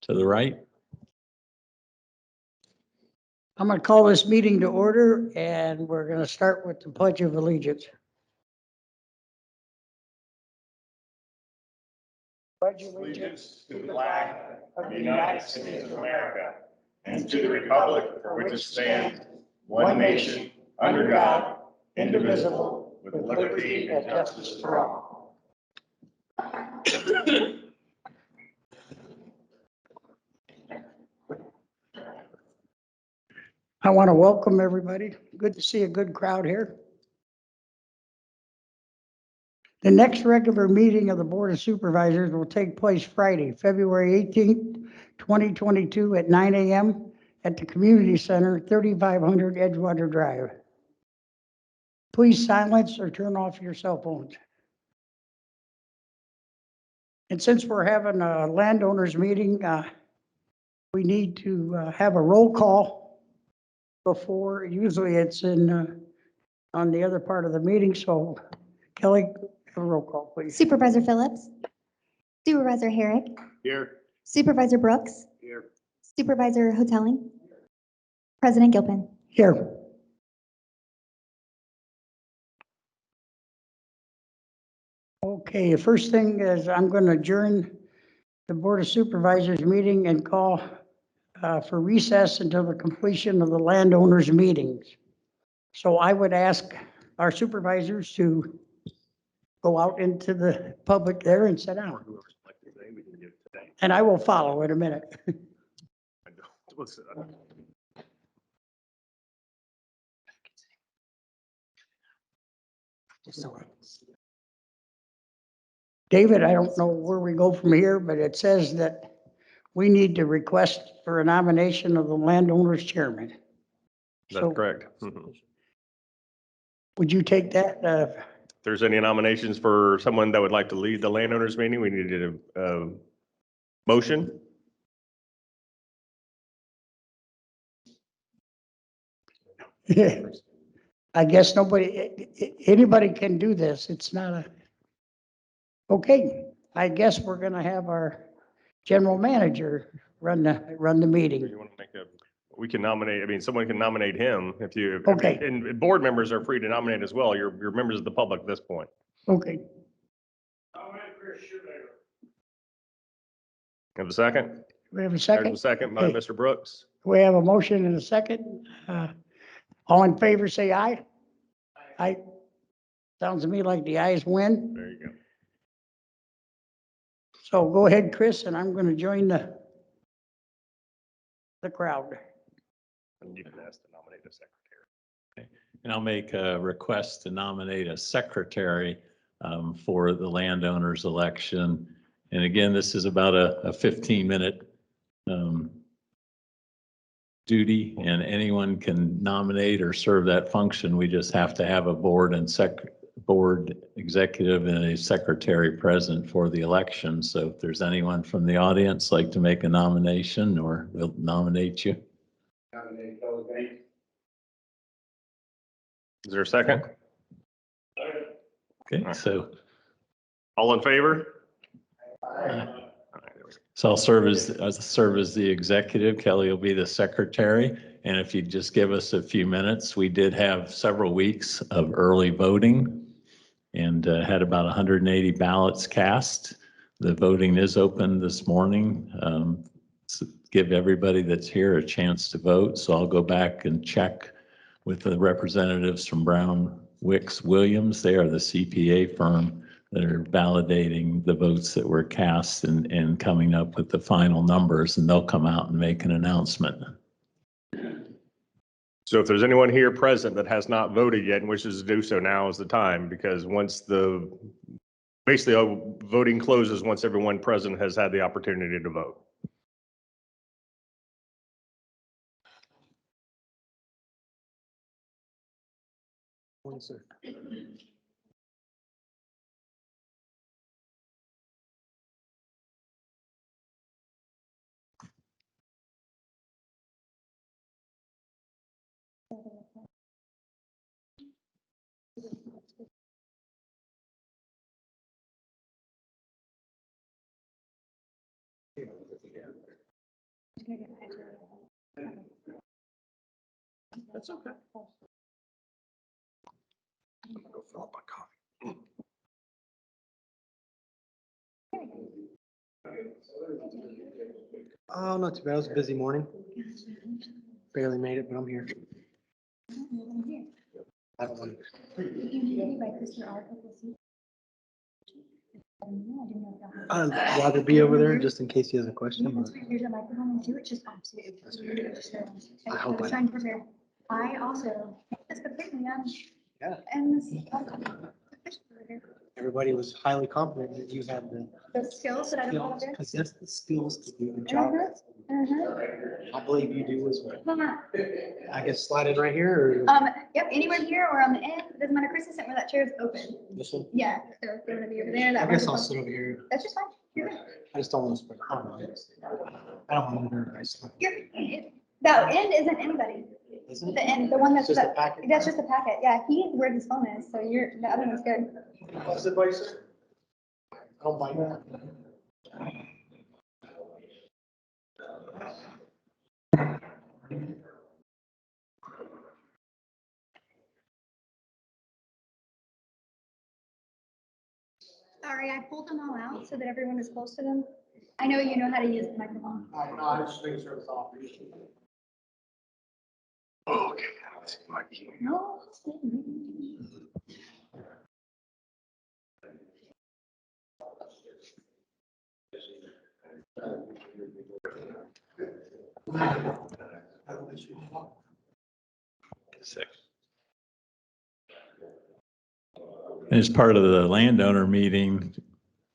to the right. I'm going to call this meeting to order, and we're going to start with the Pledge of Allegiance. Pledge Allegiance to the flag of the United States of America and to the republic for which it stands, one nation, under God, indivisible, with liberty and justice for all. I want to welcome everybody. Good to see a good crowd here. The next regular meeting of the Board of Supervisors will take place Friday, February 18th, 2022 at 9 a.m. at the Community Center, 3500 Edgewater Drive. Please silence or turn off your cell phones. And since we're having a landowners meeting, we need to have a roll call before. Usually it's in on the other part of the meeting. So Kelly, a roll call, please. Supervisor Phillips. Supervisor Herrick. Here. Supervisor Brooks. Here. Supervisor Hotelling. President Gilpin. Here. Okay, the first thing is I'm going to adjourn the Board of Supervisors meeting and call for recess until the completion of the landowners meetings. So I would ask our supervisors to go out into the public there and sit down. And I will follow in a minute. David, I don't know where we go from here, but it says that we need to request for a nomination of the landowners chairman. That's So correct. Mhm. would you take that? If there's any nominations for someone that would like to lead the landowners meeting, we needed a motion. I guess anybody can do this. It's not a, okay, I guess we're gonna have our general manager run the meeting. You want to make we can nominate, I mean, someone can nominate him if you. Okay. And board members are free to nominate as well. You're members of the public at this point. Okay. Have a second? We have a There's second? a second by Okay. Mr. Brooks. We have a motion and a second. All in favor, say aye. Aye. Sounds to me like the ayes win. There you go. So go ahead, Chris, and I'm gonna join the crowd. And you can ask to nominate a secretary. And I'll make a request to nominate a secretary for the landowners election. And again, this is about a 15-minute duty, and anyone can nominate or serve that function. We just have to have a board executive and a secretary present for the election. So if there's anyone from the audience like to make a nomination, or we'll nominate you. Is there a second? Okay, so All in favor? So I'll serve as the executive. Kelly will be the secretary. And if you just give us a few minutes, we did have several weeks of early voting and had about 180 ballots cast. The voting is open this morning. So give everybody that's here a chance to vote. So I'll go back and check with the representatives from Brown Wicks Williams. They are the CPA firm that are validating the votes that were cast and coming up with the final numbers, and they'll come out and make an announcement. So if there's anyone here present that has not voted yet and wishes to do so, now is the time, because once basically voting closes once everyone present has had the opportunity to vote. That's okay. Go fill up my coffee. Oh, not too bad. It was a busy morning. Barely made it, but I'm here. I don't want I'd rather be over there just in case he has a question. But Here's a microphone and do it just opposite. I hope I- Trying to prepare. I also, it's completely young. Yeah. And this. Everybody was highly confident that you had The skills that I don't have. possess the skills to do the job. I believe you do as well. I guess slide in right here or Yep, anywhere here or on the end, doesn't matter. Chris is sitting where that chair is open. this one? Yeah, so if you want to be over there, I that. guess way. I'll sit over here. That's just fine. You're good. I just don't want to spread. I don't want to nervous. You're, that end isn't anybody. Isn't it? The end, the one that's, It's just a the- packet. that's just a packet. Yeah, he's where his phone is, so you're, the other one's good. What's the advice? I don't mind that. Sorry, I pulled them all out so that everyone is close to them. I know you know how to use the microphone. I just make sure it's off. Okay, let's see my email. No. it's good. As part of the landowner meeting,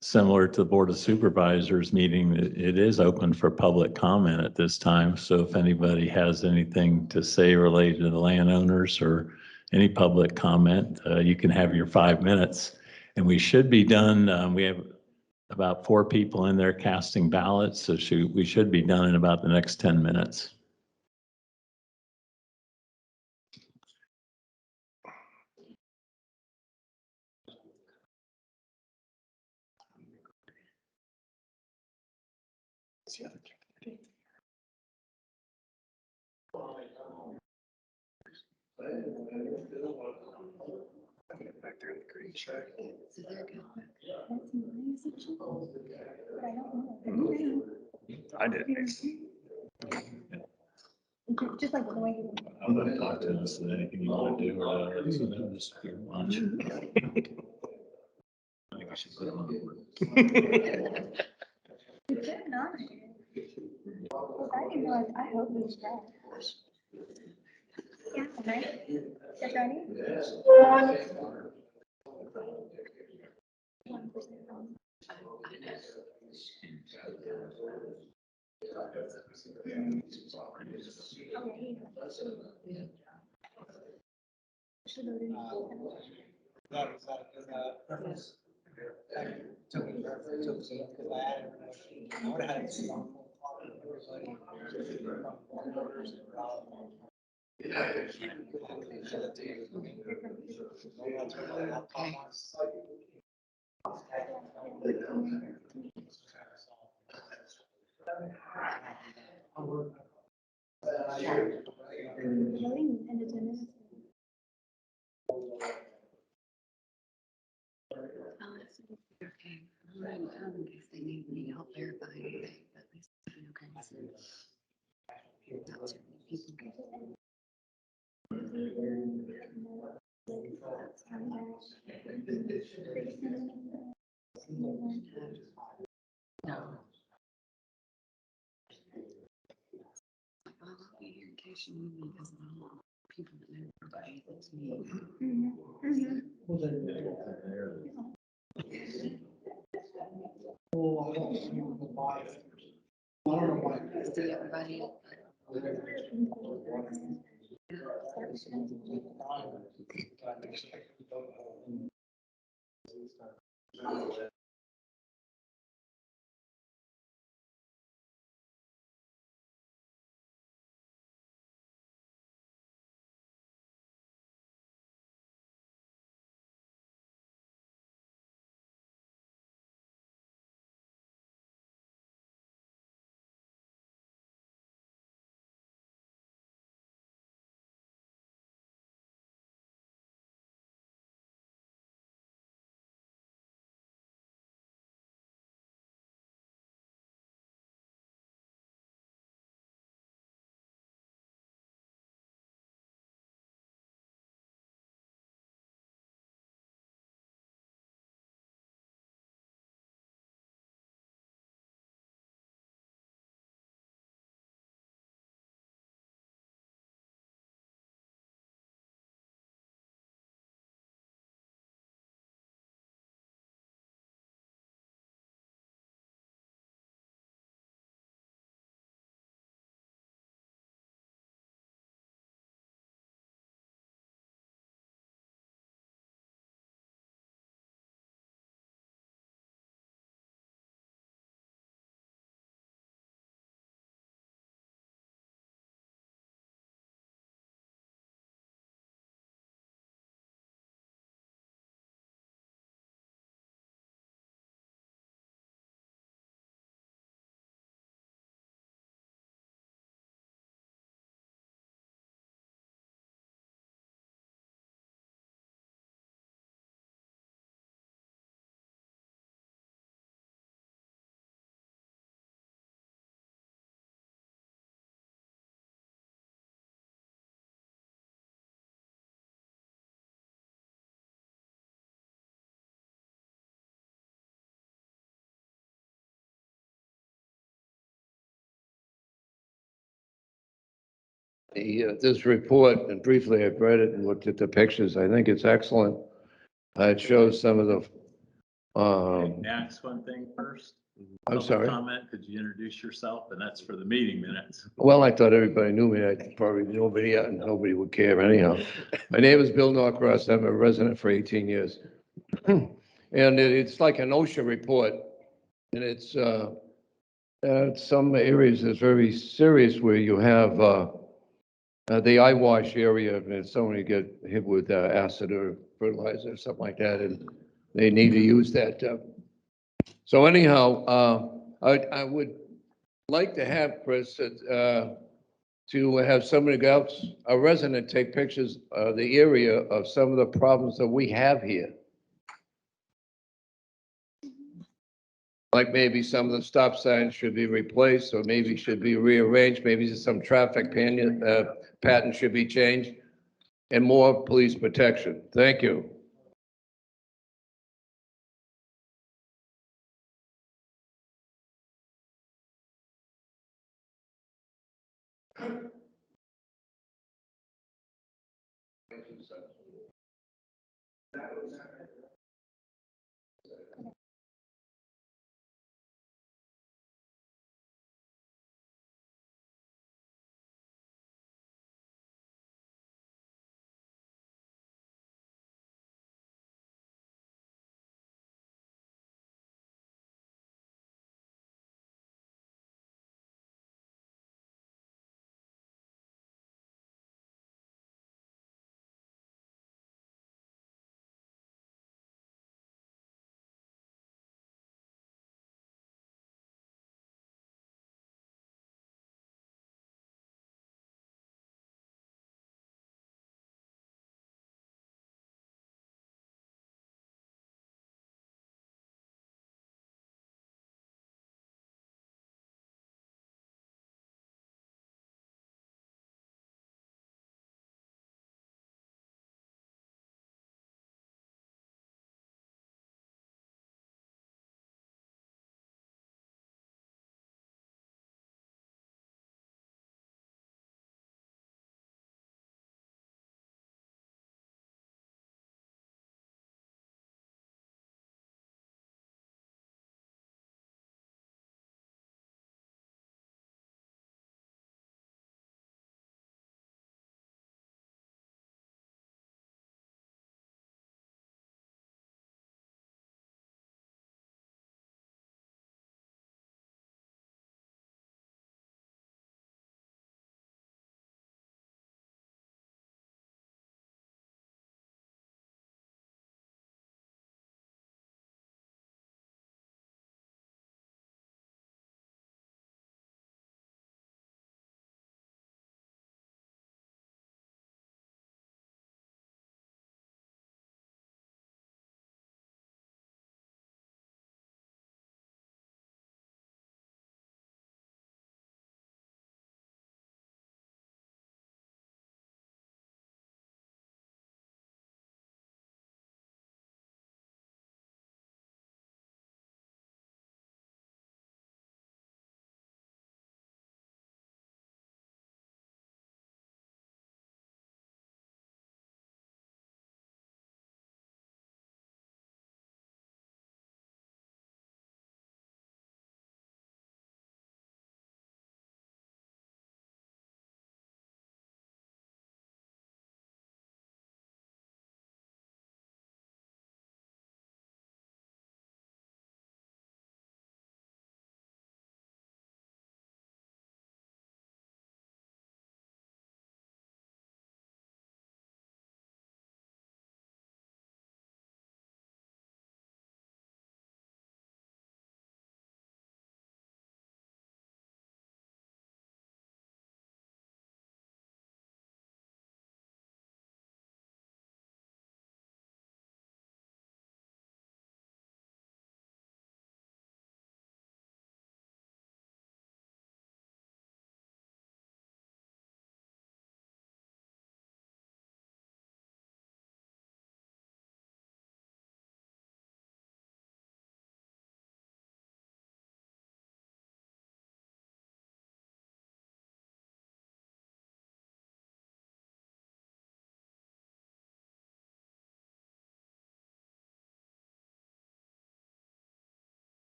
similar to the Board of Supervisors meeting, it is open for public comment at this time. So if anybody has anything to say related to the landowners or any public comment, you can have your 5 minutes. And we should be done. We have about 4 people in there casting ballots, so we should be done in about the next 10 minutes. Back there in the green shack. That's my assumption, but I don't know. I did. Just like the way you. I'm going to talk to them, so anything you want to do or just your lunch. I think I should put them on. You could not. Well, I didn't realize, I hope he's dead. Yeah, right? That's ready? Voting in attendance. Okay, I'm writing down in case they need me help verify anything, but at least I know kind of sense. Not too many people. No. Like, I'll be here in case you need me, because I don't want people that know everybody that's me. See everybody. this report, and briefly I've read it and looked at the pictures. I think it's excellent. It shows some of the, May I ask one thing first? I'm Public sorry. Comment, could you introduce yourself? And that's for the meeting minutes. Well, I thought everybody knew me. I probably nobody, nobody would care anyhow. My name is Bill Norcross. I'm a resident for 18 years. And it's like an OSHA report. And it's, some areas is very serious where you have, the eye wash area, and somebody get hit with acid or fertilizer or something like that, and they need to use that. So anyhow, I would like to have, Chris, to have somebody else, a resident, take pictures of the area of some of the problems that we have here. Like maybe some of the stop signs should be replaced, or maybe should be rearranged, maybe some traffic pattern should be changed, and more police protection. Thank you.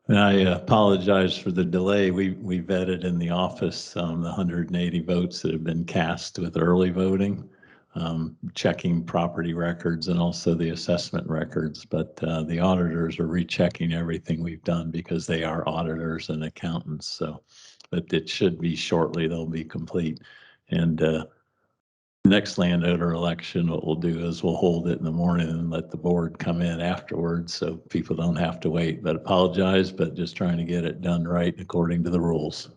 And I apologize for the delay. We vetted in the office the 180 votes that have been cast with early voting, checking property records and also the assessment records. But the auditors are rechecking everything we've done because they are auditors and accountants. So, but it should be shortly, they'll be complete. And next landowner election, what we'll do is we'll hold it in the morning and let the board come in afterwards so people don't have to wait. But apologize, but just trying to get it done right according to the rules.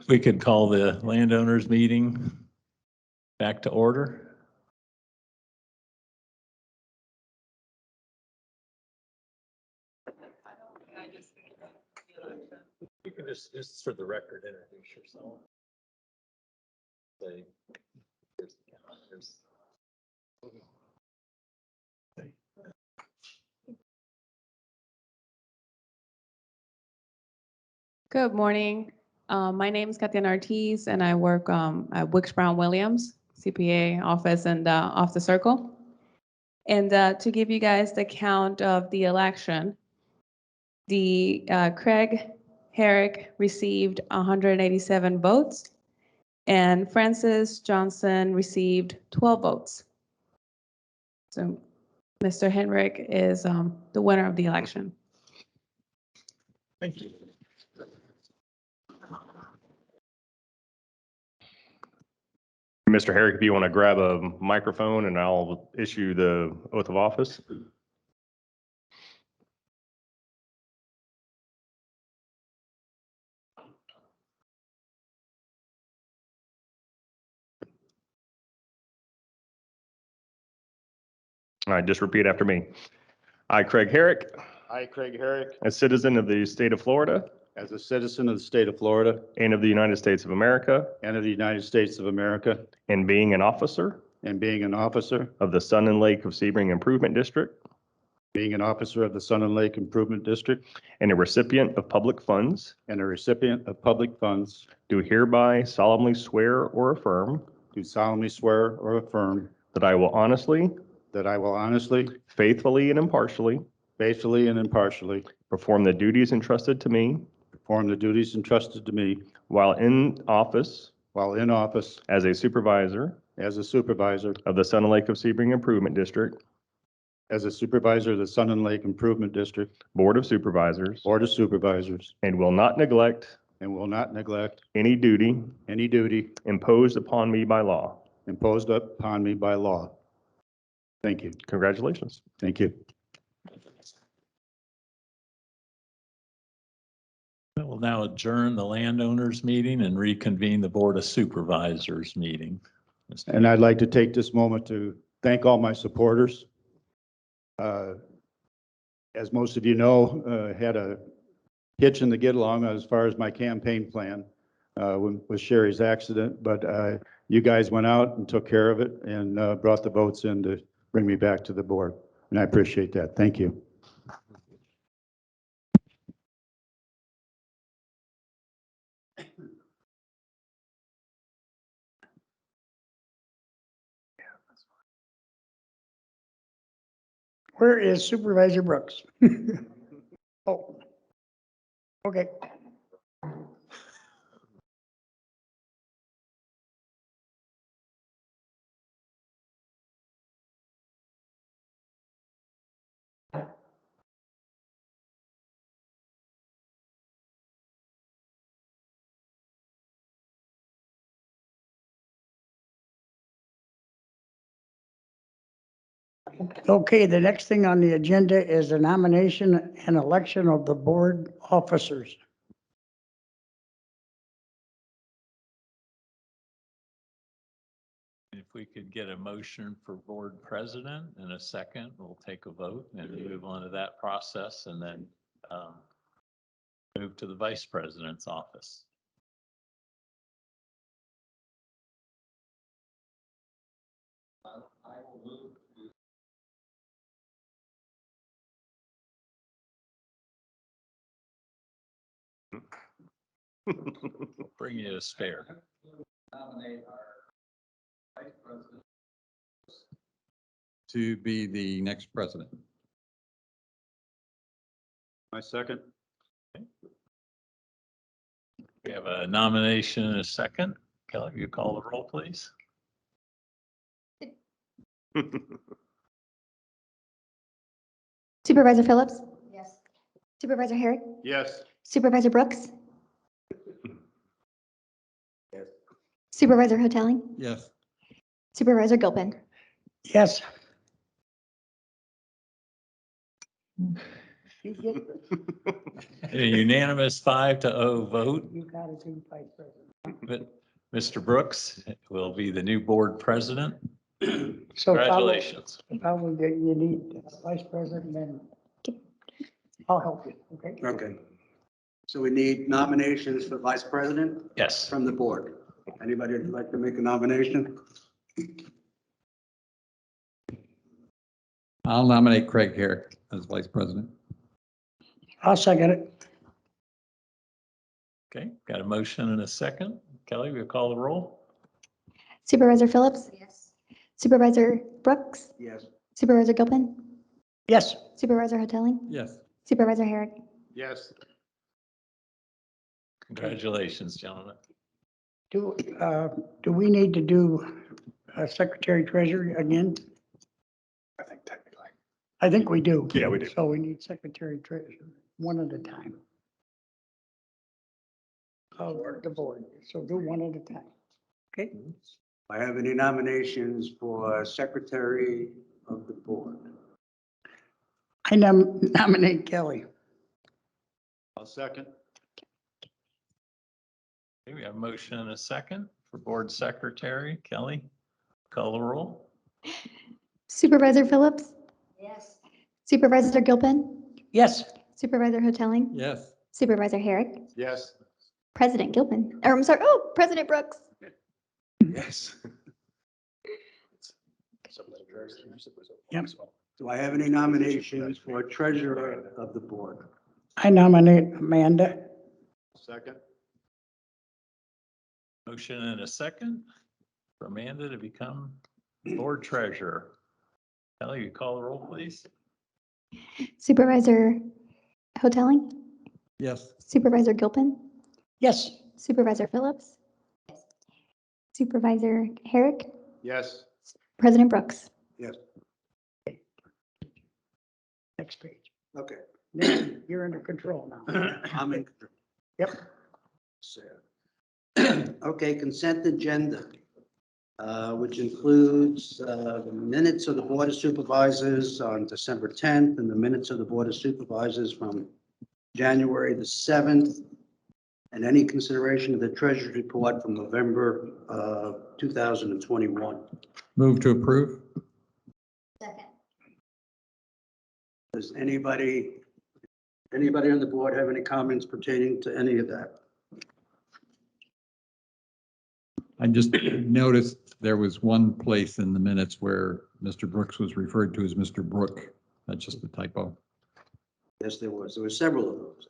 We could call the landowners meeting back to order. You can just for the record, introduce yourself. Say, there's. Good morning. My name is Katina Ortiz, and I work at Wicks Brown Williams CPA office and off the circle. And to give you guys the count of the election, the Craig Herrick received 187 votes, and Francis Johnson received 12 votes. So Mr. Henrik is the winner of the election. Thank you. Mr. Herrick, if you want to grab a microphone and I'll issue the oath of office. All right, just repeat after me. I, Craig Herrick, I, Craig Herrick, a citizen of the state of Florida as a citizen of the state of Florida and of the United States of America, and of the United States of America, and being an officer and being an officer of the Sun and Lake of Sebring Improvement District of the Sun and Lake Improvement District, and a recipient of public funds, and a recipient of public funds, do hereby solemnly swear or affirm do solemnly swear or affirm that I will honestly, that I will honestly, faithfully, and impartially faithfully, and impartially perform the duties entrusted to me perform the duties entrusted to me while in office while in office as a supervisor as a supervisor of the Sun and Lake of Sebring Improvement District, of the Sun and Lake Improvement District Board of Supervisors, Board of Supervisors, and will not neglect and will not neglect any duty any duty imposed upon me by law. imposed upon me by law. Thank you. Congratulations. Thank you. We'll now adjourn the landowners meeting and reconvene the Board of Supervisors meeting. And I'd like to take this moment to thank all my supporters. As most of you know, had a hitch in the get-along as far as my campaign plan with Sherry's accident, but you guys went out and took care of it and brought the votes in to bring me back to the board, and I appreciate that. Thank you. Where is Supervisor Brooks? Oh, okay. Okay, the next thing on the agenda is the nomination and election of the board officers. If we could get a motion for board president in a second, we'll take a vote and move on to that process and then move to the vice president's office. Bring you a spare. To be the next president. My second. We have a nomination and a second. Kelly, you call the roll, please. Supervisor Phillips? Yes. Supervisor Herrick? Yes. Supervisor Brooks? Supervisor Hoteling? Yes. Supervisor Gilpin? Yes. You get, A unanimous 5-0 vote. you gotta do vice president. But Mr. Brooks will be the new board president. So Congratulations. probably that you need vice president, and then I'll help you, okay? Okay. So we need nominations for vice president Yes. from the board. Anybody would like to make a nomination? I'll nominate Craig Herrick as vice president. I'll second it. Okay, got a motion and a second. Kelly, we'll call the roll. Supervisor Phillips? Yes. Supervisor Brooks? Yes. Supervisor Gilpin? Yes, Supervisor Hoteling? Yes. Supervisor Herrick? Yes. Congratulations, gentlemen. do we need to do secretary treasurer again? I think technically. I think we do. Yeah, we do. So we need secretary treasurer, one at a time. The board, so do one at a time. Okay, I have any nominations for secretary of the board? I nominate Kelly. I'll second. Okay, we have a motion and a second for board secretary. Kelly, call the roll. Supervisor Phillips? Yes. Supervisor Gilpin? Yes, Supervisor Hoteling? Yes. Supervisor Herrick? Yes. President Gilpin, or I'm sorry, President Brooks. Yes. Yep. Do I have any nominations for treasurer of the board? I nominate Amanda. Second. Motion and a second for Amanda to become board treasurer. Kelly, you call the roll, please. Supervisor Hoteling? Yes. Supervisor Gilpin? Yes, Supervisor Phillips? Supervisor Herrick? Yes. President Brooks? Yes. next page. Okay. Now you're under control now. I'm in control. Yep, So, okay, consent agenda, which includes the minutes of the Board of Supervisors on December 10th and the minutes of the Board of Supervisors from January the 7th, and any consideration of the Treasurer's report from November 2021. Move to approve. Second. Does anybody on the board have any comments pertaining to any of that? I just noticed there was one place in the minutes where Mr. Brooks was referred to as Mr. Brook. That's just a typo. Yes, there was. There were several of those.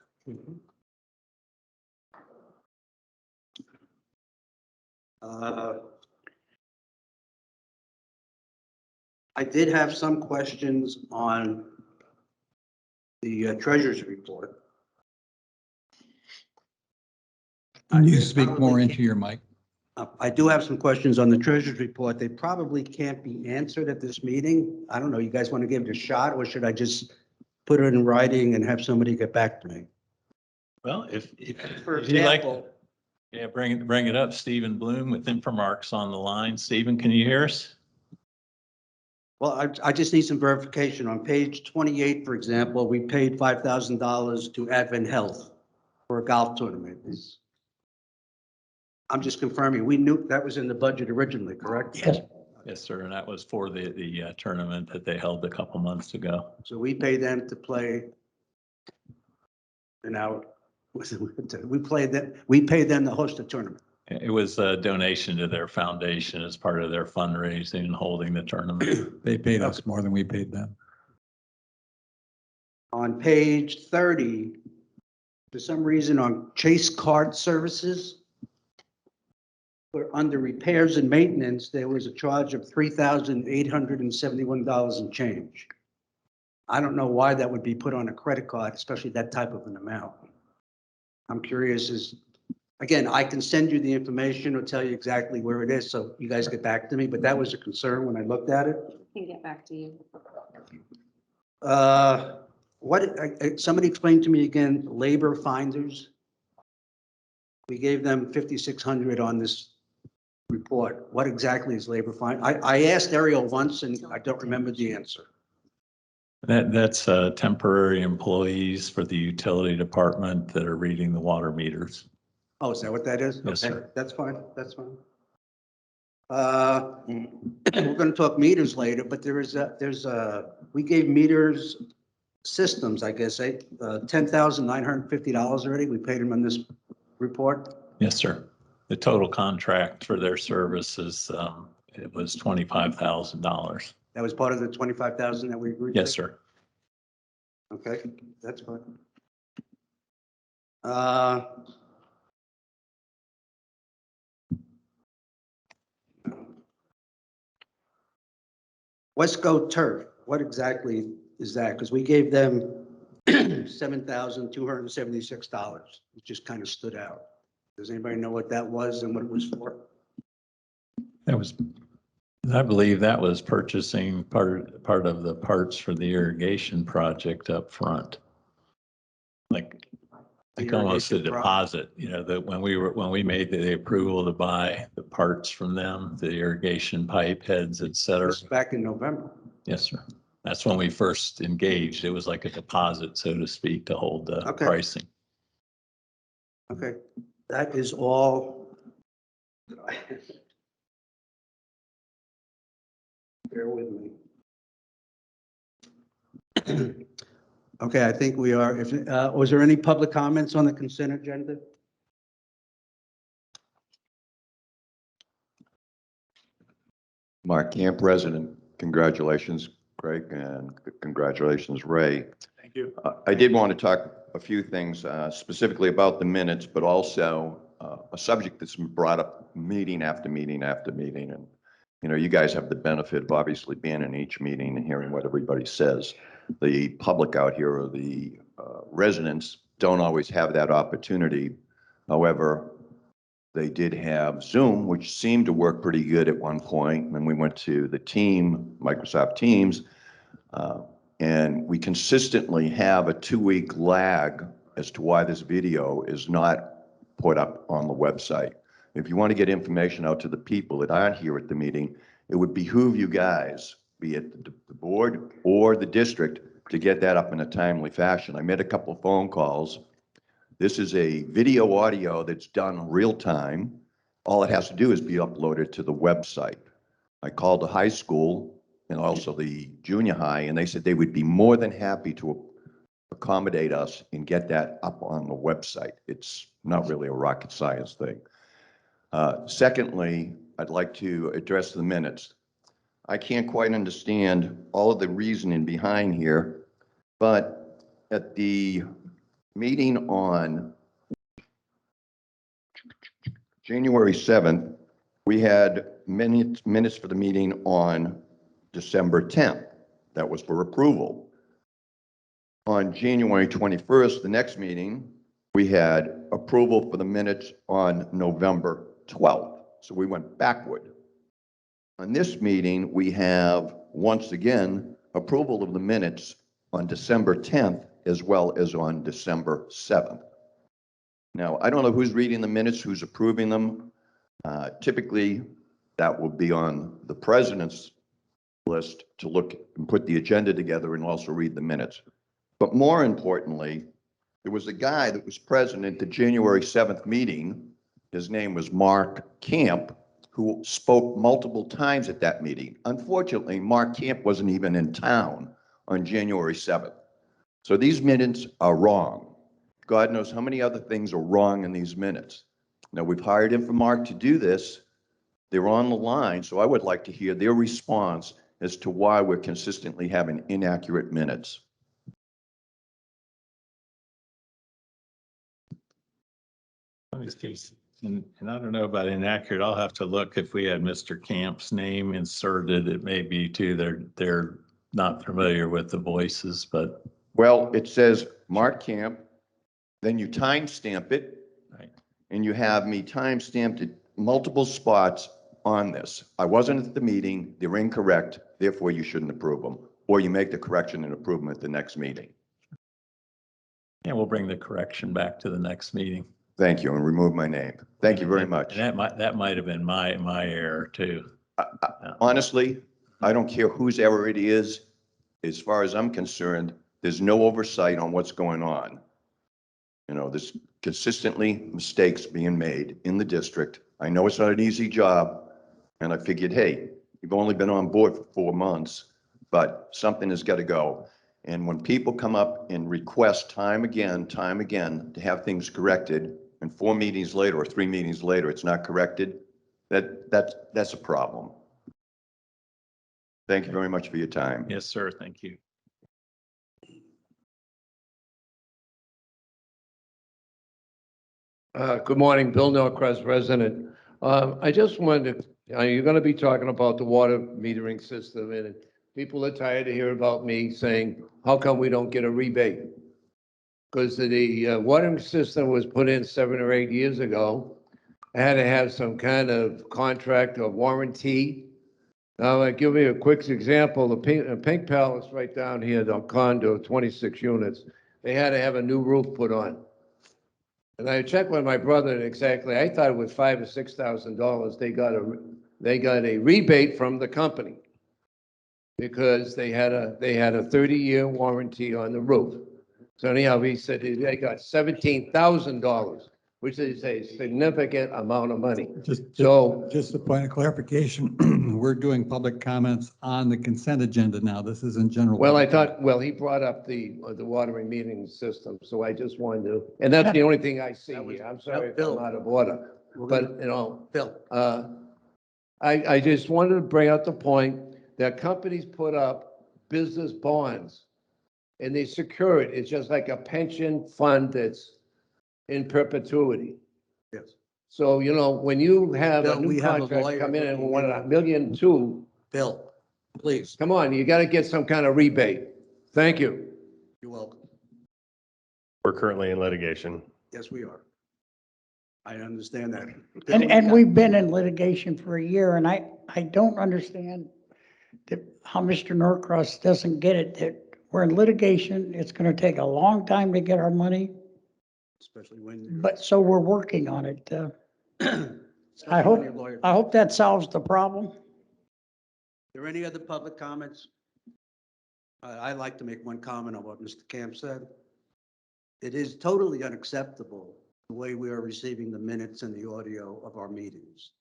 I did have some questions on the treasurer's report. Can you speak more into your mic? I do have some questions on the treasurer's report. They probably can't be answered at this meeting. I don't know, you guys want to give it a shot, or should I just put it in writing and have somebody get back to me? Well, For if you like, example, yeah, bring it up. Stephen Bloom with Infomarks on the line. Stephen, can you hear us? well, I just need some verification. On page 28, for example, we paid $5,000 to Advent Health for a golf tournament. I'm just confirming, we knew that was in the budget originally, correct? yes, Yes, sir. And that was for the tournament that they held a couple months ago. So we pay them to play an hour. We pay them to host a tournament. It was a donation to their foundation as part of their fundraising and holding the tournament. They paid us more than we paid them. On page 30, for some reason on Chase Card Services, for under repairs and maintenance, there was a charge of $3,871 and change. I don't know why that would be put on a credit card, especially that type of an amount. I'm curious again, I can send you the information or tell you exactly where it is, so you guys get back to me, but that was a concern when I looked at it. Can get back to you. Somebody explained to me again, labor finders. We gave them 5,600 on this report. What exactly is labor find? I asked Ariel once and I don't remember the answer. That's temporary employees for the utility department that are reading the water meters. Oh, is that what that is? Yes, Okay, sir. that's fine, that's fine. We're gonna talk meters later, but we gave meters systems, I guess, $10,950 already. We paid them in this report. Yes, sir. The total contract for their services, it was $25,000. That was part of the 25,000 that we agreed to? Yes, sir. Okay, that's fine. Wesco Turf, what exactly is that? Because we gave them $7,276, which just kind of stood out. Does anybody know what that was and what it was for? That was, I believe that was purchasing part of the parts for the irrigation project up front. Like almost a irrigation pro- deposit, you know, that when we made the approval to buy the parts from them, the irrigation pipe heads, et cetera. This was back in November. Yes, sir. That's when we first engaged. It was like a deposit, so to speak, to hold the Okay. pricing. Okay, that is all. Bear with me. Okay, I think we are, was there any public comments on the consent agenda? Mark Camp, President. Congratulations, Greg, and congratulations, Ray. Thank you. I did want to talk a few things specifically about the minutes, but also a subject that's been brought up meeting after meeting after meeting. And, you know, you guys have the benefit of obviously being in each meeting and hearing what everybody says. The public out here or the residents don't always have that opportunity. However, they did have Zoom, which seemed to work pretty good at one point. Then we went to the Microsoft Teams, and we consistently have a 2-week lag as to why this video is not put up on the website. If you want to get information out to the people that aren't here at the meeting, it would behoove you guys, be it the board or the district, to get that up in a timely fashion. I made a couple of phone calls. This is a video audio that's done real time. All it has to do is be uploaded to the website. I called the high school and also the junior high, and they said they would be more than happy to accommodate us and get that up on the website. It's not really a rocket science thing. Secondly, I'd like to address the minutes. I can't quite understand all of the reasoning behind here, but at the meeting on January 7th, we had minutes for the meeting on December 10th. That was for approval. On January 21st, the next meeting, we had approval for the minutes on November 12th. So we went backward. On this meeting, we have, once again, approval of the minutes on December 10th as well as on December 7th. Now, I don't know who's reading the minutes, who's approving them. Typically, that will be on the president's list to look and put the agenda together and also read the minutes. But more importantly, there was a guy that was present at the January 7th meeting. His name was Mark Camp, who spoke multiple times at that meeting. Unfortunately, Mark Camp wasn't even in town on January 7th. So these minutes are wrong. God knows how many other things are wrong in these minutes. Now, we've hired Mark to do this. They're on the line, so I would like to hear their response as to why we're consistently having inaccurate minutes. And I don't know about inaccurate. I'll have to look if we had Mr. Camp's name inserted. It may be too. They're not familiar with the voices, but. Well, it says Mark Camp, then you timestamp it, Right. and you have me timestamped at multiple spots on this. I wasn't at the meeting, they're incorrect, therefore you shouldn't approve them. Or you make the correction and approve them at the next meeting. Yeah, we'll bring the correction back to the next meeting. Thank you, and remove my name. Thank you very much. And that might have been my error too. Honestly, I don't care whose error it is. as far as I'm concerned, there's no oversight on what's going on. You know, there's consistently mistakes being made in the district. I know it's not an easy job, and I figured, hey, you've only been on board for 4 months, but something has got to go. And when people come up and request time again, to have things corrected, and 4 meetings later or 3 meetings later, it's not corrected, that's a problem. Thank you very much for your time. Yes, sir. Thank you. Good morning, Bill Norcross, resident. I just wanted to, you're going to be talking about the water metering system, and people are tired to hear about me saying, how come we don't get a rebate? Because the watering system was put in 7 or 8 years ago. I had to have some kind of contract or warranty. Now, I'll give you a quick example. The Pink Palace right down here, the condo, 26 units, they had to have a new roof put on. And I checked with my brother, and exactly, I thought it was $5,000 or $6,000. They got a rebate from the company because they had a 30-year warranty on the roof. So anyhow, he said they got $17,000, which is a significant amount of money. Just So a point of clarification, we're doing public comments on the consent agenda now. This isn't general. well, I thought, well, he brought up the watering meeting system, so I just wanted to, and that's the only thing I see here. I'm sorry if I'm out of order, but you know, Bill, I just wanted to bring out the point that companies put up business bonds and they secure it. It's just like a pension fund that's in perpetuity. yes. So, you know, when you have a Bill, we new have a contract lawyer come in and looking want into $1.2 million, Bill, please, come on, you gotta get some kind of rebate. Thank you. you're welcome. We're currently in litigation. Yes, we are. I understand that. And we've been in litigation for a year, and I don't understand how Mr. Norcross doesn't get it, that we're in litigation, it's gonna take a long time to get our money, Especially when. but so we're working on it. Especially I when your lawyer- hope that solves the problem. Are there any other public comments? I'd like to make one comment on what Mr. Camp said. It is totally unacceptable the way we are receiving the minutes and the audio of our meetings.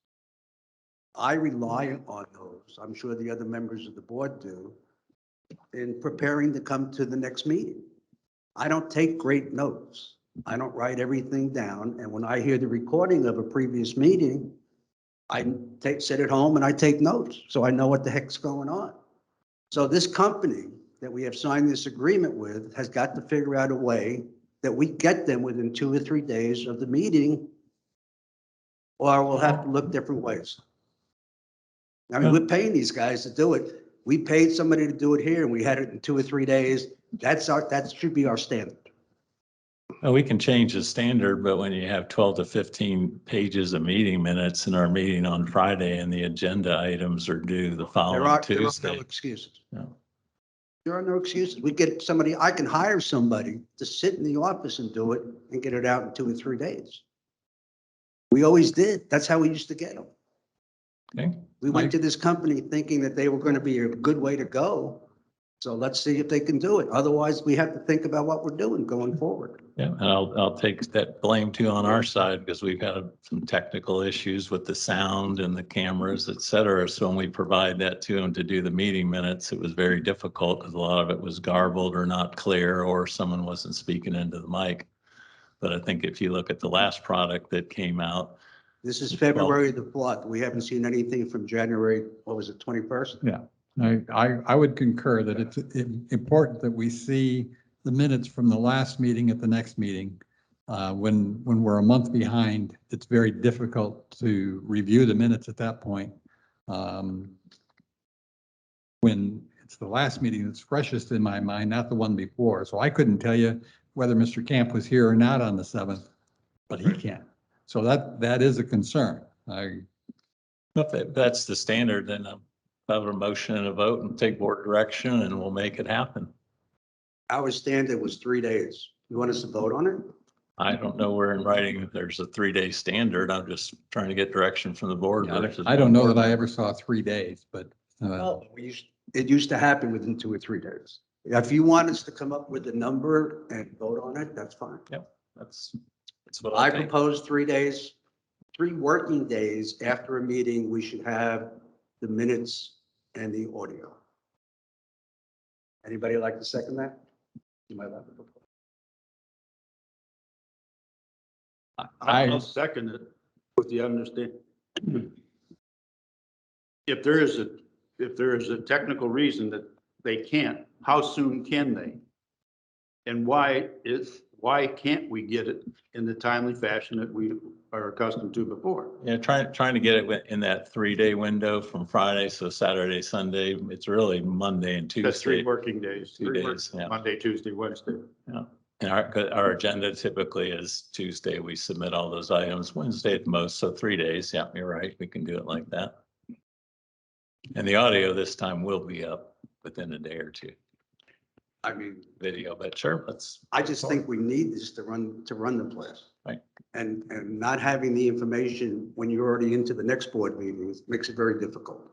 I rely on those, I'm sure the other members of the board do, in preparing to come to the next meeting. I don't take great notes. I don't write everything down, and when I hear the recording of a previous meeting, I sit at home and I take notes, so I know what the heck's going on. So this company that we have signed this agreement with has got to figure out a way that we get them within 2 or 3 days of the meeting, or we'll have to look different ways. I mean, we're paying these guys to do it. We paid somebody to do it here and we had it in 2 or 3 days. That should be our standard. Well, we can change the standard, but when you have 12 to 15 pages of meeting minutes in our meeting on Friday and the agenda items are due the There following are no Tuesday. excuses. No. There are no excuses. We get somebody, I can hire somebody to sit in the office and do it and get it out in 2 or 3 days. We always did. That's how we used to get them. Okay. We went to this company thinking that they were going to be a good way to go. So let's see if they can do it. Otherwise, we have to think about what we're doing going forward. Yeah, and I'll take that blame too on our side because we've had some technical issues with the sound and the cameras, et cetera. So when we provide that to them to do the meeting minutes, it was very difficult because a lot of it was garbled or not clear, or someone wasn't speaking into the mic. But I think if you look at the last product that came out. This is February the 4th. We haven't seen anything from January, what was it, 21st? Yeah, I would concur that it's important that we see the minutes from the last meeting at the next meeting. When we're a month behind, it's very difficult to review the minutes at that point. When it's the last meeting that's freshest in my mind, not the one before. So I couldn't tell you whether Mr. Camp was here or not on the 7th, but he can. So that is a concern. If that's the standard, then I'll have a motion and a vote and take board direction and we'll make it happen. Our standard was 3 days. You want us to vote on it? I don't know where in writing there's a 3-day standard. I'm just trying to get direction from the board. versus I don't know board that I member. ever saw 3 days, but Well, we used, it used to happen within 2 or 3 days. If you want us to come up with a number and vote on it, that's fine. That's what I I think. propose 3 days, 3 working days after a meeting, we should have the minutes and the audio. Anybody like to second that? You might like to propose. I'll second it with the understanding. If there is a technical reason that they can't, how soon can they? And why can't we get it in the timely fashion that we are accustomed to before? Yeah, trying to get it in that 3-day window from Friday, so Saturday, Sunday, it's really Monday and That's 3 Tuesday. working days. 2 days, yeah. Monday, Tuesday, Wednesday. Yeah. And our agenda typically is Tuesday, we submit all those items, Wednesday at most, so 3 days. Yeah, you're right. We can do it like that. And the audio this time will be up within a day or two, I mean, video, but sure, let's. I just think we need this to run the place. Right. And not having the information when you're already into the next board meeting makes it very difficult.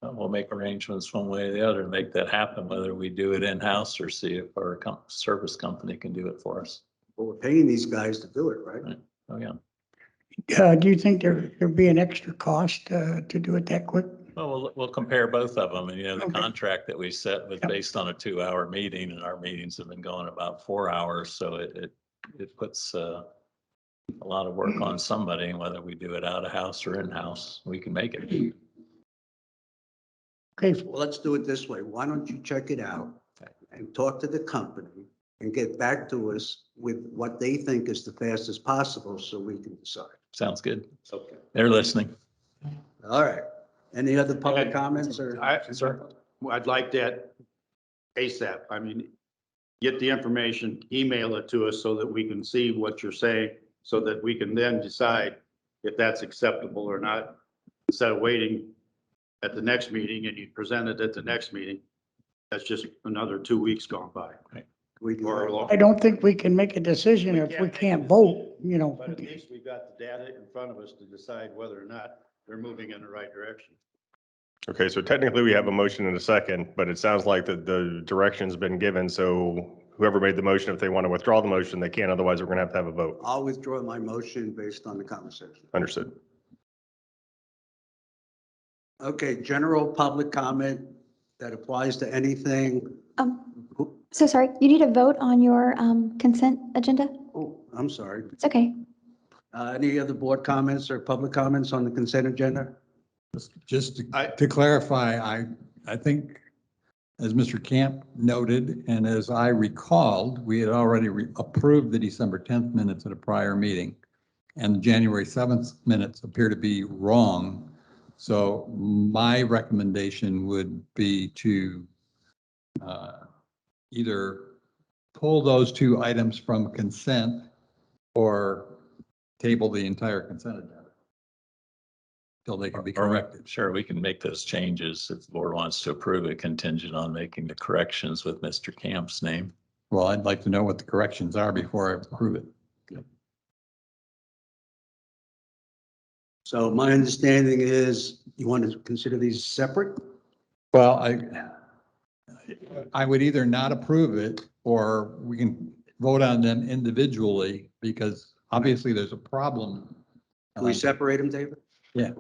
We'll make arrangements one way or the other to make that happen, whether we do it in-house or see if our service company can do it for us. But we're paying these guys to do it, right? Right. Oh, yeah. Do you think there'd be an extra cost to do it that quick? Well, we'll compare both of them. And, the Okay. contract that we set was Yep. based on a 2-hour meeting, and our meetings have been going about 4 hours. So it puts a lot of work on somebody, and whether we do it out of house or in-house, we can make it. Okay, Well, let's do it this way. Why don't you check it out and talk to the company and get back to us with what they think is the fastest possible so we can decide. Sounds good. Okay. They're listening. All right. Any other public comments or? I'd like that ASAP. I mean, get the information, email it to us so that we can see what you're saying, so that we can then decide if that's acceptable or not, instead of waiting at the next meeting and you present it at the next meeting. That's just another 2 weeks gone by. We do Or that. long. I don't think we can make a decision if we can't vote, But at least we've got the data in front of us to decide whether or not they're moving in the right direction. Okay, so technically we have a motion and a second, but it sounds like the direction's been given. So whoever made the motion, if they want to withdraw the motion, they can. Otherwise, we're going to have a vote. I'll withdraw my motion based on the conversation. Understood. Okay, general public comment that applies to anything. So sorry, you need a vote on your consent agenda? Oh, I'm sorry. It's okay. Any other board comments or public comments on the consent agenda? Just to clarify, I think, as Mr. Camp noted, and as I recalled, we had already approved the December 10th minutes at a prior meeting, and the January 7th minutes appear to be wrong. So my recommendation would be to either pull those 2 items from consent or table the entire consent agenda till they can be corrected. Sure, we can make those changes if the board wants to approve it, contingent on making the corrections with Mr. Camp's name. Well, I'd like to know what the corrections are before I approve it. So my understanding is you want to consider these separate? Well, I would either not approve it or we can vote on them individually because obviously there's a problem. Can we separate them, David? Yeah.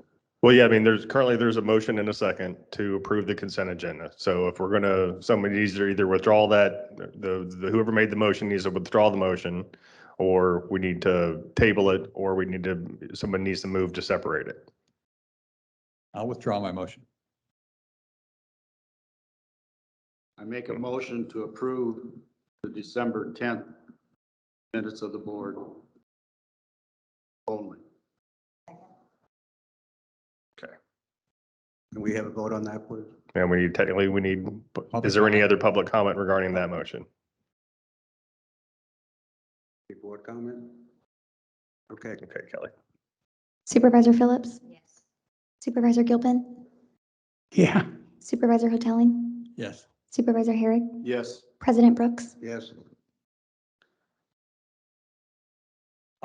Well, yeah, I mean, there's a motion and a second to approve the consent agenda. So if we're somebody needs to either withdraw that, whoever made the motion needs to withdraw the motion, or we need to table it, or somebody needs to move to separate it. I'll withdraw my motion. I make a motion to approve the December 10th minutes of the board only. Can we have a vote on that, please? And is there any other public comment regarding that motion? Any board comment? Okay. Okay, Kelly. Supervisor Phillips? Yes. Supervisor Gilpin? yeah, Supervisor Hoteling? Yes. Supervisor Herrick? Yes. President Brooks? Yes.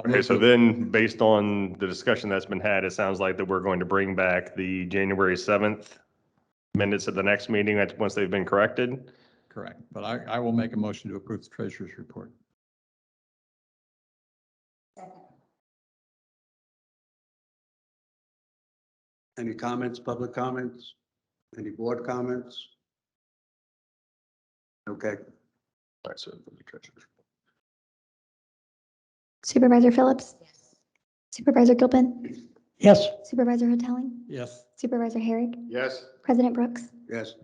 Okay, so then based on the discussion that's been had, it sounds like that we're going to bring back the January 7th minutes at the next meeting once they've been corrected. Correct. But I will make a motion to approve the treasurer's report. Any comments, public comments? Any board comments? Okay. All right, so for the treasurer's Supervisor Phillips? Supervisor Gilpin? Yes, Supervisor Hoteling? Yes. Supervisor Herrick? Yes. President Brooks? Yes.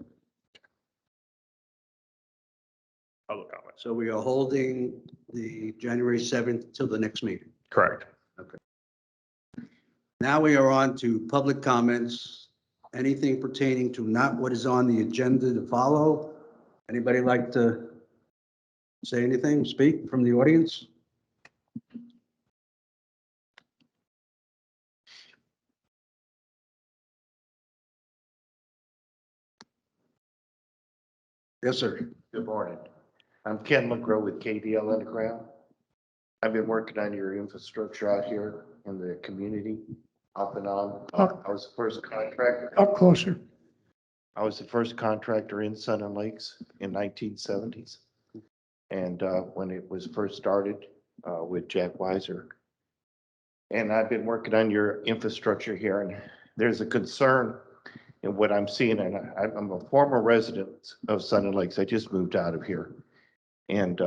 public comments. So we are holding the January 7th till the next meeting. Correct. Now we are on to public comments. Anything pertaining to not what is on the agenda to follow? Anybody like to say anything, speak from the audience? Yes, sir. Good morning. I'm Ken McGraw with KDL Underground. I've been working on your infrastructure out here in the community, off and on. I was the first contractor. up closer. I was the first contractor in Sun and Lakes in 1970s. And when it was first started with Jack Weiser. And I've been working on your infrastructure here, and there's a concern in what I'm seeing, and I'm a former resident of Sun and Lakes. I just moved out of here. And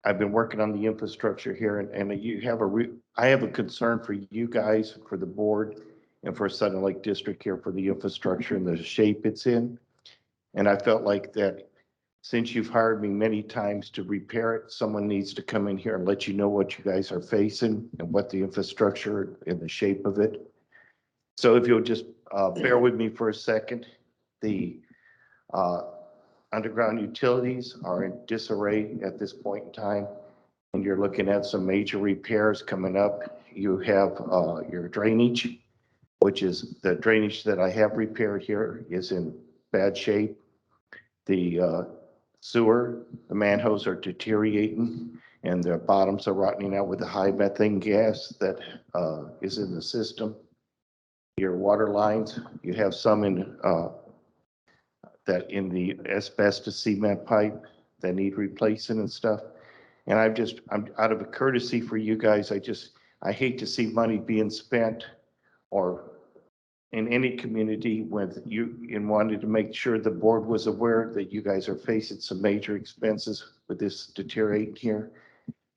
I've been working on the infrastructure here, and you have I have a concern for you guys, for the board, and for Sun and Lake District here for the infrastructure and the shape it's in. And I felt like that since you've hired me many times to repair it, someone needs to come in here and let you know what you guys are facing and what the infrastructure and the shape of it. So if you'll just bear with me for a second, the underground utilities are in disarray at this point in time, and you're looking at some major repairs coming up. You have your drainage, which is the drainage that I have repaired here is in bad shape. The sewer, the manholes are deteriorating, and their bottoms are rotting out with the high methane gas that is in the system. Your water lines, you have some in that in the asbestos cement pipe that need replacing and stuff. And I'm out of a courtesy for you guys. I hate to see money being spent or in any community with you, and wanted to make sure the board was aware that you guys are facing some major expenses with this deteriorating here.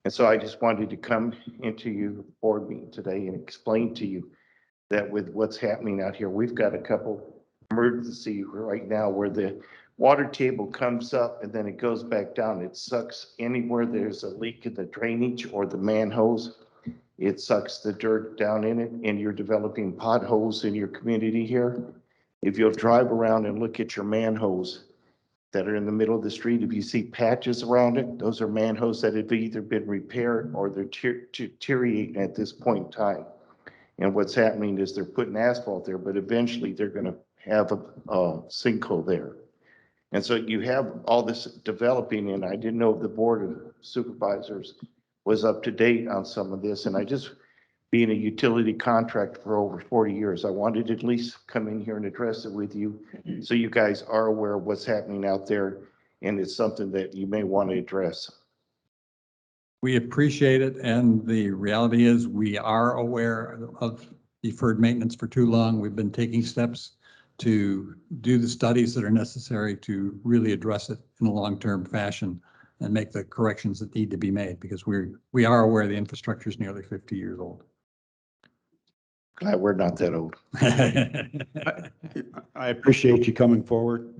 And so I just wanted to come into your board meeting today and explain to you that with what's happening out here, we've got a couple emergency right now where the water table comes up and then it goes back down. It sucks anywhere there's a leak in the drainage or the manholes. It sucks the dirt down in it, and you're developing potholes in your community here. If you'll drive around and look at your manholes that are in the middle of the street, if you see patches around it, those are manholes that have either been repaired or they're deteriorating at this point in time. And what's happening is they're putting asphalt there, but eventually they're going to have a sinkhole there. And so you have all this developing, and I didn't know if the board of supervisors was up to date on some of this. And I just, being a utility contractor for over 40 years, I wanted to at least come in here and address it with you so you guys are aware of what's happening out there, and it's something that you may want to address. We appreciate it, and the reality is we are aware of deferred maintenance for too long. We've been taking steps to do the studies that are necessary to really address it in a long-term fashion and make the corrections that need to be made, because we are aware the infrastructure is nearly 50 years old. Glad we're not that old. I appreciate you coming forward.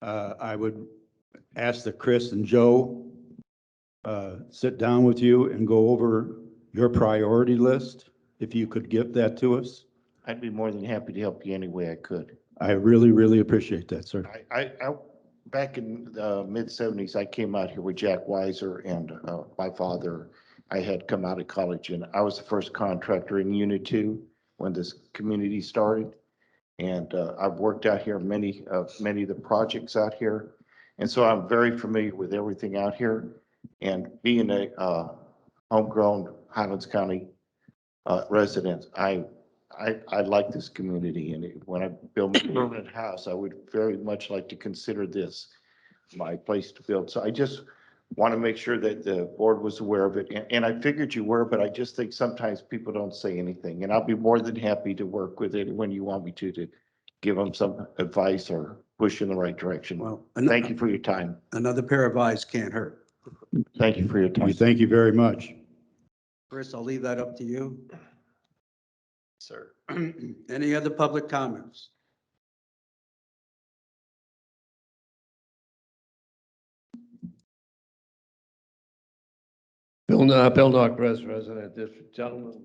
I would ask that Chris and Joe sit down with you and go over your priority list, if you could give that to us. I'd be more than happy to help you any way I could. I really, really appreciate that, sir. I back in the mid-70s, I came out here with Jack Weiser and my father. I had come out of college, and I was the first contractor in Unit 2 when this community started. And I've worked out here many of the projects out here. And so I'm very familiar with everything out here. And being a homegrown Highlands County resident, I I like this community, and when I build my permanent house, I would very much like to consider this my place to build. So I just want to make sure that the board was aware of it. And I figured you were, but I just think sometimes people don't say anything. And I'll be more than happy to work with it when you want me to give them some advice or push in the right direction. Well, Thank you for your time. another pair of eyes can't hurt. Thank you for your time. We thank you very much. Chris, I'll leave that up to you. Sir. Any other public comments? Bill Knock, resident. This gentleman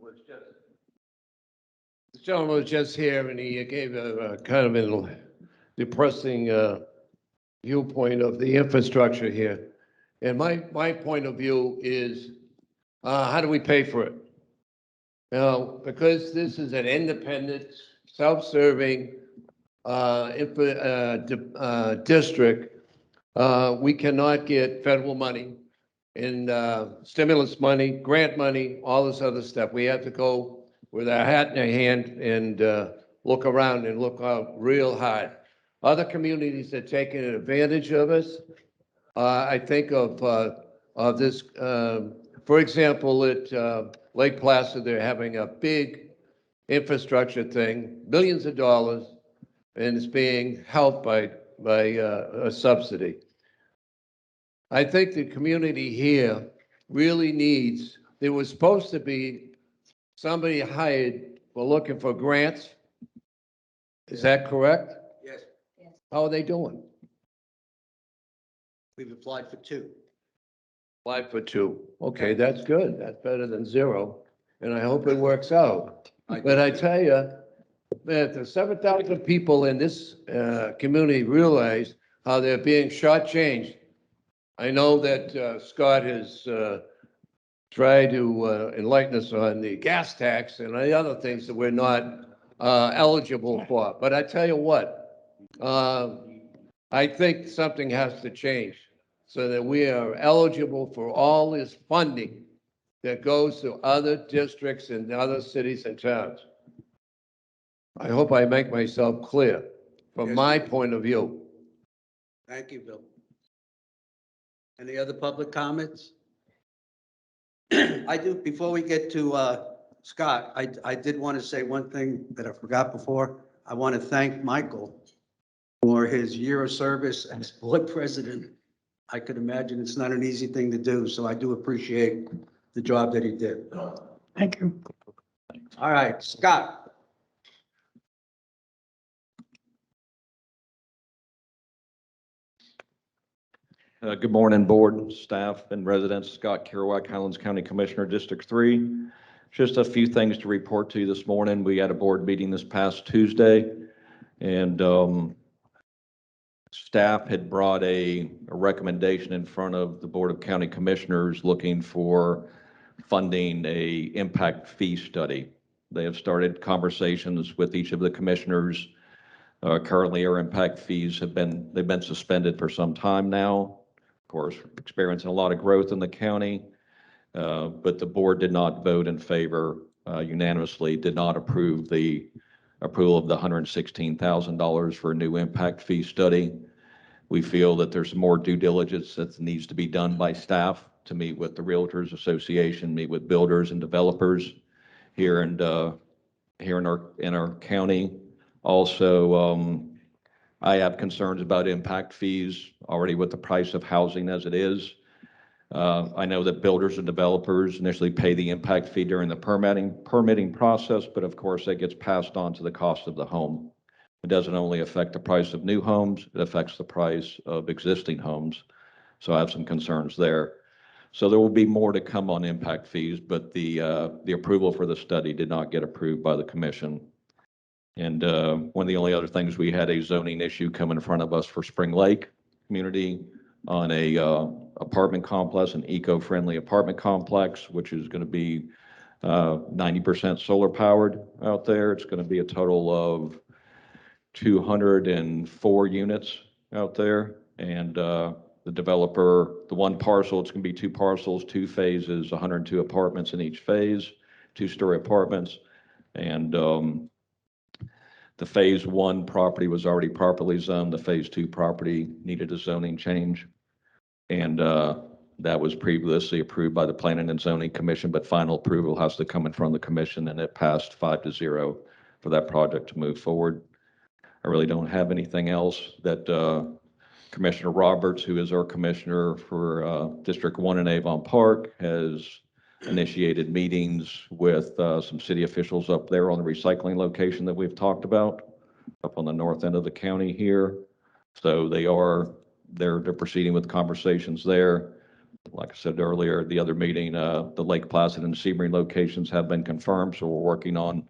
was just here, and he gave a kind of a depressing viewpoint of the infrastructure here. And my point of view is, how do we pay for it? Now, because this is an independent, self-serving district, we cannot get federal money and stimulus money, grant money, all this other stuff. We have to go with our hat in our hand and look around and look out real hard. Other communities are taking advantage of us. I think of this, for example, at Lake Placid, they're having a big infrastructure thing, billions of dollars, and it's being helped by a subsidy. I think the community here really needs, there was supposed to be somebody hired for looking for grants. Is that correct? Yes. How are they doing? We've applied for 2. Applied for 2. Okay, that's good. That's better than 0. And I hope it works out. But I tell you, that the 7,000 people in this community realize how they're being shortchanged. I know that Scott has tried to enlighten us on the gas tax and the other things that we're not eligible for. But I tell you what, I think something has to change so that we are eligible for all this funding that goes to other districts and other cities and towns. I hope I make myself clear from Yes, my you did. point of view. Thank you, Bill. Any other public comments? I do, before we get to Scott, I did want to say one thing that I forgot before. I want to thank Michael for his year of service as board president. I could imagine it's not an easy thing to do, so I do appreciate the job that he did. Thank you. All right, Scott. Good morning, board, staff, and residents. Scott Kerouac, Highlands County Commissioner, District 3. Just a few things to report to you this morning. We had a board meeting this past Tuesday, and staff had brought a recommendation in front of the Board of County Commissioners looking for funding a impact fee study. They have started conversations with each of the commissioners. Currently, our impact fees they've been suspended for some time now. Of course, experiencing a lot of growth in the county, but the board did not vote in favor unanimously, did not approve the approval of the $116,000 for a new impact fee study. We feel that there's more due diligence that needs to be done by staff to meet with the Realtors Association, meet with builders and developers here in our county. Also, I have concerns about impact fees already with the price of housing as it is. I know that builders and developers initially pay the impact fee during the permitting process, but of course that gets passed on to the cost of the home. It doesn't only affect the price of new homes, it affects the price of existing homes. So I have some concerns there. So there will be more to come on impact fees, but the approval for the study did not get approved by the commission. And one of the only other things, we had a zoning issue come in front of us for Spring Lake community on a apartment complex, an eco-friendly apartment complex, which is going to be 90% solar powered out there. It's going to be a total of 204 units out there. And the developer, the one parcel, it's going to be 2 parcels, 2 phases, 102 apartments in each phase, 2-story apartments. And the phase one property was already properly zoned. The phase two property needed a zoning change. And that was previously approved by the Planning and Zoning Commission, but final approval has to come in front of the commission, and it passed 5-0 for that project to move forward. I really don't have anything else. That Commissioner Roberts, who is our commissioner for District 1 in Avon Park, has initiated meetings with some city officials up there on the recycling location that we've talked about, up on the north end of the county here. So they're proceeding with conversations there. Like I said earlier, the other meeting, the Lake Placid and Sebring locations have been confirmed, so we're working on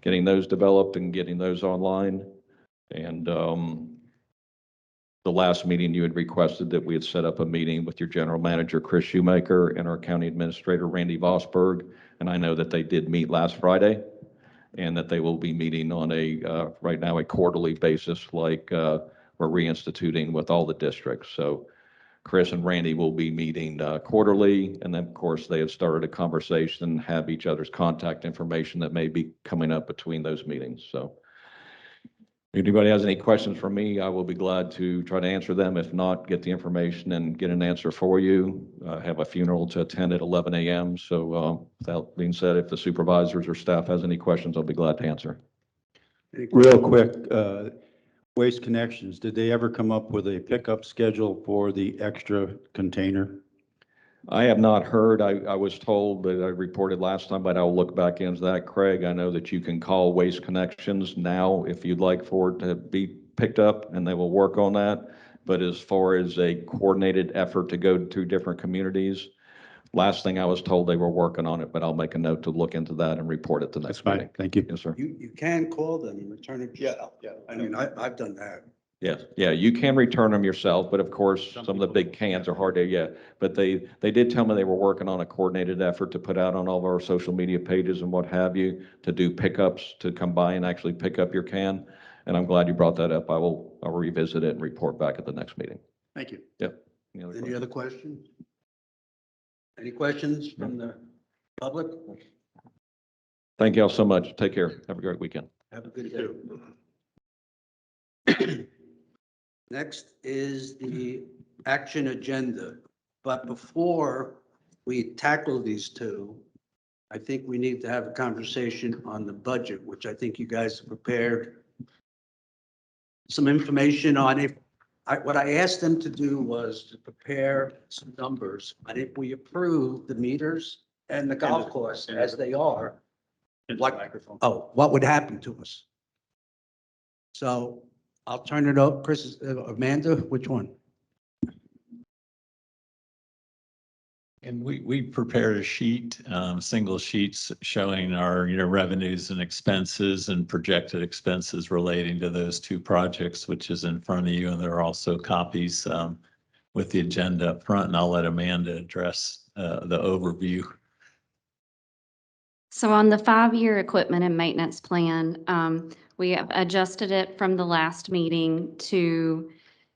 getting those developed and getting those online. And the last meeting, you had requested that we had set up a meeting with your general manager, Chris Shoemaker, and our county administrator, Randy Vosberg. And I know that they did meet last Friday, and that they will be meeting on right now, a quarterly basis, like we're reinstituting with all the districts. So Chris and Randy will be meeting quarterly, and then, of course, they have started a conversation, have each other's contact information that may be coming up between those meetings. So if anybody has any questions for me, I will be glad to try to answer them. If not, get the information and get an answer for you. I have a funeral to attend at 11 a.m. So that being said, if the supervisors or staff has any questions, I'll be glad to answer. Real quick, Waste Connections, did they ever come up with a pickup schedule for the extra container? I have not heard. I was told, but I reported last time, but I'll look back into that. Craig, I know that you can call Waste Connections now if you'd like for it to be picked up, and they will work on that. But as far as a coordinated effort to go to different communities, last thing I was told, they were working on it, but I'll make a note to look into that and report it the next meeting. Thank you. Yes, sir. You can call them and return it yourself. Yeah. I mean, I've done that. Yes, yeah, you can return them yourself, but of course, some of the big cans are hard to, yeah. But they did tell me they were working on a coordinated effort to put out on all of our social media pages and what have you, to do pickups, to come by and actually pick up your can. And I'm glad you brought that up. I'll revisit it and report back at the next meeting. Thank you. Yep. Any other questions? Any questions from the public? Thank you all so much. Take care. Have a great weekend. Have a good day. Next is the action agenda. But before we tackle these two, I think we need to have a conversation on the budget, which I think you guys have prepared some information on. What I asked them to do was to prepare some numbers, and if we approve the meters and the golf course as they are, what would happen to us? So I'll turn it up. Chris, Amanda, which one? And we prepared a sheet, single sheets showing our, revenues and expenses and projected expenses relating to those two projects, which is in front of you. And there are also copies with the agenda up front, and I'll let Amanda address the overview. So on the 5-year equipment and maintenance plan, we have adjusted it from the last meeting to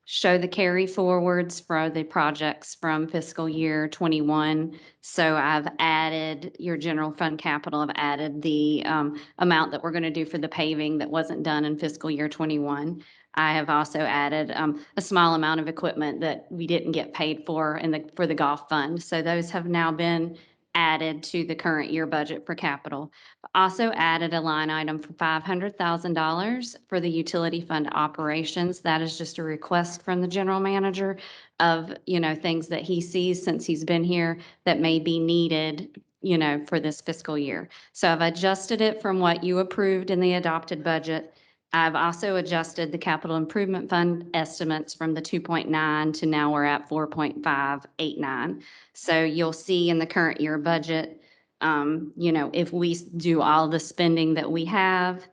show the carry forwards for the projects from fiscal year 21. So I've added your general fund capital. I've added the amount that we're going to do for the paving that wasn't done in fiscal year 21. I have also added a small amount of equipment that we didn't get paid for for the golf fund. So those have now been added to the current year budget for capital. Also added a line item for $500,000 for the utility fund operations. That is just a request from the general manager of, things that he sees since he's been here that may be needed, for this fiscal year. So I've adjusted it from what you approved in the adopted budget. I've also adjusted the capital improvement fund estimates from the 2.9 to now we're at 4.589. So you'll see in the current year budget, if we do all the spending that we have,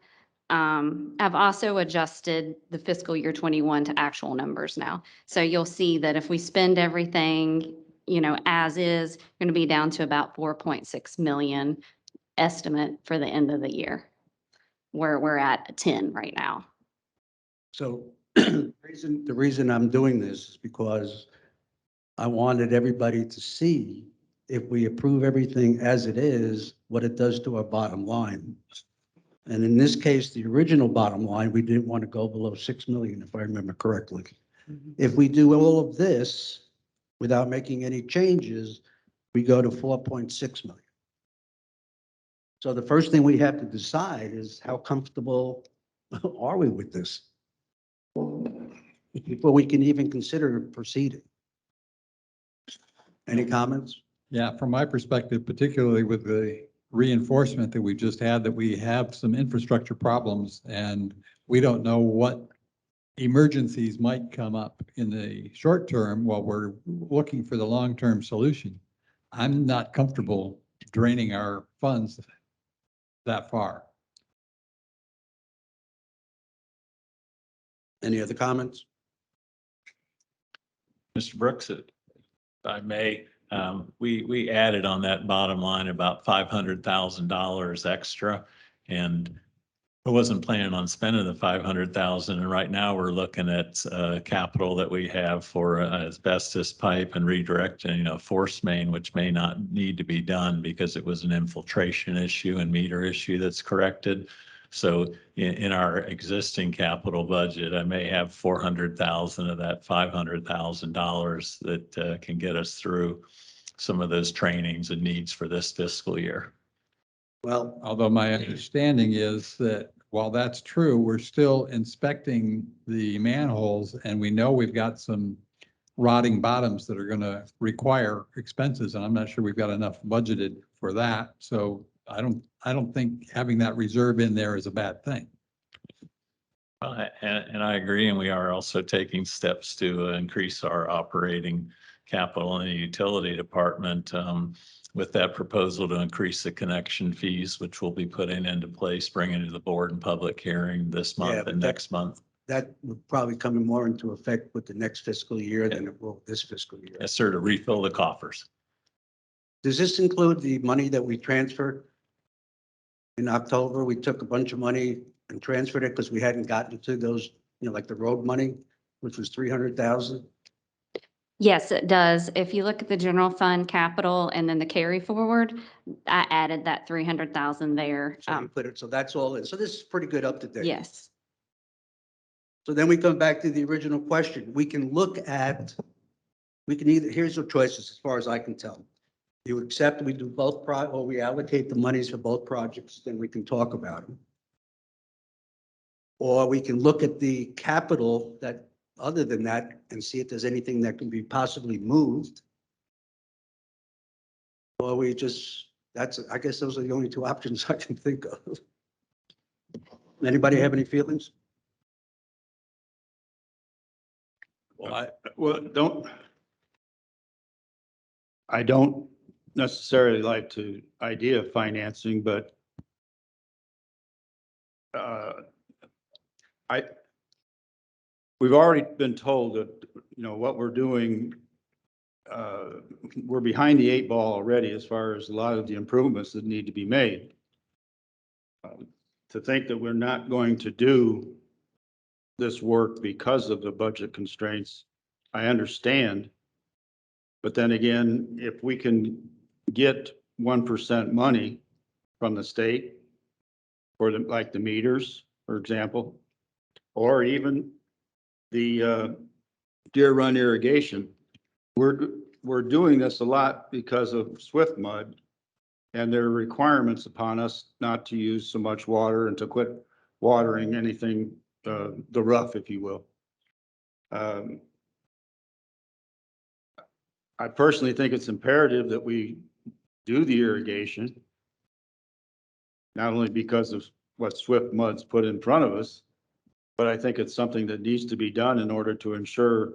I've also adjusted the fiscal year 21 to actual numbers now. So you'll see that if we spend everything, as is, going to be down to about 4.6 million estimate for the end of the year, where we're at 10 right now. So the reason I'm doing this is because I wanted everybody to see, if we approve everything as it is, what it does to our bottom line. And in this case, the original bottom line, we didn't want to go below 6 million, if I remember correctly. If we do all of this without making any changes, we go to 4.6 million. So the first thing we have to decide is how comfortable are we with this? Before we can even consider proceeding. Any comments? Yeah, from my perspective, particularly with the reinforcement that we just had, that we have some infrastructure problems and we don't know what emergencies might come up in the short term while we're looking for the long-term solution. I'm not comfortable draining our funds that far. Any other comments? Mr. Brooks, if I may, we added on that bottom line about $500,000 extra. And I wasn't planning on spending the 500,000. And right now we're looking at capital that we have for asbestos pipe and redirecting a force main, which may not need to be done because it was an infiltration issue and meter issue that's corrected. So in our existing capital budget, I may have 400,000 of that $500,000 that can get us through some of those trainings and needs for this fiscal year. Well, Although my understanding is that while that's true, we're still inspecting the manholes and we know we've got some rotting bottoms that are going to require expenses. And I'm not sure we've got enough budgeted for that. So I don't think having that reserve in there is a bad thing. And I agree, and we are also taking steps to increase our operating capital in the utility department with that proposal to increase the connection fees, which we'll be putting into place, bringing to the board and public hearing this Yeah, month but and that- next month. that would probably come more into effect with the next fiscal year than it will this fiscal year. Yes, sir, to refill the coffers. Does this include the money that we transferred? In October, we took a bunch of money and transferred it because we hadn't gotten to those, like the road money, which was 300,000. Yes, it does. If you look at the general fund capital and then the carry forward, I added that 300,000 there. So you put it, so that's all in. So this is pretty good up to date. Yes. So then we come back to the original question. We can either, here's your choices as far as I can tell. You accept we do both or we allocate the monies for both projects, then we can talk about them. Or we can look at the capital that, other than that, and see if there's anything that can be possibly moved. Or we just, I guess those are the only two options I can think of. Anybody have any feelings? I don't necessarily like to idea of financing, but we've already been told that, what we're doing, we're behind the 8 ball already as far as a lot of the improvements that need to be made. To think that we're not going to do this work because of the budget constraints, I understand. But then again, if we can get 1% money from the state for like the meters, for example, or even the Deer Run irrigation, we're doing this a lot because of Swift mud, and there are requirements upon us not to use so much water and to quit watering anything, the rough, if you will. I personally think it's imperative that we do the irrigation, not only because of what Swift mud's put in front of us, but I think it's something that needs to be done in order to ensure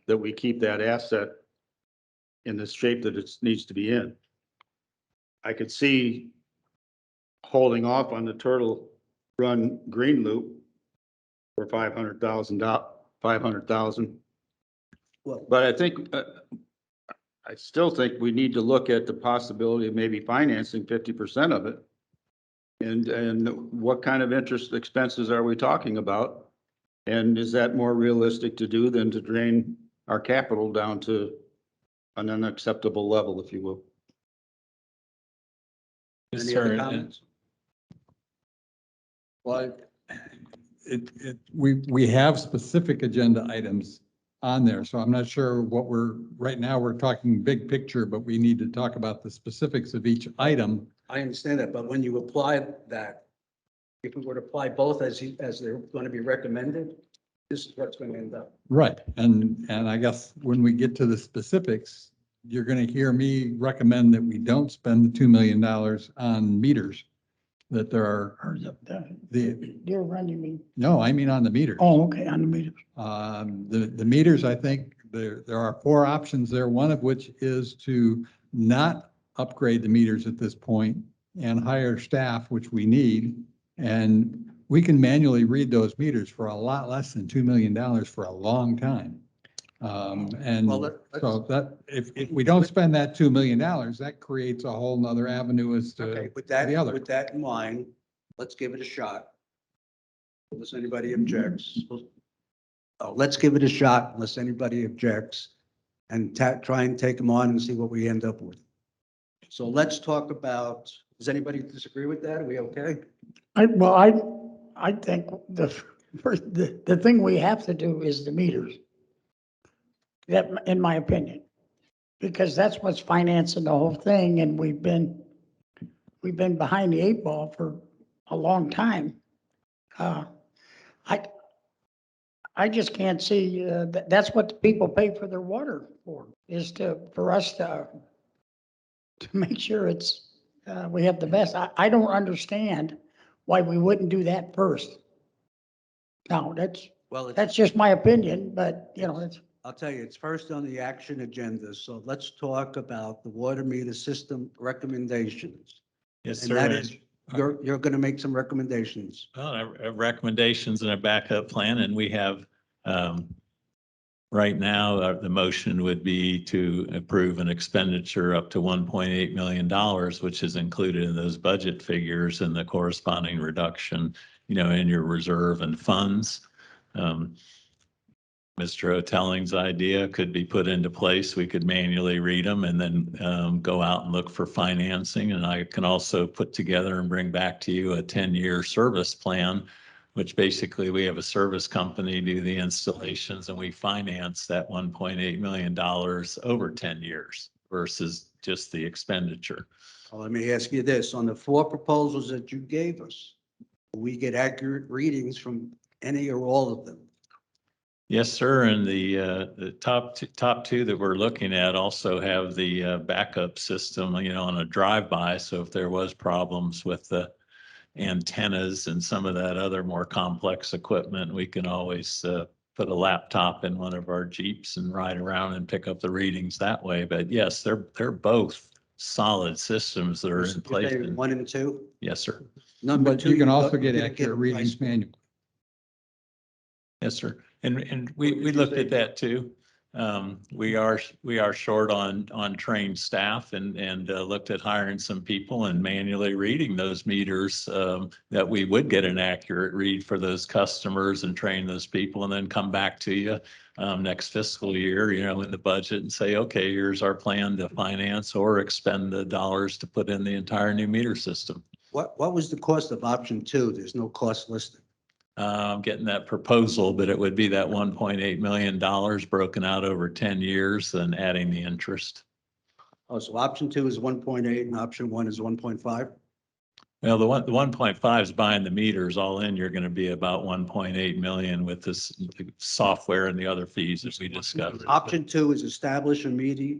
that we keep that asset in the shape that it needs to be in. I could see holding off on the Turtle Run Green Loop for $500,000. Well, But I think, I still think we need to look at the possibility of maybe financing 50% of it. And what kind of interest expenses are we talking about? And is that more realistic to do than to drain our capital down to an unacceptable level, if you will? Yes, Any sir, other and- comments? Well, we have specific agenda items on there, so I'm not sure what right now we're talking big picture, but we need to talk about the specifics of each item. I understand that, but when you apply that, if we were to apply both as they're going to be recommended, this is what's going to end up. Right, and I guess when we get to the specifics, you're gonna hear me recommend that we don't spend the $2 million on meters. That there are, Or Deer Run, you mean? no, I mean on the meters. Oh, okay, on the meters. The meters, I think there are 4 options there, one of which is to not upgrade the meters at this point and hire staff, which we need. And we can manually read those meters for a lot less than $2 million for a long time. And Well, so that, if we don't spend that $2 million, that creates a whole nother avenue as Okay, to with the other. that in mind, let's give it a shot. Unless anybody objects. Oh, let's give it a shot unless anybody objects and try and take them on and see what we end up with. So let's talk about, does anybody disagree with that? Are we okay? I think the thing we have to do is the meters. That, in my opinion, because that's what's financing the whole thing, and we've been behind the 8 ball for a long time. I just can't see, that's what the people pay for their water for, is for us to make sure it's, we have the best. I don't understand why we wouldn't do that first. Now, that's just my opinion, but I'll tell you, it's first on the action agenda. So let's talk about the water meter system recommendations. Yes, And sir. that is, you're going to make some recommendations. Recommendations and a backup plan, and we have, right now, the motion would be to approve an expenditure up to $1.8 million, which is included in those budget figures and the corresponding reduction, in your reserve and funds. Mr. O'Telling's idea could be put into place. We could manually read them and then go out and look for financing. And I can also put together and bring back to you a 10-year service plan, which basically we have a service company do the installations and we finance that $1.8 million over 10 years versus just the expenditure. Well, let me ask you this, on the 4 proposals that you gave us, will we get accurate readings from any or all of them? Yes, sir. And the top two that we're looking at also have the backup system, on a drive-by. So if there was problems with the antennas and some of that other more complex equipment, we can always put a laptop in one of our Jeeps and ride around and pick up the readings that way. But yes, they're both solid systems that are in place. 1 and 2? Yes, sir. Number But 2, you can also get accurate readings manually. Yes, sir. And we looked at that too. We are short on trained staff and looked at hiring some people and manually reading those meters, that we would get an accurate read for those customers and train those people and then come back to you next fiscal year, in the budget and say, okay, here's our plan to finance or expend the dollars to put in the entire new meter system. What was the cost of option 2? There's no cost listed. I'm getting that proposal, but it would be that $1.8 million broken out over 10 years and adding the interest. Oh, so option 2 is 1.8 and option 1 is 1.5? Well, the 1.5 is buying the meters all in. You're going to be about 1.8 million with this software and the other fees as we discussed. Option 2 is establish a metering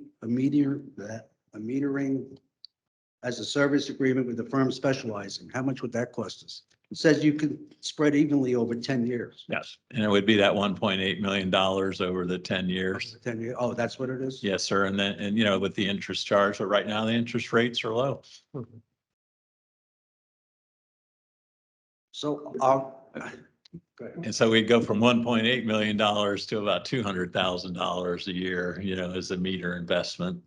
as a service agreement with the firm specializing. How much would that cost us? It says you can spread evenly over 10 years. Yes, and it would be that $1.8 million over the 10 years. 10 years. Oh, that's what it is? Yes, sir. And then, with the interest charge, but right now the interest rates are low. So And so we'd go from $1.8 million to about $200,000 a year, as a meter investment.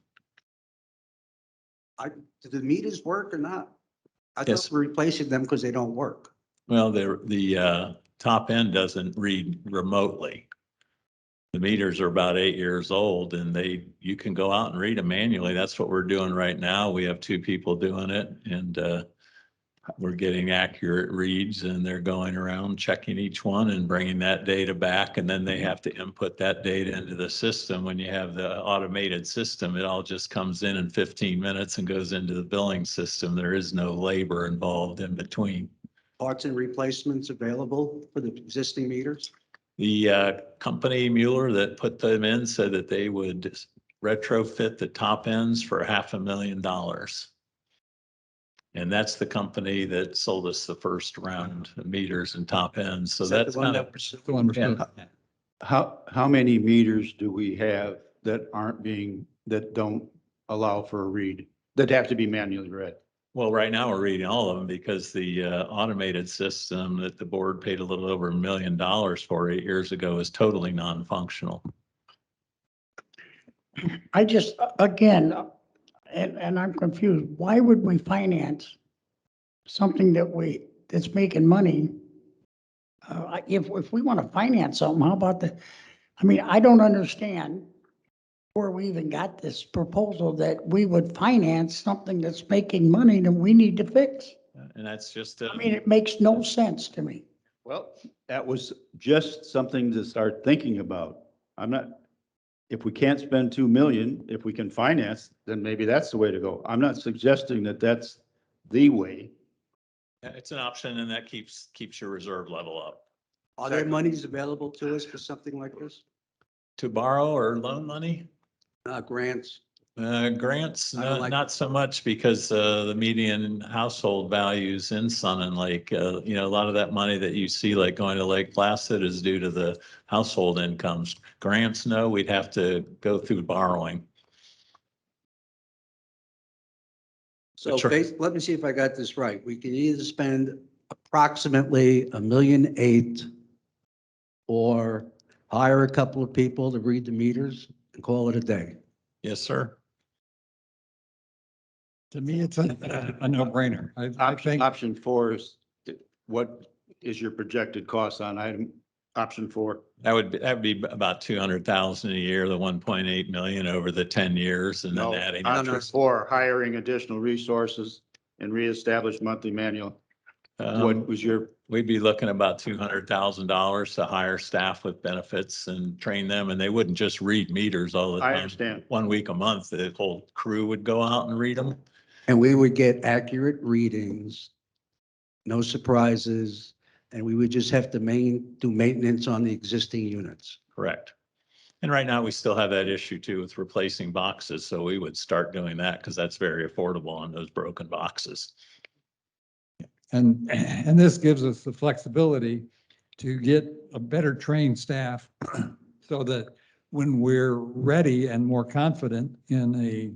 do the meters work or not? I Yes. thought we're replacing them because they don't work. Well, the top end doesn't read remotely. The meters are about 8 years old and you can go out and read them manually. That's what we're doing right now. We have 2 people doing it and we're getting accurate reads, and they're going around checking each one and bringing that data back. And then they have to input that data into the system. When you have the automated system, it all just comes in 15 minutes and goes into the billing system. There is no labor involved in between. Parts and replacements available for the existing meters? The company Mueller that put them in said that they would retrofit the top ends for $500,000. And that's the company that sold us the first round of meters and top ends. So Is that that's the one kind of, The one we're Yeah. still- How many meters do we have that that don't allow for a read, that have to be manually read? well, right now we're reading all of them because the automated system that the board paid a little over $1 million for 8 years ago is totally non-functional. I just, again, and I'm confused. Why would we finance something that's making money? If we want to finance something, how about I don't understand where we even got this proposal that we would finance something that's making money that we need to fix. And that's just, It makes no sense to me. Well, that was just something to start thinking about. If we can't spend 2 million, if we can finance, then maybe that's the way to go. I'm not suggesting that that's the way. it's an option, and that keeps your reserve level up. Are there monies available to us for something like this? To borrow or loan money? Grants? Grants, I don't like- not so much, because the median household values in Sun and Lake, a lot of that money that you see like going to Lake Placid is due to the household incomes. Grants, no, we'd have to go through borrowing. So Sure. let me see if I got this right. We can either spend approximately $1.8 million or hire a couple of people to read the meters and call it a day. Yes, sir. To me, it's a no-brainer. I think, Option 4 is, what is your projected cost on option 4? That would be about 200,000 a year, the 1.8 million over the 10 years, and then No, adding. option 4, hiring additional resources and reestablish monthly manual. What was your? We'd be looking about $200,000 to hire staff with benefits and train them, and they wouldn't just read meters all the time. I understand. 1 week a month, the whole crew would go out and read them. And we would get accurate readings, no surprises, and we would just have to do maintenance on the existing units. Correct. And right now, we still have that issue too with replacing boxes, so we would start doing that because that's very affordable on those broken boxes. and this gives us the flexibility to get a better trained staff so that when we're ready and more confident in a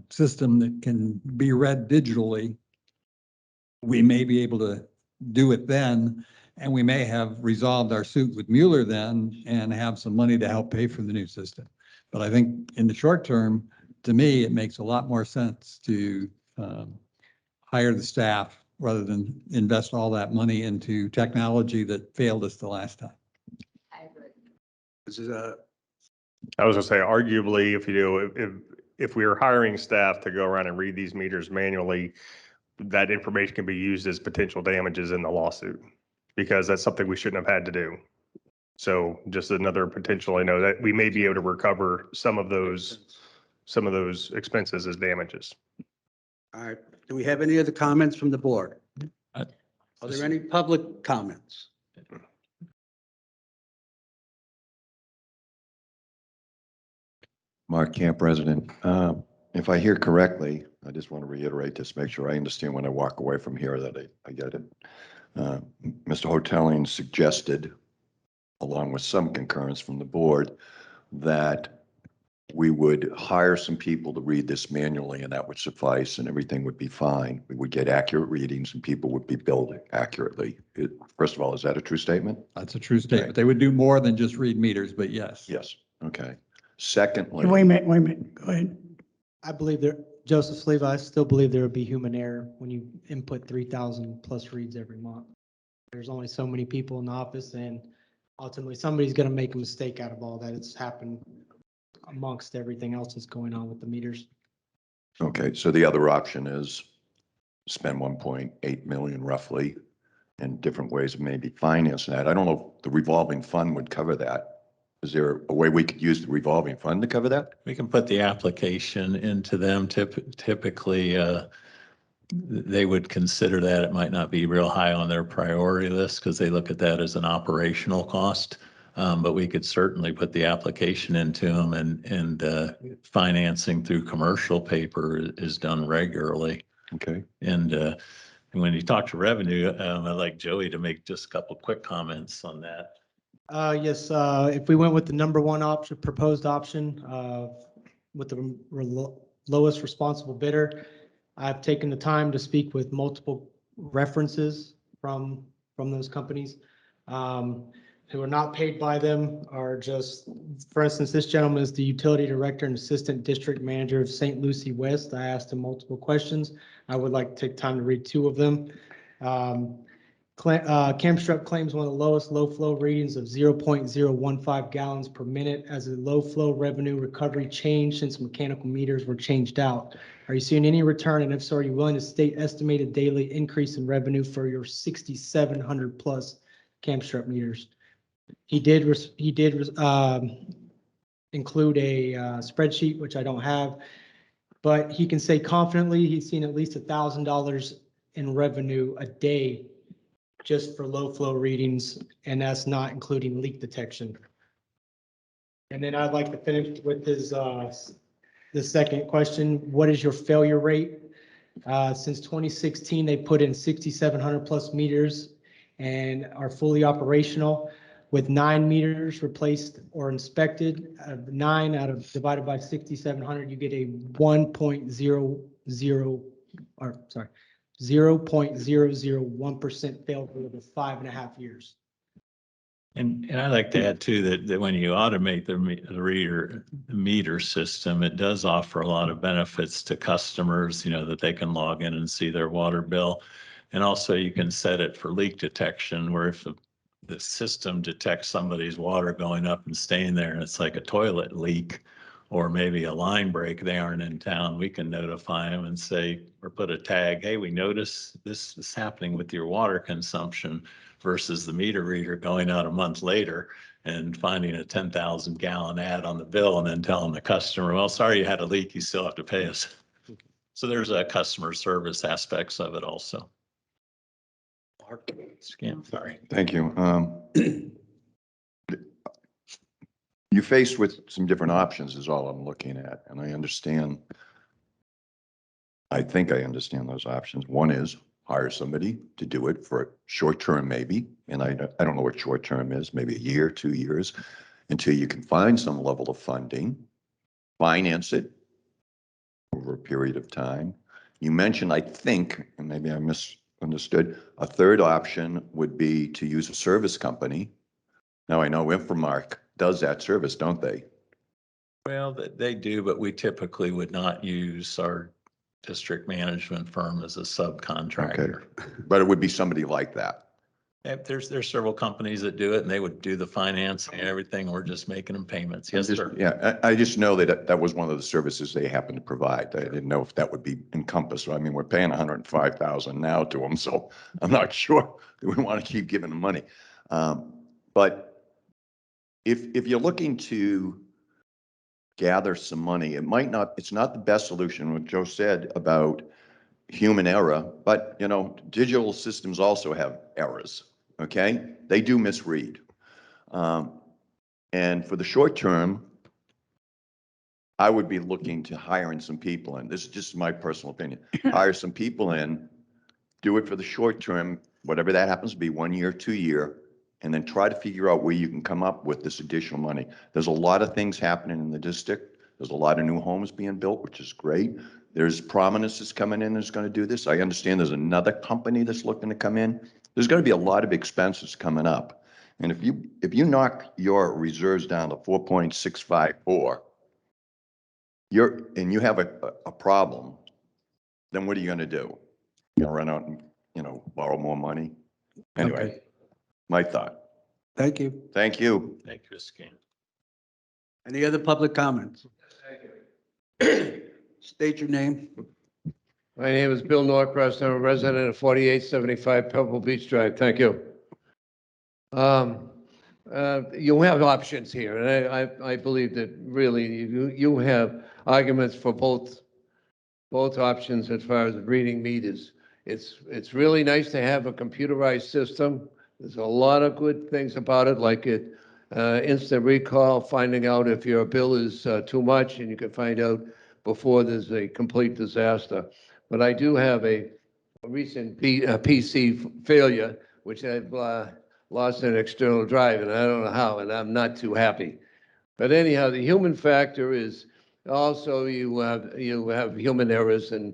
system that can be read digitally, we may be able to do it then, and we may have resolved our suit with Mueller then and have some money to help pay for the new system. But I think in the short term, to me, it makes a lot more sense to hire the staff rather than invest all that money into technology that failed us the last time. This is I was gonna say, arguably, if we were hiring staff to go around and read these meters manually, that information can be used as potential damages in the lawsuit, because that's something we shouldn't have had to do. So just another potential, that we may be able to recover some of those expenses as damages. all right. Do we have any other comments from the board? Uh, Are there any public comments? Mark Camp, President. If I hear correctly, I just want to reiterate this, make sure I understand when I walk away from here that I get it. Mr. Hoteling suggested, along with some concurrence from the board, that we would hire some people to read this manually, and that would suffice and everything would be fine. We would get accurate readings and people would be billed accurately. First of all, is that a true statement? That's a true statement. They would do more than just read meters, but yes. Yes. Okay. Secondly. Wait a minute, go ahead. I believe Joseph Sleva, I still believe there would be human error when you input 3,000 plus reads every month. There's only so many people in the office, and ultimately somebody's going to make a mistake out of all that. It's happened amongst everything else that's going on with the meters. Okay, so the other option is spend 1.8 million roughly in different ways of maybe financing that. I don't know if the revolving fund would cover that. Is there a way we could use the revolving fund to cover that? We can put the application into them. Typically, they would consider that. It might not be real high on their priority list because they look at that as an operational cost. But we could certainly put the application into them, and financing through commercial paper is done regularly. Okay. And when you talk to revenue, I'd like Joey to make just a couple quick comments on that. Yes, if we went with the number one option, proposed option, with the lowest responsible bidder, I've taken the time to speak with multiple references from those companies, who are not paid by them, are just, for instance, this gentleman is the utility director and assistant district manager of St. Lucie West. I asked him multiple questions. I would like to take time to read two of them. Camstrup claims one of the lowest low flow readings of 0.015 gallons per minute as a low flow revenue recovery change since mechanical meters were changed out. Are you seeing any return? And if so, are you willing to state estimated daily increase in revenue for your 6,700 plus Camstrup meters? He did include a spreadsheet, which I don't have, but he can say confidently he's seen at least $1,000 in revenue a day just for low flow readings, and that's not including leak detection. And then I'd like to finish with his the second question. What is your failure rate? Since 2016, they put in 6,700 plus meters and are fully operational. With 9 meters replaced or inspected, 9 out of divided by 6,700, you get a 0.001% failure over 5.5 years. And I'd like to add too, that when you automate the meter system, it does offer a lot of benefits to customers, that they can log in and see their water bill. And also you can set it for leak detection, where if the system detects somebody's water going up and staying there and it's like a toilet leak or maybe a line break, they aren't in town, we can notify them and say, or put a tag, hey, we notice this is happening with your water consumption, versus the meter reader going out a month later and finding a 10,000 gallon ad on the bill and then telling the customer, well, sorry, you had a leak, you still have to pay us. So there's a customer service aspects of it also. Sorry. Thank you. You're faced with some different options is all I'm looking at, and I think I understand those options. One is hire somebody to do it for a short term maybe, and I don't know what short term is, maybe a year, 2 years, until you can find some level of funding, finance it over a period of time. You mentioned, I think, and maybe I misunderstood, a third option would be to use a service company. Now I know Infomark does that service, don't they? Well, they do, but we typically would not use our district management firm as a subcontractor. Okay. But it would be somebody like that. There's several companies that do it, and they would do the financing and everything. We're just making them payments. Yes, sir. Yeah, I just know that was one of the services they happen to provide. I didn't know if that would be encompassed. I mean, we're paying $105,000 now to them, so I'm not sure we want to keep giving them money. But if you're looking to gather some money, it's not the best solution, what Joe said about human error, but digital systems also have errors, okay? They do misread. And for the short term, I would be looking to hiring some people in. This is just my personal opinion. Hire some people in, do it for the short term, whatever that happens to be, 1 year, 2 year, and then try to figure out where you can come up with this additional money. There's a lot of things happening in the district. There's a lot of new homes being built, which is great. There's Prominence that's coming in that's going to do this. I understand there's another company that's looking to come in. There's going to be a lot of expenses coming up. And if you knock your reserves down to 4.654, and you have a problem, then what are you going to do? You're going to run out and borrow more money? Anyway, Okay. my thought. Thank you. Thank you. Thank you, Scan. Any other public comments? State your name. My name is Bill Norcross. I'm a resident of 4875 Pebble Beach Drive. Thank you. You have options here, and I believe that really you have arguments for both options as far as reading meters. It's really nice to have a computerized system. There's a lot of good things about it, like instant recall, finding out if your bill is too much, and you can find out before there's a complete disaster. But I do have a recent PC failure, which I've lost an external drive, and I don't know how, and I'm not too happy. But anyhow, the human factor is also you have human errors and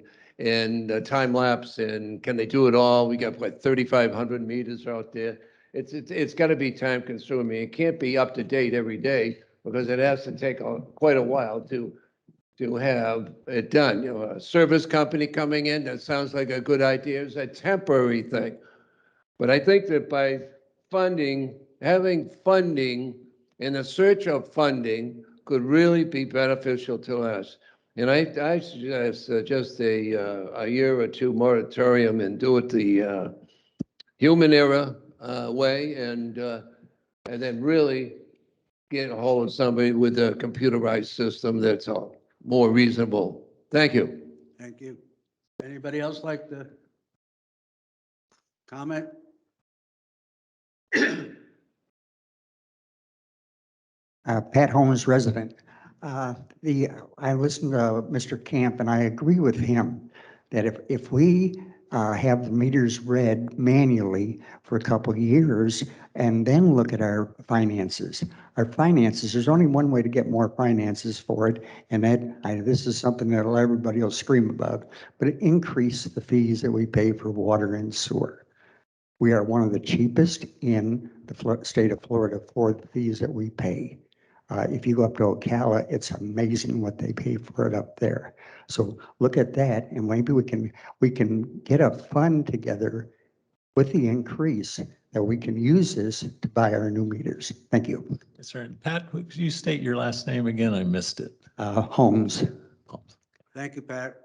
time lapse, and can they do it all? We got what 3,500 meters out there. It's got to be time consuming. It can't be up to date every day because it has to take quite a while to have it done. You know, a service company coming in, that sounds like a good idea. It's a temporary thing. But I think that by having funding and the search of funding could really be beneficial to us. And I suggest just a year or two moratorium and do it the human error way, and then really get a hold of somebody with a computerized system that's more reasonable. Thank you. Thank you. Anybody else like to comment? Pat Holmes, resident. I listened to Mr. Camp, and I agree with him that if we have the meters read manually for a couple of years and then look at our finances, there's only one way to get more finances for it, and this is something that everybody will scream about, but increase the fees that we pay for water and sewer. We are one of the cheapest in the state of Florida for the fees that we pay. If you go up to Ocala, it's amazing what they pay for it up there. So look at that, and maybe we can get a fund together with the increase that we can use this to buy our new meters. Thank you. Yes, sir. Pat, could you state your last name again? I missed it. Holmes. Thank you, Pat.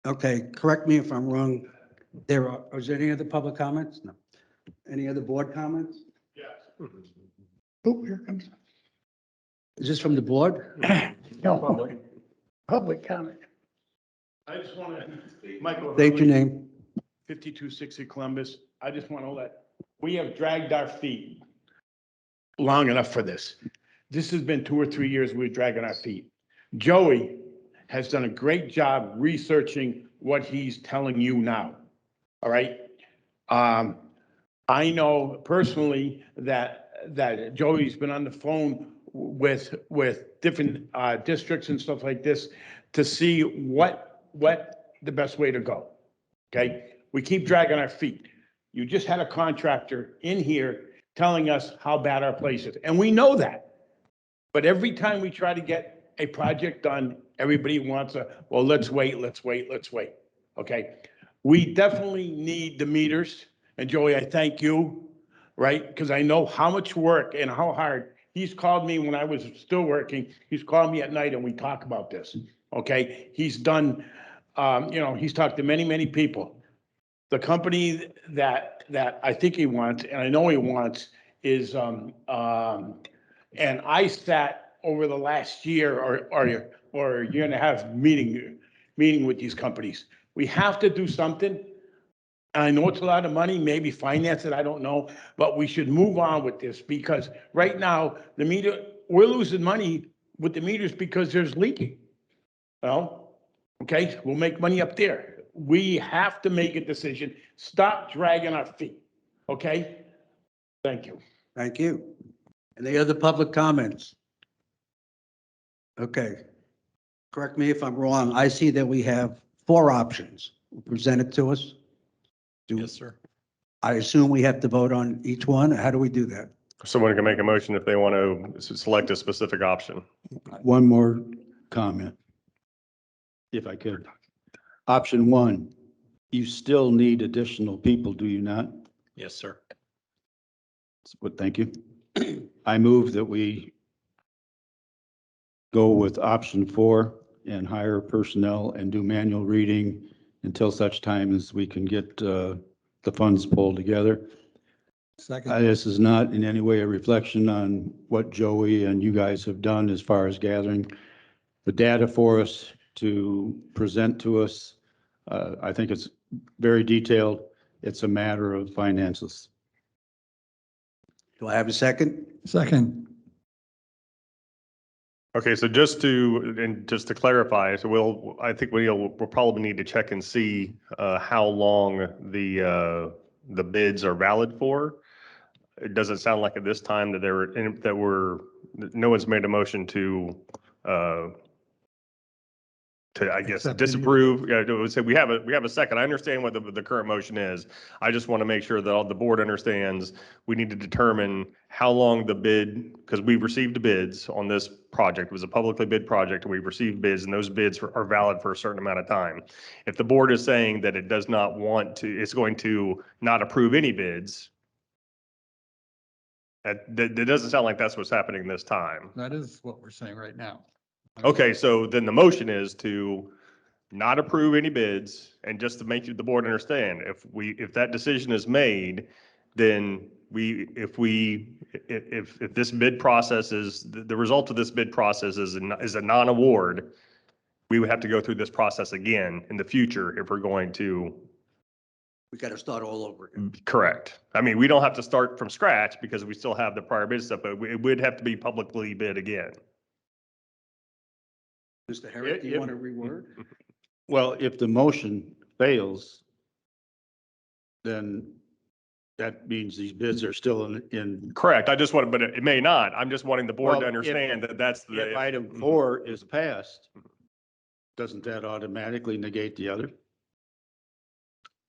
Okay, correct me if I'm wrong. Is there any other public comments? No. Any other board comments? Yes. Oh, here comes. Is this from the board? No, public comment. I just want to, Michael. State your name. 5260 Columbus. I just want to we have dragged our feet long enough for this. This has been 2 or 3 years we're dragging our feet. Joey has done a great job researching what he's telling you now. All right. I know personally that Joey's been on the phone with different districts and stuff like this to see what the best way to go. Okay, we keep dragging our feet. You just had a contractor in here telling us how bad our place is, and we know that. But every time we try to get a project done, everybody wants well, let's wait. Okay, we definitely need the meters. And Joey, I thank you, right? Because I know how much work and how hard. He's called me when I was still working. He's called me at night and we talk about this, okay? He's done, he's talked to many, many people. The company that I think he wants, and I know he wants, is, and I sat over the last year or a year and a half meeting with these companies. We have to do something. I know it's a lot of money, maybe finance it, I don't know, but we should move on with this because right now, we're losing money with the meters because there's leaking. Well, okay, we'll make money up there. We have to make a decision. Stop dragging our feet, okay? Thank you. Thank you. Any other public comments? Okay. Correct me if I'm wrong. I see that we have 4 options presented to us. Yes, sir. I assume we have to vote on each one. How do we do that? Someone can make a motion if they want to select a specific option. One more comment, if I could. Option 1, you still need additional people, do you not? Yes, sir. Thank you. I move that we go with option 4 and hire personnel and do manual reading until such time as we can get the funds pulled together. Second. This is not in any way a reflection on what Joey and you guys have done as far as gathering the data for us to present to us. I think it's very detailed. It's a matter of finances. Do I have a second? Second. Okay, so just to clarify, so I think we'll probably need to check and see how long the bids are valid for. It doesn't sound like at this time that no one's made a motion to I guess, Accept any- disapprove. Yeah, I would say we have a second. I understand what the current motion is. I just want to make sure that all the board understands we need to determine how long the bid, because we've received bids on this project. It was a publicly bid project and we've received bids and those bids are valid for a certain amount of time. If the board is saying that it does not want to, it's going to not approve any bids, that doesn't sound like that's what's happening this time. That is what we're saying right now. Okay, so then the motion is to not approve any bids, and just to make the board understand, if that decision is made, then if this bid process is, the result of this bid process is a non-award, we would have to go through this process again in the future if we're going to. We got to start all over again. Correct. I mean, we don't have to start from scratch because we still have the prior bid stuff, but it would have to be publicly bid again. Mr. Herrick, do you want to reword? Well, if the motion fails, then that means these bids are still in. Correct. I just want, but it may not. I'm just wanting the board Well, to understand that that's the. If item 4 is passed, doesn't that automatically negate the other?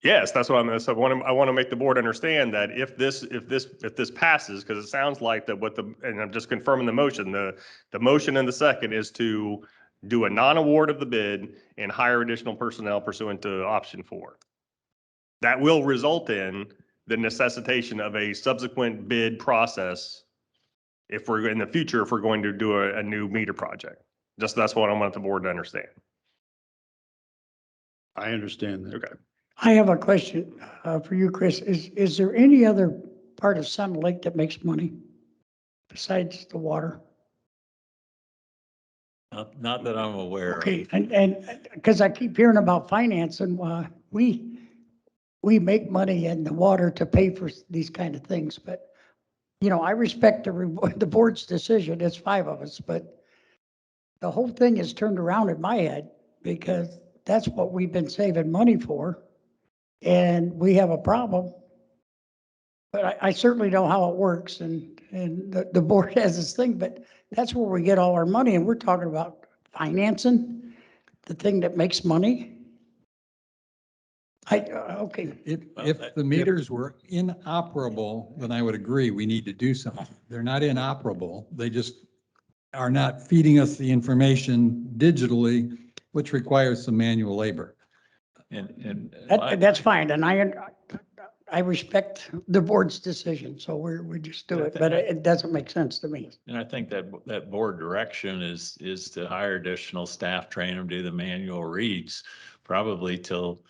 Yes, that's what I'm, so I want to make the board understand that if this passes, because it sounds like that and I'm just confirming the motion, the motion in the second is to do a non-award of the bid and hire additional personnel pursuant to option 4. That will result in the necessitation of a subsequent bid process if we're in the future, if we're going to do a new meter project. Just that's what I want the board to understand. I understand that. Okay. I have a question for you, Chris. Is there any other part of Sun Lake that makes money besides the water? Not that I'm aware of. Okay, and because I keep hearing about finance and we make money in the water to pay for these kind of things, but I respect the board's decision. It's 5 of us, but the whole thing is turned around in my head because that's what we've been saving money for. And we have a problem. But I certainly know how it works and the board has this thing, but that's where we get all our money. And we're talking about financing, the thing that makes money. Okay. If the meters were inoperable, then I would agree, we need to do something. They're not inoperable. They just are not feeding us the information digitally, which requires some manual labor. And That's fine. And I respect the board's decision. So we just do it, but it doesn't make sense to me. And I think that board direction is to hire additional staff, train them, do the manual reads, probably till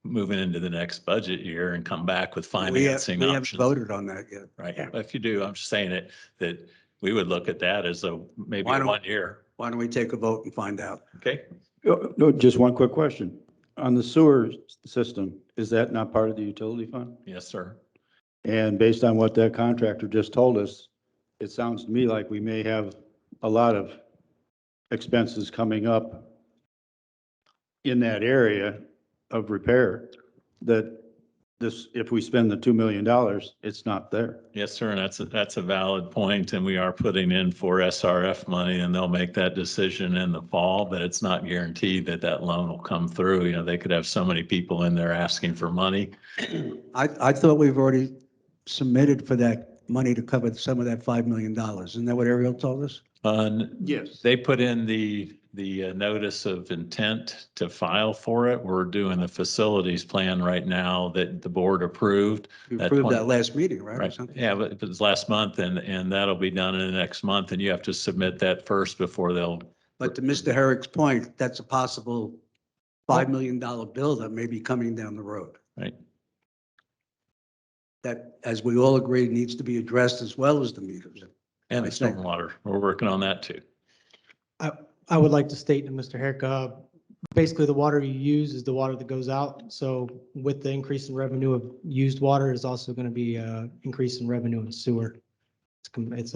moving into the next budget year and come back with financing We haven't options. voted on that yet. Right. Yeah. If you do, I'm just saying that we would look at that as maybe Why don't- 1 year. Why don't we take a vote and find out? Okay. No, just one quick question. On the sewer system, is that not part of the utility fund? Yes, sir. And based on what that contractor just told us, it sounds to me like we may have a lot of expenses coming up in that area of repair that if we spend the $2 million, it's not there. Yes, sir. And that's a valid point. And we are putting in for SRF money and they'll make that decision in the fall, but it's not guaranteed that loan will come through. They could have so many people in there asking for money. I thought we've already submitted for that money to cover some of that $5 million. Isn't that what Ariel told us? Yes. They put in the notice of intent to file for it. We're doing the facilities plan right now that the board approved. We approved that last meeting, right? Or Right. something? Yeah, but it was last month and that'll be done in the next month and you have to submit that first before they'll. But to Mr. Herrick's point, that's a possible $5 million bill that may be coming down the road. Right. That, as we all agree, needs to be addressed as well as the meters. And the I think. stormwater, we're working on that too. I would like to state to Mr. Herrick, basically the water you use is the water that goes out. So with the increase in revenue of used water is also going to be increase in revenue in sewer. It's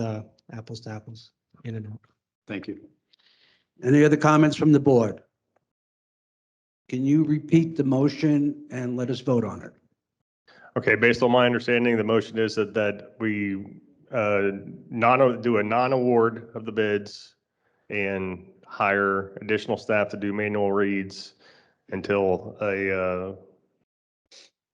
apples to apples in and out. Thank you. Any other comments from the board? Can you repeat the motion and let us vote on it? Okay, based on my understanding, the motion is that we do a non-award of the bids and hire additional staff to do manual reads until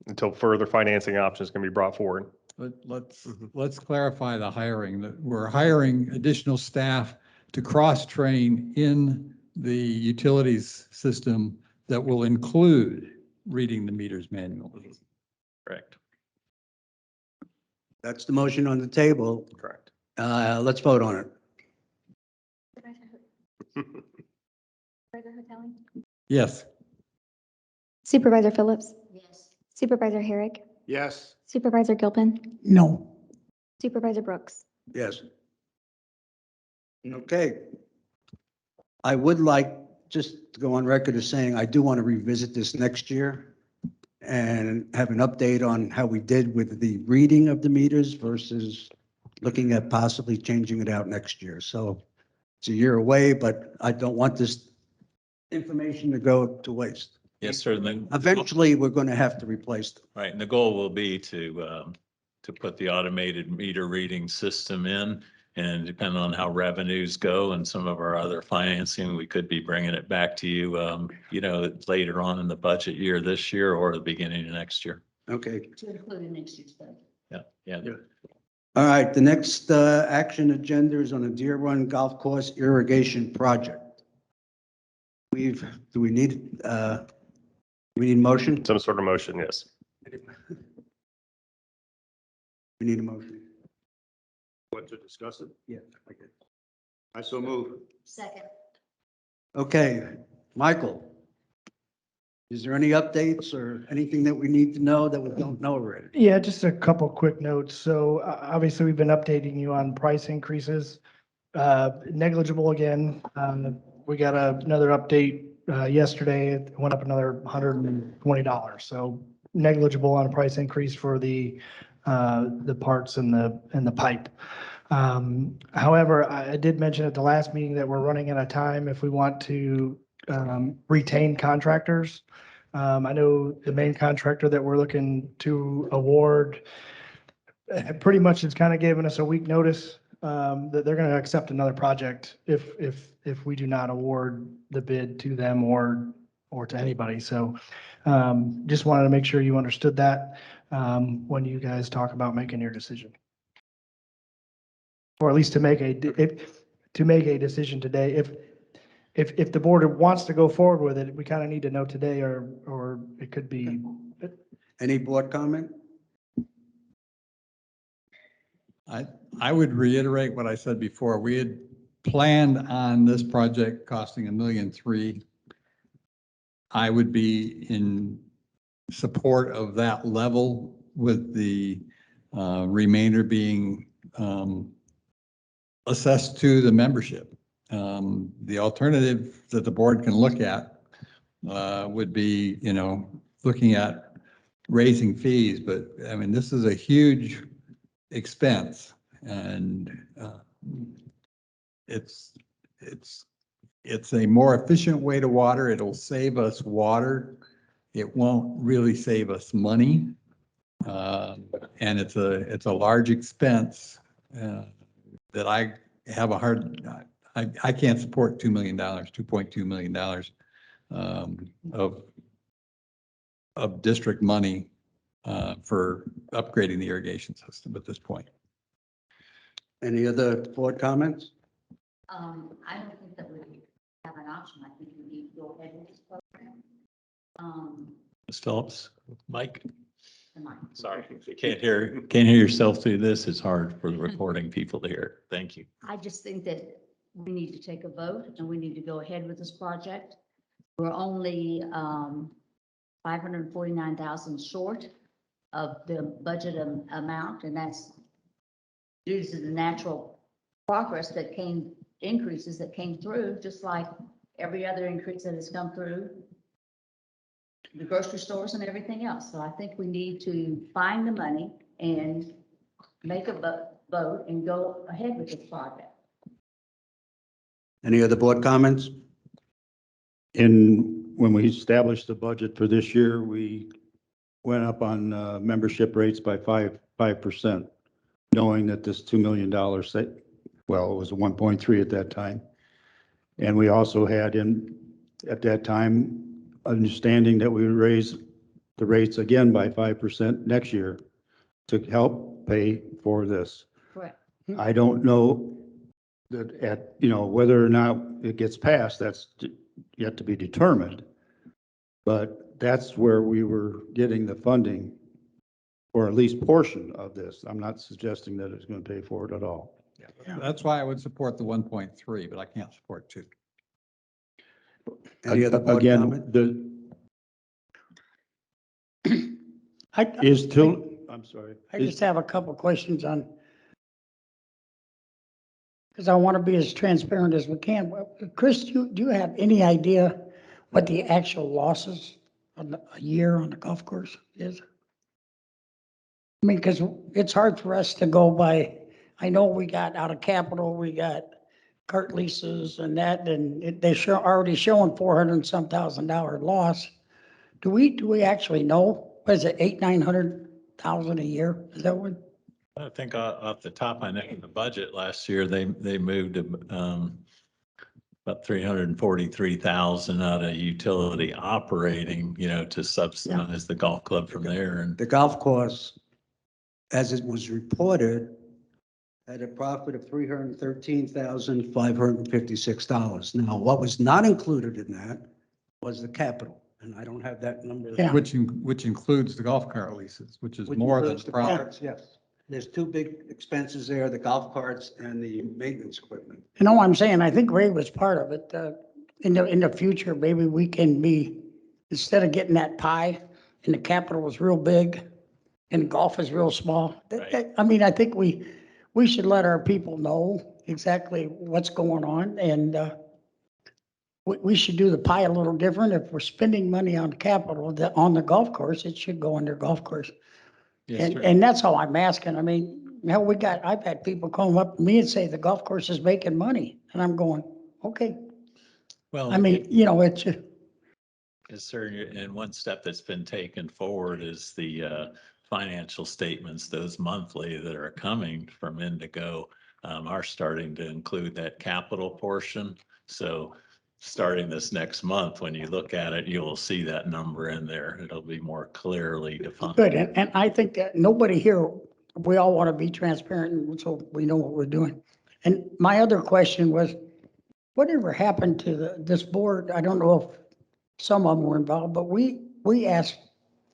until further financing options can be brought forward. Let's clarify the hiring, that we're hiring additional staff to cross-train in the utilities system that will include reading the meters manually. Correct. That's the motion on the table. Correct. Let's vote on it. Supervisor Hotelling? Yes. Supervisor Phillips? Yes. Supervisor Herrick? Yes. Supervisor Gilpin? No. Supervisor Brooks? Yes. Okay. I would like just to go on record as saying I do want to revisit this next year and have an update on how we did with the reading of the meters versus looking at possibly changing it out next year. So it's a year away, but I don't want this information to go to waste. Yes, sir. And then Eventually, we're going to have to replace them. right, and the goal will be to put the automated meter reading system in, and depending on how revenues go and some of our other financing, we could be bringing it back to you, later on in the budget year, this year or the beginning of next year. Okay. To include in next year's budget. Yeah. All right, the next action agenda is on a Deer Run Golf Course irrigation project. Do we need motion? Some sort of motion, yes. We need a motion. Want to discuss it? Yeah. Okay. I so move. Second. Okay, Michael, is there any updates or anything that we need to know that we don't know already? Yeah, just a couple quick notes. So obviously, we've been updating you on price increases. Negligible again. We got another update yesterday. It went up another $120. So negligible on a price increase for the parts and the pipe. However, I did mention at the last meeting that we're running out of time if we want to retain contractors. I know the main contractor that we're looking to award pretty much has kind of given us a week notice that they're going to accept another project if we do not award the bid to them or to anybody. So just wanted to make sure you understood that when you guys talk about making your decision. Or at least to make a decision today. If the board wants to go forward with it, we kind of need to know today or it could be. Any board comment? I would reiterate what I said before. We had planned on this project costing $1.3 million. I would be in support of that level with the remainder being assessed to the membership. The alternative that the board can look at would be, looking at raising fees, but I mean, this is a huge expense and it's a more efficient way to water. It'll save us water. It won't really save us money. And it's a large expense that I have a hard, I can't support $2 million, $2.2 million of district money for upgrading the irrigation system at this point. Any other board comments? I don't think that we have an option. I think we need to go ahead with this program. Ms. Phillips, Mike, the mic. sorry, if you can't hear yourself through this, it's hard for the recording people to hear. Thank you. I just think that we need to take a vote and we need to go ahead with this project. We're only 549,000 short of the budget amount, and that's due to the natural progress that increases that came through, just like every other increase that has come through the grocery stores and everything else. So I think we need to find the money and make a vote and go ahead with this project. Any other board comments? When we established the budget for this year, we went up on membership rates by 5%, knowing that this $2 million, well, it was 1.3 at that time. And we also had at that time, understanding that we would raise the rates again by 5% next year to help pay for this. Correct. I don't know that whether or not it gets passed, that's yet to be determined. But that's where we were getting the funding, or at least portion of this. I'm not suggesting that it's going to pay for it at all. Yeah, that's why I would support the 1.3, but I can't support 2. Any other board Again, comment? I'm sorry. I just have a couple questions on, because I want to be as transparent as we can. Chris, do you have any idea what the actual losses on a year on the golf course is? I mean, because it's hard for us to go by, I know we got out of capital, we got cart leases and that, and they already showing 400 and some $1,000 loss. Do we actually know? What is it, 800,000-900,000 a year? Is that what? I think off the top, I know in the budget last year, they moved about 343,000 out of utility operating, to subsidize the golf club from there. And The golf course, as it was reported, had a profit of $313,556. Now, what was not included in that was the capital, and I don't have that number. Yeah. Which includes the golf cart leases, which is Which more than includes the profit. carts, yes. There's two big expenses there, the golf carts and the maintenance equipment. You know what I'm saying? I think Ray was part of it. In the future, maybe we can be, instead of getting that pie and the capital is real big and golf is real small. Right. I mean, I think we should let our people know exactly what's going on, and we should do the pie a little different. If we're spending money on capital on the golf course, it should go on their golf course. Yes, sir. And that's all I'm asking. I mean, I've had people come up to me and say the golf course is making money. And I'm going, okay. Well, I mean, it's, yes, sir. And one step that's been taken forward is the financial statements, those monthly that are coming from Indigo are starting to include that capital portion. So starting this next month, when you look at it, you will see that number in there. It'll be more clearly defined. good. And I think that nobody here, we all want to be transparent, and so we know what we're doing. And my other question was, whatever happened to this board? I don't know if some of them were involved, but we asked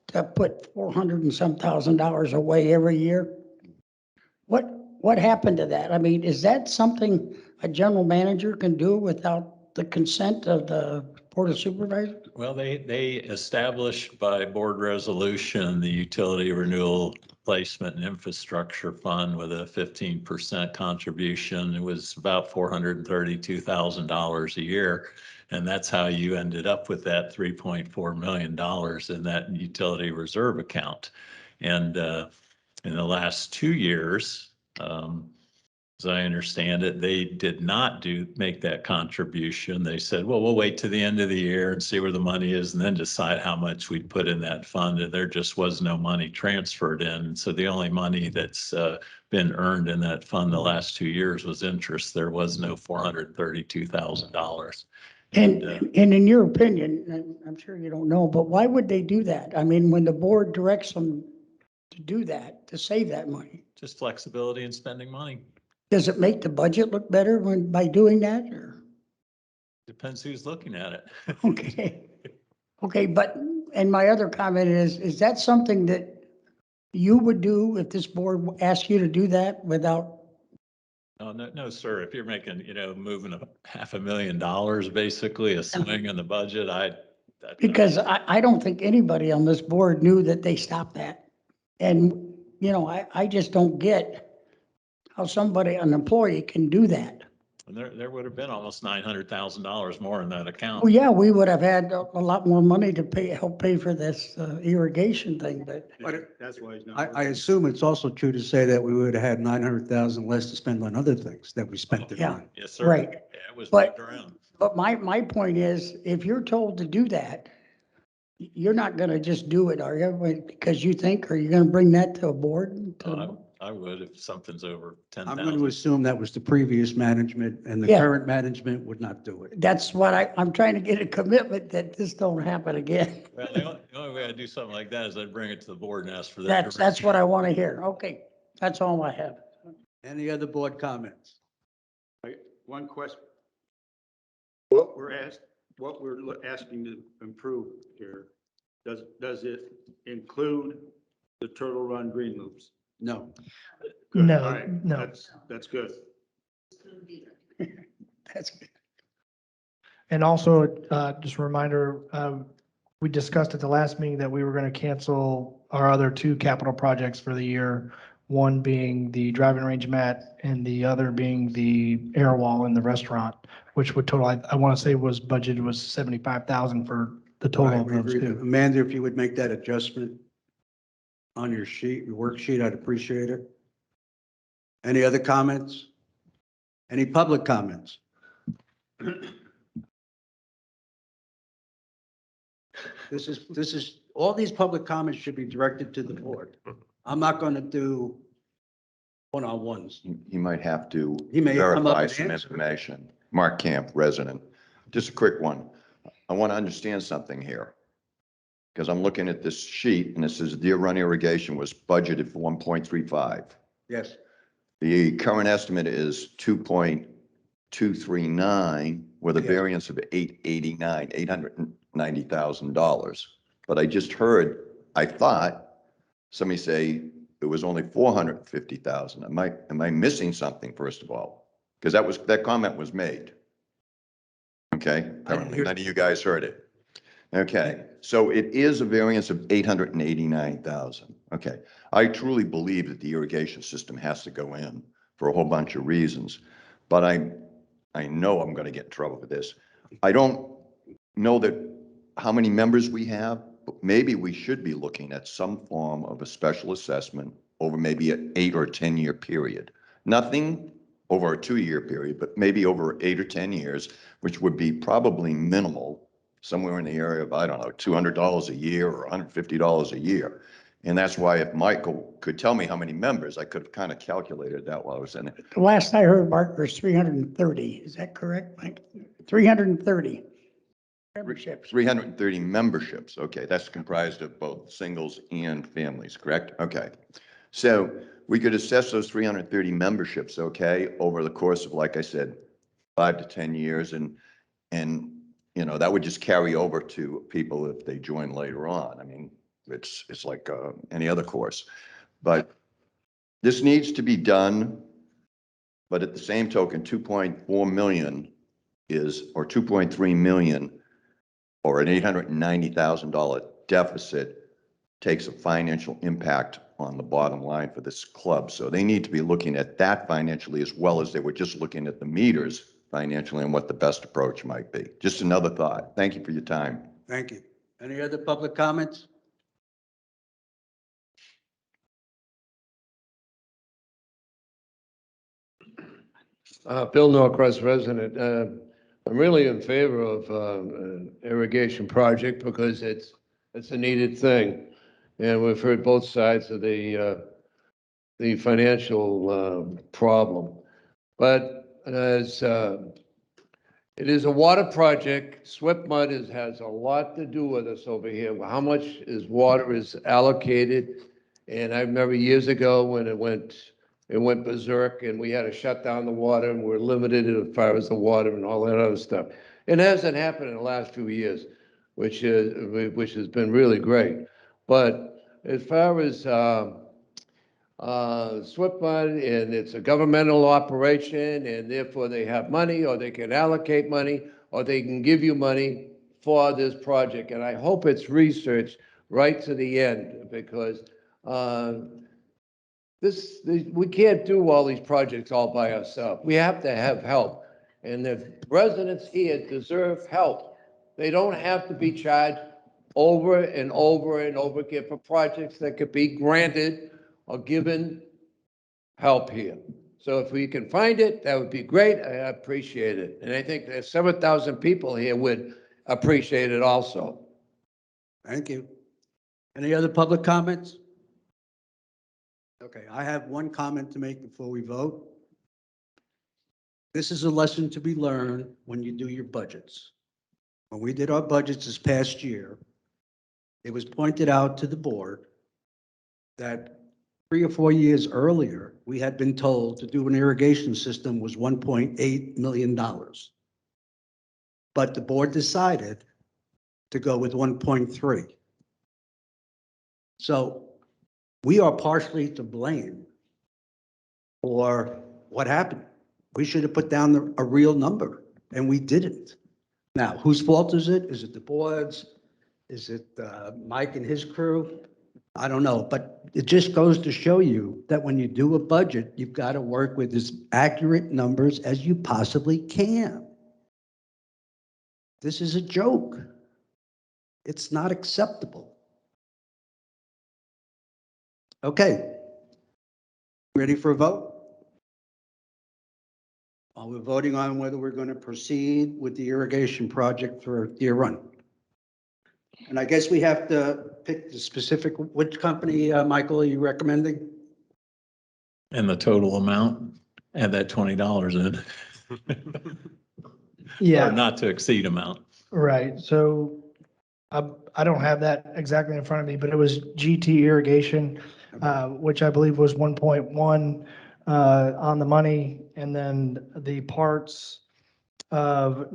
to put 400 and some $1,000 away every year. What happened to that? I mean, is that something a general manager can do without the consent of the Board of Supervisors? Well, they established by board resolution, the utility renewal placement and infrastructure fund with a 15% contribution. It was about $432,000 a year. And that's how you ended up with that $3.4 million in that utility reserve account. And in the last 2 years, as I understand it, they did not make that contribution. They said, well, we'll wait to the end of the year and see where the money is and then decide how much we'd put in that fund. And there just was no money transferred in. And so the only money that's been earned in that fund the last 2 years was interest. There was no $432,000. And in your opinion, and I'm sure you don't know, but why would they do that? I mean, when the board directs them to do that, to save that money, Just flexibility in spending money. does it make the budget look better by doing that, or? Depends who's looking at it. Okay. Okay, and my other comment is that something that you would do if this board asked you to do that without Oh, no, no, sir. If you're making, moving $500,000, basically a swing in the budget, Because I don't think anybody on this board knew that they stopped that. And, I just don't get how an employee can do that. and there would have been almost $900,000 more in that account. Well, yeah, we would have had a lot more money to help pay for this irrigation thing, but. That's why he's not. I assume it's also true to say that we would have had 900,000 less to spend on other things that we spent it Yeah. on. Yes, sir. Right. Yeah, it was But- moved around. But my point is, if you're told to do that, you're not gonna just do it, are you? Because you think, are you gonna bring that to a board? I would if something's over I'm going to 10,000. assume that was the previous management and the Yeah. current management would not do it. That's what I'm trying to get a commitment that this don't happen again. Well, the only way I'd do something like that is I'd bring it to the board and ask for that. That's what I want to hear. Okay, that's all I have. Any other board comments? One question. What we're asking to improve here, does it include the Turtle Run green loops? No. Good. No, All right. no. That's good. That's good. And also, just a reminder, we discussed at the last meeting that we were going to cancel our other two capital projects for the year. One being the driving range mat and the other being the air wall in the restaurant, which would total, I want to say budgeted was 75,000 for the total of those two. Amanda, if you would make that adjustment on your sheet, your worksheet, I'd appreciate it. Any other comments? Any public comments? All these public comments should be directed to the board. I'm not going to do one-on-ones. He might have to He may come up verify and some answer. information. Mark Camp, resident. Just a quick one. I want to understand something here. Because I'm looking at this sheet and it says Deer Run irrigation was budgeted for 1.35. Yes. The current estimate is 2.239 with a Yeah. variance of $890,000. But I just heard, I thought, somebody say it was only 450,000. Am I missing something, first of all? Because that comment was made. Okay, apparently none of you guys heard it. Okay, so it is a variance of 889,000. Okay, I truly believe that the irrigation system has to go in for a whole bunch of reasons, but I know I'm going to get in trouble for this. I don't know how many members we have, but maybe we should be looking at some form of a special assessment over maybe an 8 or 10 year period. Nothing over a 2-year period, but maybe over 8 or 10 years, which would be probably minimal, somewhere in the area of, I don't know, $200 a year or $150 a year. And that's why if Michael could tell me how many members, I could have kind of calculated that while I was in it. The last I heard, Mark, was 330. Is that correct, Mike? 330 memberships. 330 memberships. Okay, that's comprised of both singles and families, correct? Okay. So we could assess those 330 memberships, okay, over the course of, like I said, 5 to 10 years. And that would just carry over to people if they join later on. I mean, it's like any other course. But this needs to be done. But at the same token, 2.4 million or 2.3 million, or an $890,000 deficit takes a financial impact on the bottom line for this club. So they need to be looking at that financially as well as they were just looking at the meters financially and what the best approach might be. Just another thought. Thank you for your time. Thank you. Any other public comments? Bill Norcross, resident. I'm really in favor of irrigation project because it's a needed thing. And we've heard both sides of the financial problem. But as it is a water project, SWIP mud has a lot to do with us over here. How much water is allocated? And I remember years ago when it went berserk and we had to shut down the water and we're limited as far as the water and all that other stuff. It hasn't happened in the last few years, which has been really great. But as far as SWIFT fund, and it's a governmental operation, and therefore they have money, or they can allocate money, or they can give you money for this project. And I hope it's researched right to the end, because we can't do all these projects all by ourselves. We have to have help. And the residents here deserve help. They don't have to be charged over and over and over again for projects that could be granted or given help here. So if we can find it, that would be great. I appreciate it. And I think there's 7,000 people here would appreciate it also. Thank you. Any other public comments? Okay, I have one comment to make before we vote. This is a lesson to be learned when you do your budgets. When we did our budgets this past year, it was pointed out to the board that 3 or 4 years earlier, we had been told to do an irrigation system was $1.8 million. But the board decided to go with 1.3. So we are partially to blame for what happened. We should have put down a real number, and we didn't. Now, whose fault is it? Is it the board's? Is it Mike and his crew? I don't know, but it just goes to show you that when you do a budget, you've got to work with as accurate numbers as you possibly can. This is a joke. It's not acceptable. Okay. Ready for a vote? We're voting on whether we're going to proceed with the irrigation project for Deer Run. And I guess we have to pick the specific, which company, Michael, are you recommending? And the total amount, add that $20 in. Yeah. Or not to exceed amount. Right, so I don't have that exactly in front of me, but it was GT Irrigation, which I believe was 1.1 on the money, and then the parts of,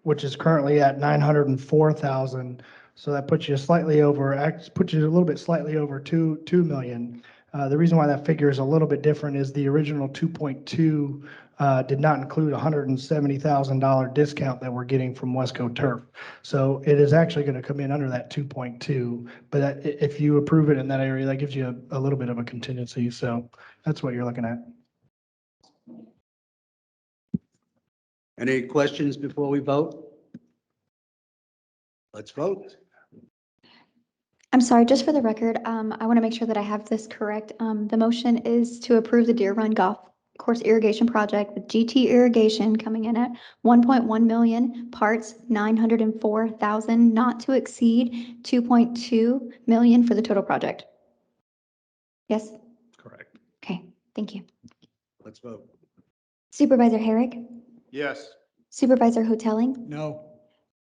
which is currently at 904,000. So that puts you slightly over, puts you a little bit slightly over 2 million. The reason why that figure is a little bit different is the original 2.2 did not include $170,000 discount that we're getting from Wesco Turf. So it is actually going to come in under that 2.2, but if you approve it in that area, that gives you a little bit of a contingency. So that's what you're looking at. Any questions before we vote? Let's vote. I'm sorry, just for the record, I want to make sure that I have this correct. The motion is to approve the Deer Run Golf Course Irrigation Project with GT Irrigation coming in at 1.1 million, parts 904,000, not to exceed 2.2 million for the total project. Yes? Correct. Okay, thank you. Let's vote. Supervisor Herrick, Yes. Supervisor Hoteling, No.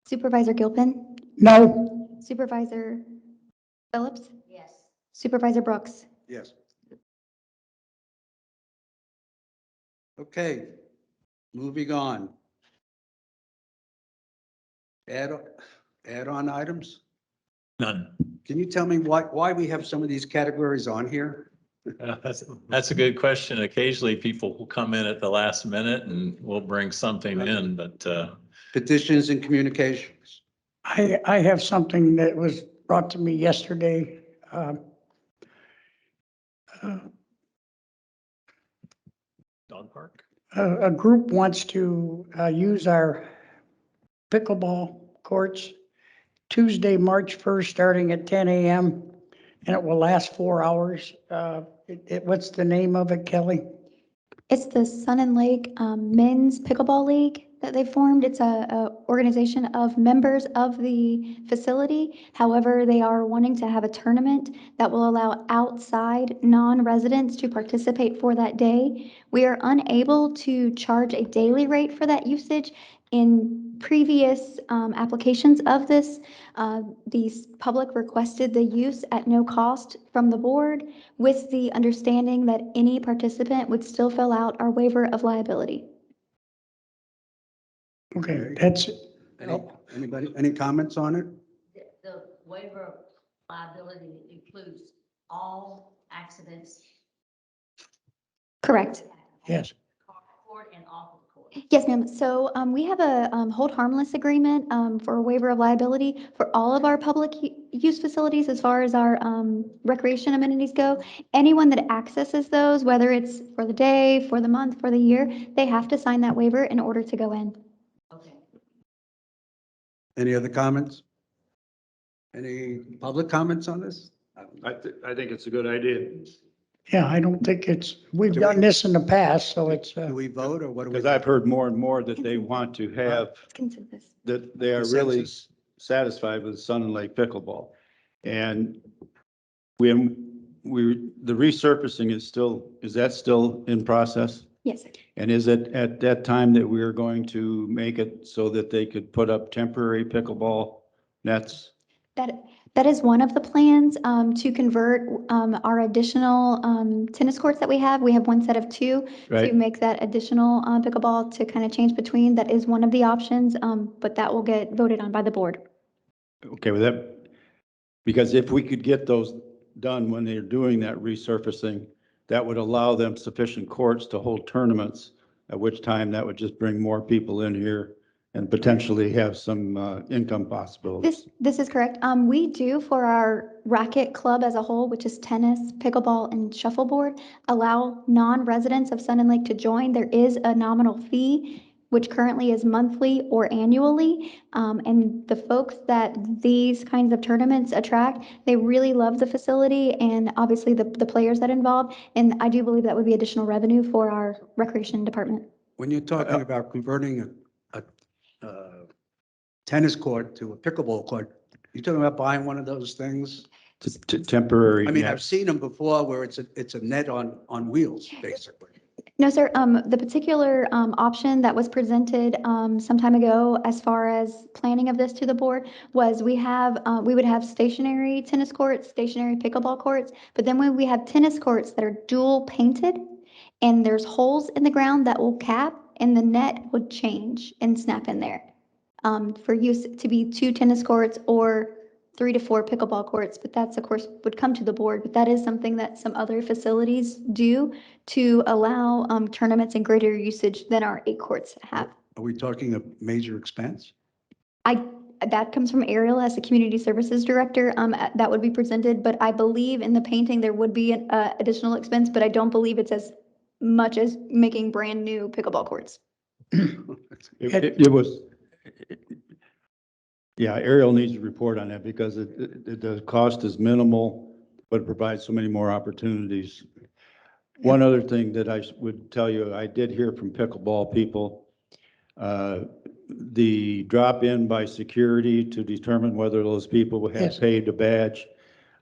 Supervisor Gilpin, No. Supervisor Phillips, Yes. Supervisor Brooks. Yes. Okay, moving on. Add-on items? None. Can you tell me why we have some of these categories on here? That's a good question. Occasionally people will come in at the last minute and we'll bring something in, but Petitions and communications. I have something that was brought to me yesterday. dog park. A group wants to use our pickleball courts Tuesday, March 1st, starting at 10 a.m. and it will last 4 hours. What's the name of it, Kelly? It's the Sun and Lake Men's Pickleball League that they formed. It's a organization of members of the facility. However, they are wanting to have a tournament that will allow outside non-residents to participate for that day. We are unable to charge a daily rate for that usage. In previous applications of this, the public requested the use at no cost from the board, with the understanding that any participant would still fill out our waiver of liability. Okay, that's. Anybody, any comments on it? The waiver of liability includes all accidents Correct. Yes. Court and off of the court. Yes, ma'am. So we have a hold harmless agreement for a waiver of liability for all of our public use facilities as far as our recreation amenities go. Anyone that accesses those, whether it's for the day, for the month, for the year, they have to sign that waiver in order to go in. Okay. Any other comments? Any public comments on this? I think it's a good idea. Yeah, I don't think we've done this in the past, so it's, Do we vote or what do we? Because I've heard more and more that they want to have, Consensus. that they are really Consensus. satisfied with Sun and Lake pickleball. And the resurfacing is that still in process? Yes, sir. And is it at that time that we are going to make it so that they could put up temporary pickleball nets? That is one of the plans to convert our additional tennis courts that we have. We have one set of two to Right. make that additional pickleball to kind of change between. That is one of the options, but that will get voted on by the board. Okay, with that, because if we could get those done when they're doing that resurfacing, that would allow them sufficient courts to hold tournaments, at which time that would just bring more people in here and potentially have some income possibilities. This is correct. We do for our racket club as a whole, which is tennis, pickleball, and shuffleboard, allow non-residents of Sun and Lake to join. There is a nominal fee, which currently is monthly or annually. And the folks that these kinds of tournaments attract, they really love the facility and obviously the players that involve. And I do believe that would be additional revenue for our recreation department. When you're talking about converting a tennis court to a pickleball court, you're talking about buying one of those things? Temporary. I mean, net. I've seen them before where it's a net on wheels, basically. No, sir. The particular option that was presented some time ago as far as planning of this to the board was we would have stationary tennis courts, stationary pickleball courts, but then when we have tennis courts that are dual painted and there's holes in the ground that will cap and the net would change and snap in there for use to be 2 tennis courts or 3 to 4 pickleball courts, but that's of course would come to the board, but that is something that some other facilities do to allow tournaments and greater usage than our 8 courts have. Are we talking a major expense? That comes from Ariel as the community services director. That would be presented, but I believe in the painting there would be an additional expense, but I don't believe it's as much as making brand new pickleball courts. It was, yeah, Ariel needs to report on that because the cost is minimal, but it provides so many more opportunities. One other thing that I would tell you, I did hear from pickleball people, the drop in by security to determine whether those people have Yes. paid a badge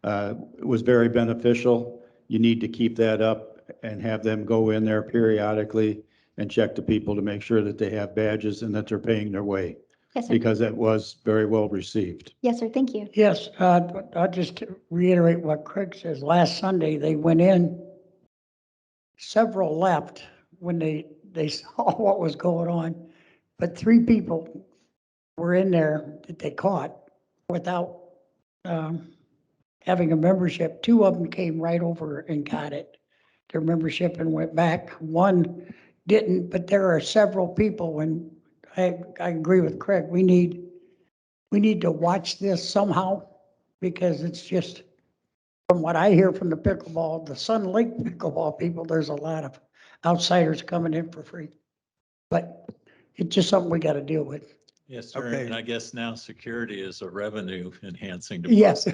was very beneficial. You need to keep that up and have them go in there periodically and check the people to make sure that they have badges and that they're paying their way. Yes, sir. Because that was very well received. Yes, sir. Thank you. yes, I'll just reiterate what Craig says. Last Sunday, they went in, several left when they saw what was going on, but 3 people were in there that they caught without having a membership. 2 of them came right over and got it, their membership, and went back. 1 didn't, but there are several people, and I agree with Craig. We need to watch this somehow because it's just, from what I hear from the Sun Lake pickleball people, there's a lot of outsiders coming in for free. But it's just something we got to deal with. Yes, sir. Okay. And I guess now security is a revenue enhancing. Yes.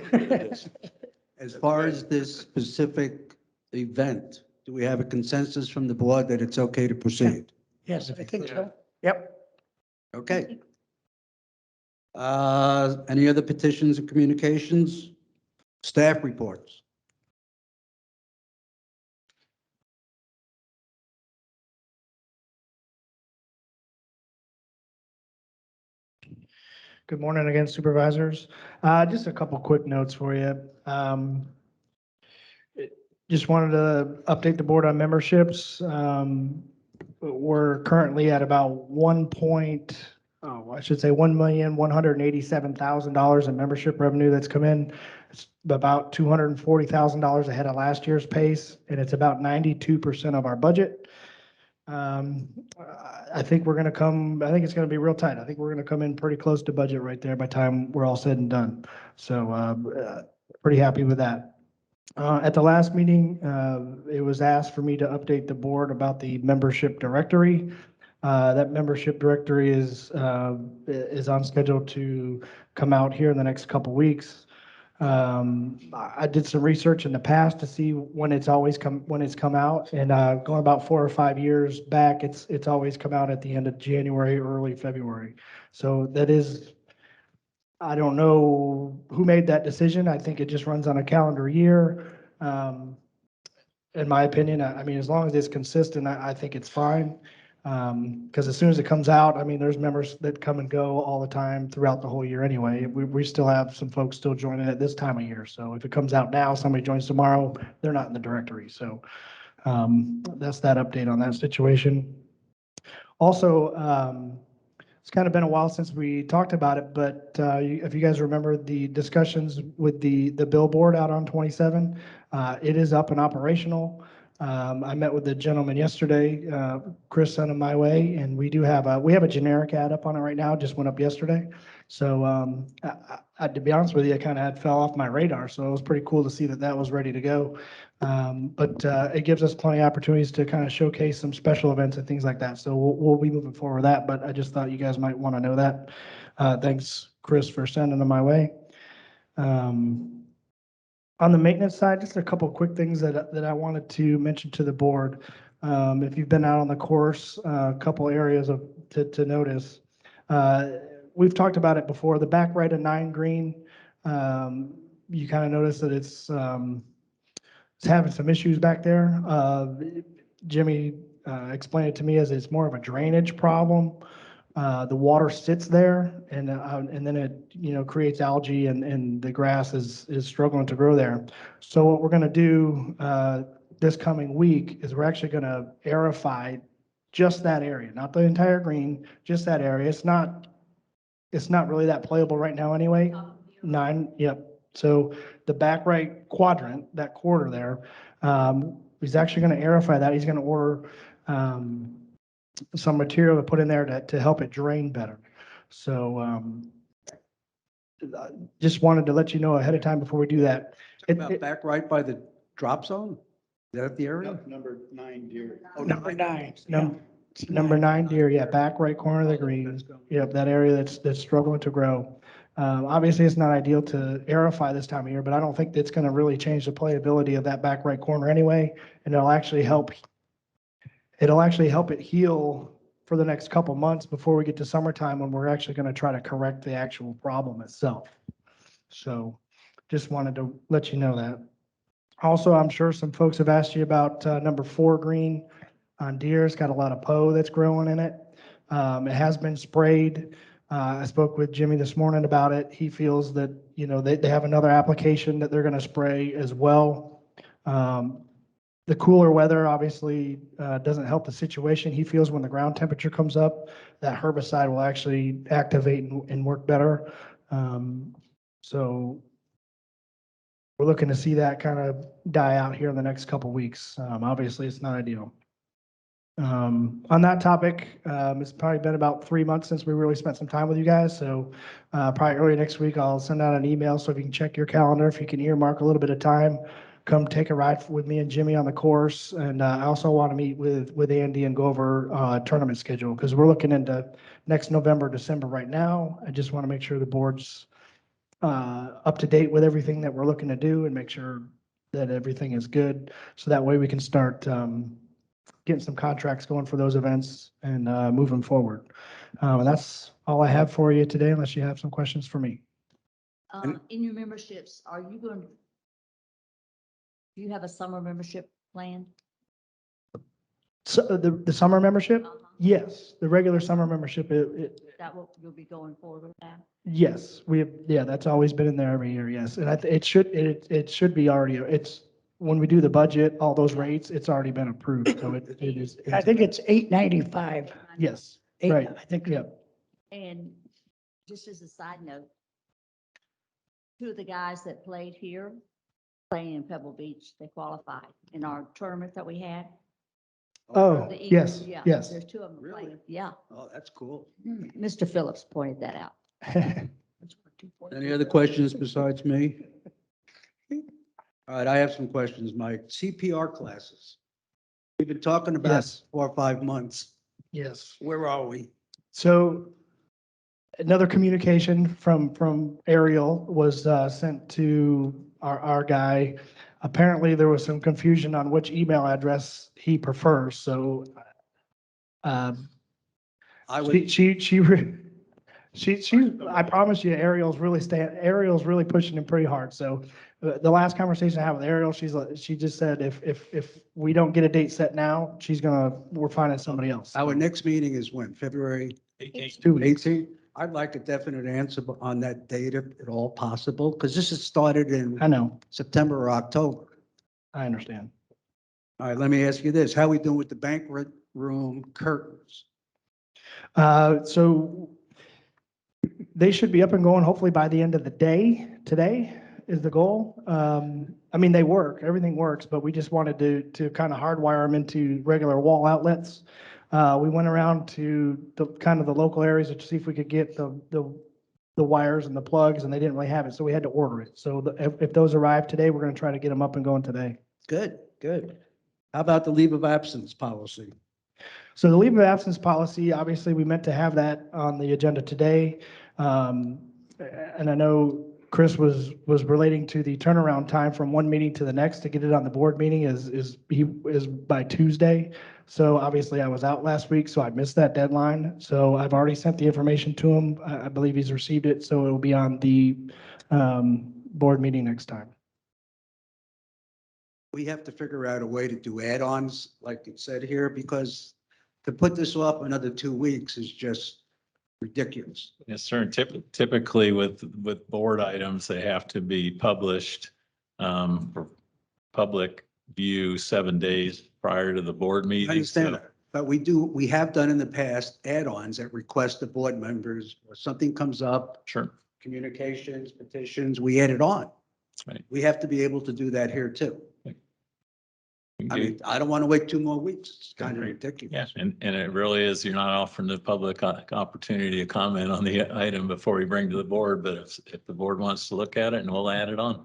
As far as this specific event, do we have a consensus from the board that it's okay to proceed? Yes, I think so. Yep. Okay. Any other petitions or communications? Staff reports. Good morning again, supervisors. Just a couple quick notes for you. Just wanted to update the board on memberships. We're currently at about I should say $1,187,000 in membership revenue that's come in. It's about $240,000 ahead of last year's pace, and it's about 92% of our budget. I think I think it's going to be real tight. I think we're going to come in pretty close to budget right there by the time we're all said and done. So pretty happy with that. At the last meeting, it was asked for me to update the board about the membership directory. That membership directory is on schedule to come out here in the next couple weeks. I did some research in the past to see when it's come out, and going about 4 or 5 years back, it's always come out at the end of January, early February. So that is, I don't know who made that decision. I think it just runs on a calendar year. In my opinion, I mean, as long as it's consistent, I think it's fine. Because as soon as it comes out, I mean, there's members that come and go all the time throughout the whole year anyway. We still have some folks still joining at this time of year. So if it comes out now, somebody joins tomorrow, they're not in the directory. So that's that update on that situation. Also, it's kind of been a while since we talked about it, but if you guys remember the discussions with the billboard out on 27, it is up and operational. I met with the gentleman yesterday, Chris sent him my way, and we have a generic ad up on it right now, just went up yesterday. So to be honest with you, I kind of fell off my radar, so it was pretty cool to see that was ready to go. But it gives us plenty of opportunities to kind of showcase some special events and things like that. So we'll be moving forward with that, but I just thought you guys might want to know that. Thanks, Chris, for sending them my way. On the maintenance side, just a couple of quick things that I wanted to mention to the board. If you've been out on the course, a couple areas to notice. We've talked about it before. The back right of 9 Green, you kind of notice that it's having some issues back there. Jimmy explained it to me as it's more of a drainage problem. The water sits there and then it creates algae and the grass is struggling to grow there. So what we're going to do this coming week is we're actually going to aerify just that area, not the entire green, just that area. It's not really that playable right now anyway. 9, yep. So the back right quadrant, that quarter there, he's actually going to aerify that. He's going to order some material to put in there to help it drain better. So just wanted to let you know ahead of time before we do that. Back right by the drop zone? Is that the area? Number 9 deer. Oh, number 9. Number 9 deer, yeah, back right corner of the green. Yep, that area that's struggling to grow. Obviously, it's not ideal to aerify this time of year, but I don't think it's going to really change the playability of that back right corner anyway, and it'll actually help it heal for the next couple months before we get to summertime when we're actually going to try to correct the actual problem itself. So just wanted to let you know that. Also, I'm sure some folks have asked you about number 4 green on deer. It's got a lot of POE that's growing in it. It has been sprayed. I spoke with Jimmy this morning about it. He feels that, they have another application that they're going to spray as well. The cooler weather obviously doesn't help the situation. He feels when the ground temperature comes up, that herbicide will actually activate and work better. So we're looking to see that kind of die out here in the next couple weeks. Obviously, it's not ideal. On that topic, it's probably been about 3 months since we really spent some time with you guys. So probably early next week, I'll send out an email so if you can check your calendar, if you can earmark a little bit of time, come take a ride with me and Jimmy on the course. And I also want to meet with Andy and go over tournament schedule because we're looking into next November, December right now. I just want to make sure the board's up to date with everything that we're looking to do and make sure that everything is good. So that way we can start getting some contracts going for those events and moving forward. And that's all I have for you today, unless you have some questions for me. In your memberships, do you have a summer membership plan? So the summer membership? Yes, the regular summer membership. That you'll be going forward with that? Yes, that's always been in there every year. Yes, and it should be already. It's when we do the budget, all those rates, it's already been approved. So it is. I think it's $895. Yes, Eight, right. I think. Yeah. And just as a side note, two of the guys that played here, playing in Pebble Beach, they qualified in our tournament that we had. Oh, The yes, Eagles, yeah, yes. There's two of them playing, yeah. Oh, that's cool. Mr. Phillips pointed that out. Any other questions besides me? All right, I have some questions, Mike. CPR classes. We've been talking about Yes. 4 or 5 months. Yes. Where are we? So another communication from Ariel was sent to our guy. Apparently, there was some confusion on which email address he prefers, so I would, I promise you, Ariel's really pushing him pretty hard. So the last conversation I had with Ariel, she just said if we don't get a date set now, we're finding somebody else. our next meeting is when? February 18th? I'd like a definite answer on that date if at all possible, because this has started in I know, September or October. I understand. All right, let me ask you this. How are we doing with the banquet room curtains? So they should be up and going hopefully by the end of the day. Today is the goal. I mean, they work, everything works, but we just wanted to kind of hardwire them into regular wall outlets. We went around to the kind of the local areas to see if we could get the wires and the plugs, and they didn't really have it, so we had to order it. So if those arrive today, we're going to try to get them up and going today. Good, good. How about the leave of absence policy? So the leave of absence policy, obviously, we meant to have that on the agenda today. And I know Chris was relating to the turnaround time from one meeting to the next to get it on the board meeting is by Tuesday. So obviously I was out last week, so I missed that deadline. So I've already sent the information to him. I believe he's received it, so it will be on the board meeting next time. We have to figure out a way to do add-ons, like it said here, because to put this off another 2 weeks is just ridiculous. Yes, sir. And typically with board items, they have to be published for public view 7 days prior to the board meeting. I understand So- that, but we have done in the past add-ons at request of board members, or something comes up, Sure. communications, petitions, we add it on. Right. We have to be able to do that here too. We I do- mean, I don't want to wait 2 more weeks. It's kind of Yeah, ridiculous. and it really is, you're not offering the public opportunity to comment on the item before we bring to the board, but if the board wants to look at it, and we'll add it on.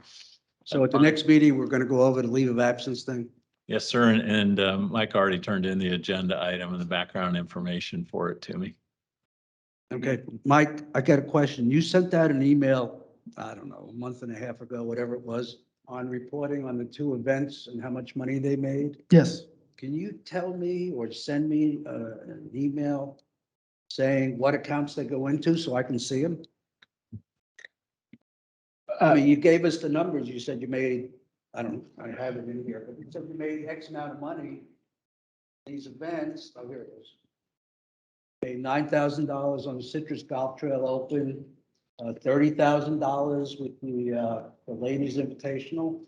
So at the next meeting, we're going to go over the leave of absence thing. Yes, sir. And Mike already turned in the agenda item and the background information for it to me. Okay, Mike, I got a question. You sent out an email, I don't know, a month and a half ago, whatever it was, on reporting on the 2 events and how much money they made. Yes. Can you tell me or send me an email saying what accounts they go into so I can see them? I mean, you gave us the numbers. You said you made, I have it in here, but you said you made X amount of money. These events, oh, here it is. Paid $9,000 on the Citrus Golf Trail Open, $30,000 with the Ladies Invitational.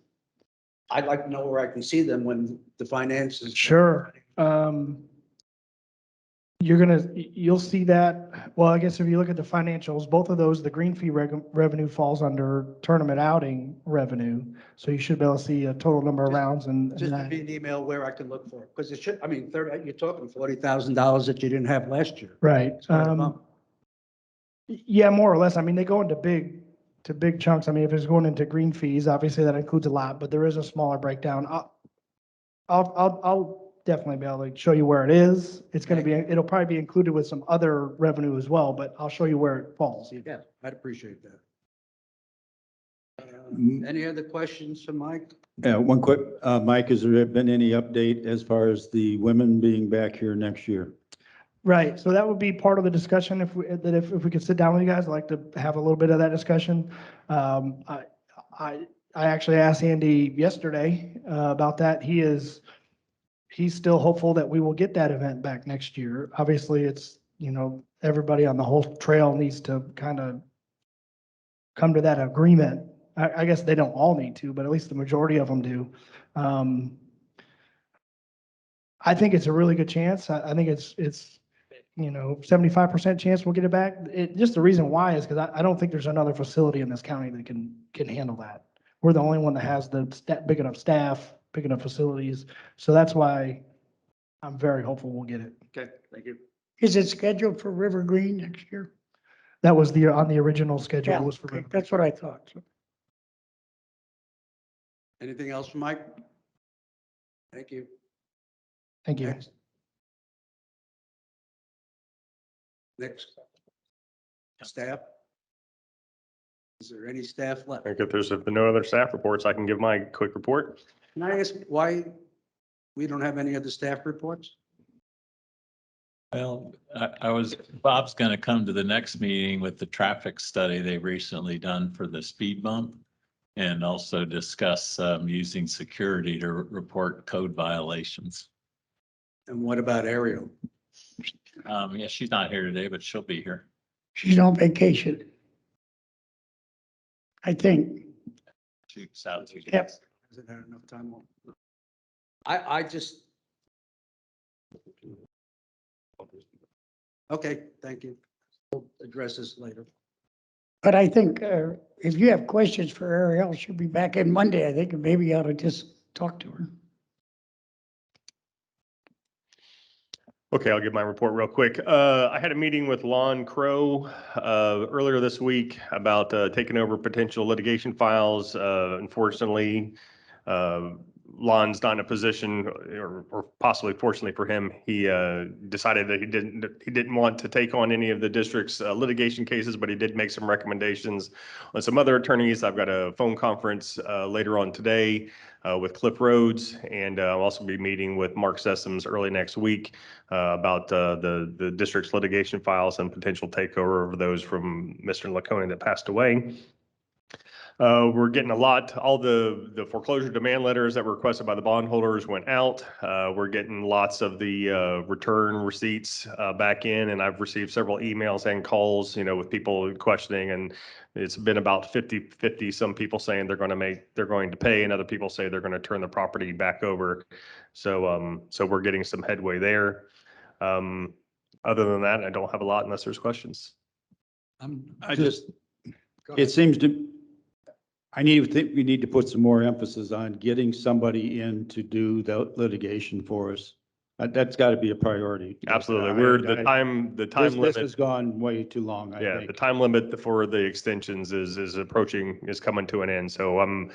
I'd like to know where I can see them when the finances. Sure. You'll see that. Well, I guess if you look at the financials, both of those, the green fee revenue falls under tournament outing revenue. So you should be able to see a total number of rounds and Just give me an email where I can look for it, because it should, I mean, you're talking $40,000 that you didn't have last year. right. It's quite a bump. Yeah, more or less. I mean, they go into big chunks. I mean, if it's going into green fees, obviously that includes a lot, but there is a smaller breakdown. I'll definitely be able to show you where it is. It's going to be, it'll probably be included with some other revenue as well, but I'll show you where it falls. Yeah, I'd appreciate that. Any other questions for Mike? Yeah, one quick, Mike, has there been any update as far as the women being back here next year? Right, so that would be part of the discussion if we could sit down with you guys, I'd like to have a little bit of that discussion. I actually asked Andy yesterday about that. He's still hopeful that we will get that event back next year. Obviously, it's, everybody on the whole trail needs to kind of come to that agreement. I guess they don't all need to, but at least the majority of them do. I think it's a really good chance. I think 75% chance we'll get it back. Just the reason why is because I don't think there's another facility in this county that can handle that. We're the only one that has big enough staff, big enough facilities. So that's why I'm very hopeful we'll get it. Okay, thank you. Is it scheduled for River Green next year? That was on the original schedule. Yeah, Was for okay, that's what I thought. Anything else from Mike? Thank you. Thank you. Next. Staff? Is there any staff left? I think if there's no other staff reports, I can give my quick report. Can I ask why we don't have any other staff reports? Well, Bob's going to come to the next meeting with the traffic study they've recently done for the speed bump and also discuss using security to report code violations. And what about Ariel? Yeah, she's not here today, but she'll be here. She's on vacation. I think. She's out 2 days. Yep. Hasn't had enough time. I just. Okay, thank you. We'll address this later. But I think if you have questions for Ariel, she'll be back in Monday, I think, and maybe you ought to just talk to her. Okay, I'll give my report real quick. I had a meeting with Lon Crow earlier this week about taking over potential litigation files. Unfortunately, Lon's not in a position, or possibly fortunately for him, he decided that he didn't want to take on any of the district's litigation cases, but he did make some recommendations on some other attorneys. I've got a phone conference later on today with Cliff Rhodes, and I'll also be meeting with Mark Sessoms early next week about the district's litigation files and potential takeover of those from Mr. Laconi that passed away. We're getting all the foreclosure demand letters that were requested by the bondholders went out. We're getting lots of the return receipts back in, and I've received several emails and calls, with people questioning, and it's been about 50-50. Some people saying they're going to pay, and other people say they're going to turn the property back over. So we're getting some headway there. Other than that, I don't have a lot unless there's questions. It seems to, we need to put some more emphasis on getting somebody in to do the litigation for us. That's got to be a priority. Absolutely. The time limit. This has gone way too long, I think. The time limit for the extensions is coming to an end. So I'm